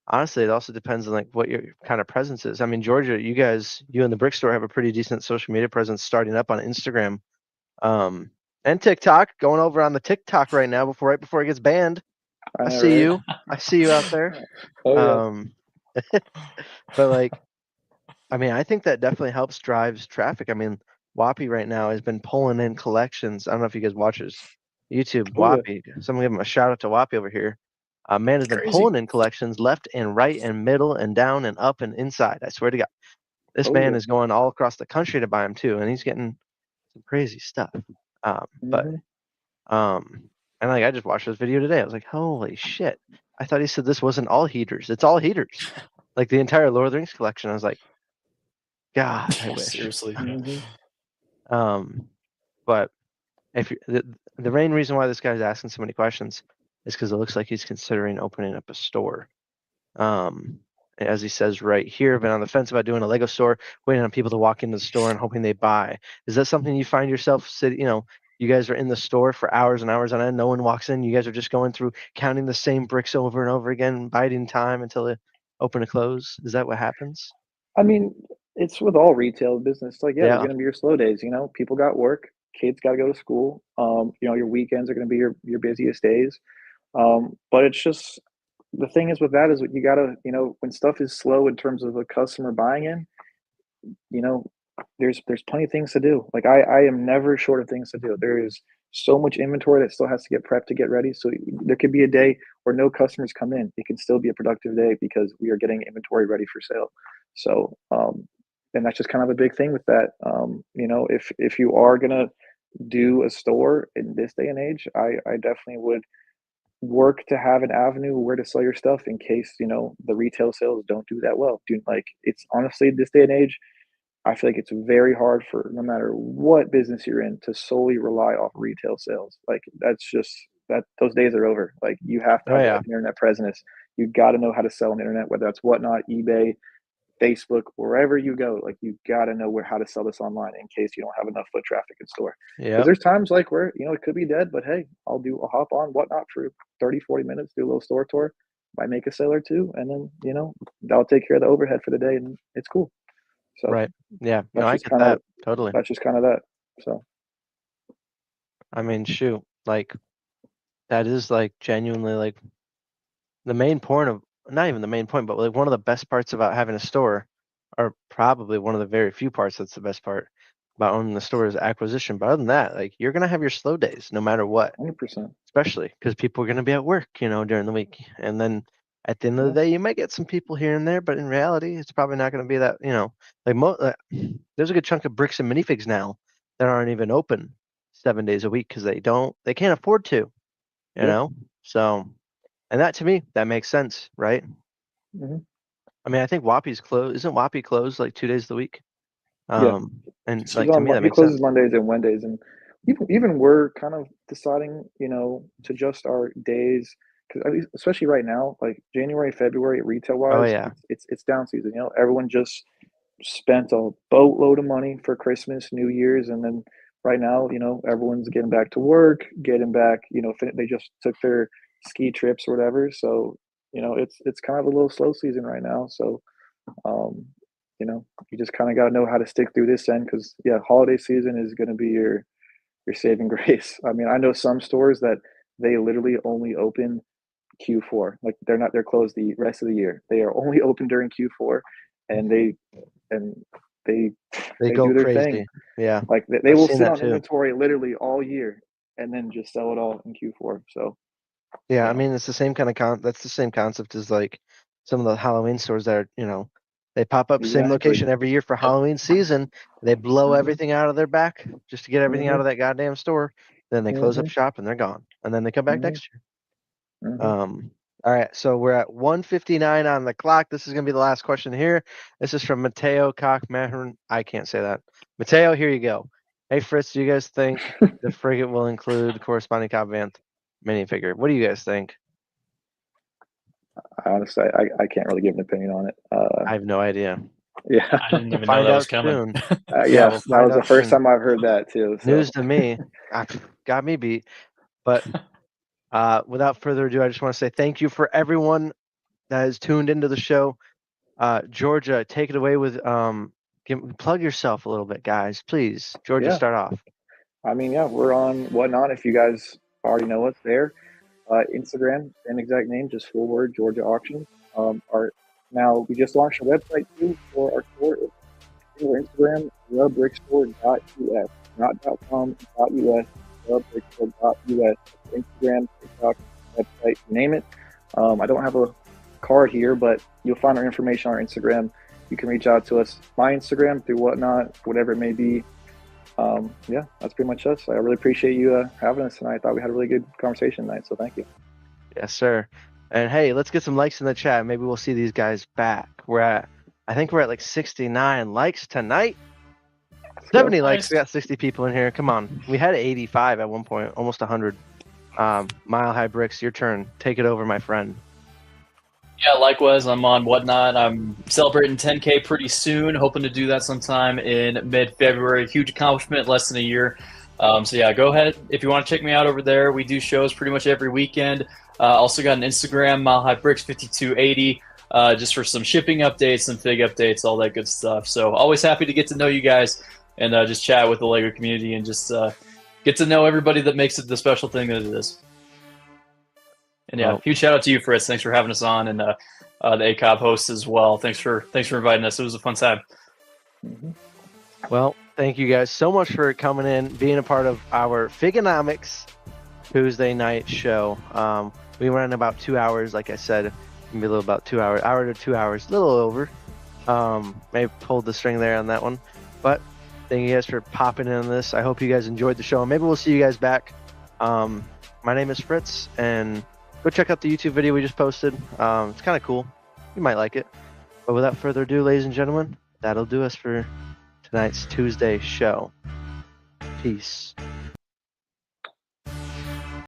honestly, it also depends on like what your kind of presence is. I mean, Georgia, you and the Brick Store have a pretty decent social media presence starting up on Instagram, and TikTok, going over on the TikTok right now right before it gets banned. I I know, see right? you. I see you out there. Oh yeah. Um, but like, I mean, I think that definitely helps drives traffic. I mean, Whoppy right now has been pulling in collections. I don't know if you guys watch his YouTube, Oh yeah. Whoppy. Someone give him a shout out to Whoppy over here. Man has been Crazy. pulling in collections left and right and middle and down and up and inside. I swear to God, this Oh man yeah. is going all across the country to buy them too, and he's getting some crazy stuff. But hmm and like I just watched this video today. I was like, holy shit! I thought he said this wasn't all heaters. It's all heaters. Like the entire Lord of the Rings collection. I was like, God, I Yeah, wish. seriously. hmm But if you, the main reason why this guy's asking so many questions is because it looks like he's considering opening up a store. As he says right here, been on the fence about doing a Lego store, waiting on people to walk into the store and hoping they buy. Is that something you find yourself sitting? You guys are in the store for hours and hours on end. No one walks in. You guys are just going through counting the same bricks over and over again, biding time until they open or close. Is that what happens? I mean, it's with all retail business. Like, yeah, there's Yeah. gonna be your slow days. You know, people got work, kids got to go to school. You know, your weekends are gonna be your busiest days. But it's just the thing is with that is you gotta, you know, when stuff is slow in terms of a customer buying in, you know, there's plenty of things to do. Like I am never short of things to do. There is so much inventory that still has to get prepped to get ready. So there could be a day where no customers come in. It can still be a productive day because we are getting inventory ready for sale. So and that's just kind of a big thing with that. You know, if you are gonna do a store in this day and age, I definitely would work to have an avenue where to sell your stuff in case, you know, the retail sales don't do that well. Dude, like it's honestly this day and age, I feel like it's very hard for no matter what business you're in to solely rely off retail sales. Like that's just that those days are over. Like you have to Oh have yeah. an internet presence. You got to know how to sell on the internet, whether that's Whatnot, eBay, Facebook, wherever you go. Like you got to know where how to sell this online in case you don't have enough foot traffic in store. Because Yep. there's times like where you know it could be dead, but hey, I'll hop on Whatnot for 30, 40 minutes, do a little store tour, might make a sale or two, and then you know that'll take care of the overhead for the day, and it's cool. So Right. Yeah. No, that's I just get kind of that totally. that's just kind of that. So I mean, shoot, like that is like genuinely like the main point of not even the main point, but like one of the best parts about having a store, or probably one of the very few parts that's the best part about owning the store is acquisition. But other than that, like you're gonna have your slow days no matter what, 100%. especially because people are gonna be at work, during the week, and then at the end of Yeah. the day, you might get some people here and there, but in reality, it's probably not gonna be that, there's a good chunk of bricks and minifigs now that aren't even open 7 days a week because they can't afford to, you Yeah. know. So, and that to me, that makes sense, right? hmm I mean, I think Whoppy's closed. Isn't Whoppy closed like 2 days of the week? Yeah. And He's like to on. me, that He makes sense. closes Mondays and Wednesdays, and even we're kind of deciding, you know, to adjust our days because especially right now, like January, February, retail Oh wise, yeah, it's down season. You know, everyone just spent a boatload of money for Christmas, New Year's, and then right now, you know, everyone's getting back to work, getting back. You know, they just took their ski trips or whatever. So you know, it's kind of a little slow season right now. So um, you know, you just kind of got to know how to stick through this end because yeah, holiday season is going to be your saving grace. I mean, I know some stores that they literally only open Q4. Like they're closed the rest of the year. They are only open during Q4, and and they they they go do their thing. crazy. Yeah, Like they I've will seen sit that on too. inventory literally all year and then just sell it all in Q4. So Yeah, you I know, mean, it's the same kind of that's the same concept as like some of the Halloween stores that are, they pop up same exactly. location every year for Yep. Halloween season. They blow hmm everything out of their back just to get everything out hmm of that goddamn store. Then they close up hmm shop and they're gone. And then they come back hmm next year. hmm All right, so we're at 1:59 on the clock. This is gonna be the last question here. This is from Mateo Cockmahon. I can't say that. Mateo, here you go. Hey Fritz, do you guys think the frigate will include the corresponding Cobb-Vanth minifigure? What do you guys think? Honestly, I can't really give an opinion on it. I have no idea. Yeah, I didn't We'll even know find that was out coming. soon. Yeah, yeah, we'll that find was the out first soon. time I've heard that too. So News to me. Got me beat. But without further ado, I just want to say thank you for everyone that has tuned into the show. Georgia, take it away with plug yourself a little bit, guys, please. Georgia, yeah, start off. I mean, yeah, we're on Whatnot. If you guys already know us there, Instagram, same exact name, just full word, Georgia Auctions. Now we just launched a website too for our store. It's our Instagram, thebrickstore.us, not .com, .us, thebrickstore.us. Instagram, TikTok, website, you name it. I don't have a card here, but you'll find our information on our Instagram. You can reach out to us, my Instagram, through Whatnot, whatever it may be. Yeah, that's pretty much us. I really appreciate you having us tonight. I thought we had a really good conversation tonight, so thank you. Yes, sir. And hey, let's get some likes in the chat. Maybe we'll see these guys back. I think we're at like 69 likes tonight. 70 likes. We got 60 people in here. Come on. We had 85 at one point, almost 100. Mile High Bricks, your turn. Take it over, my friend. Yeah, likewise, I'm on Whatnot. I'm celebrating 10K pretty soon, hoping to do that sometime in mid-February. Huge accomplishment, less than a year. So yeah, go ahead. If you want to check me out over there, we do shows pretty much every weekend. Also got an Instagram, Mile High Bricks 5280, just for some shipping updates, some FIG updates, all that good stuff. So always happy to get to know you guys and just chat with the LEGO community and just get to know everybody that makes it the special thing that it is. And yeah, huge shout out to you, Fritz. Thanks for having us on, and the ACOB host as well. Thanks for inviting us. It was a fun time. Well, thank you guys so much for coming in, being a part of our FIGANOMICS Tuesday night show. We ran about 2 hours, like I said, maybe a little about 2 hours, hour to 2 hours, a little over. Maybe pulled the string there on that one, but thank you guys for popping in on this. I hope you guys enjoyed the show. Maybe we'll see you guys back. My name is Fritz, and go check out the YouTube video we just posted. It's kind of cool. You might like it. But without further ado, ladies and gentlemen, that'll do us for tonight's Tuesday show. Peace.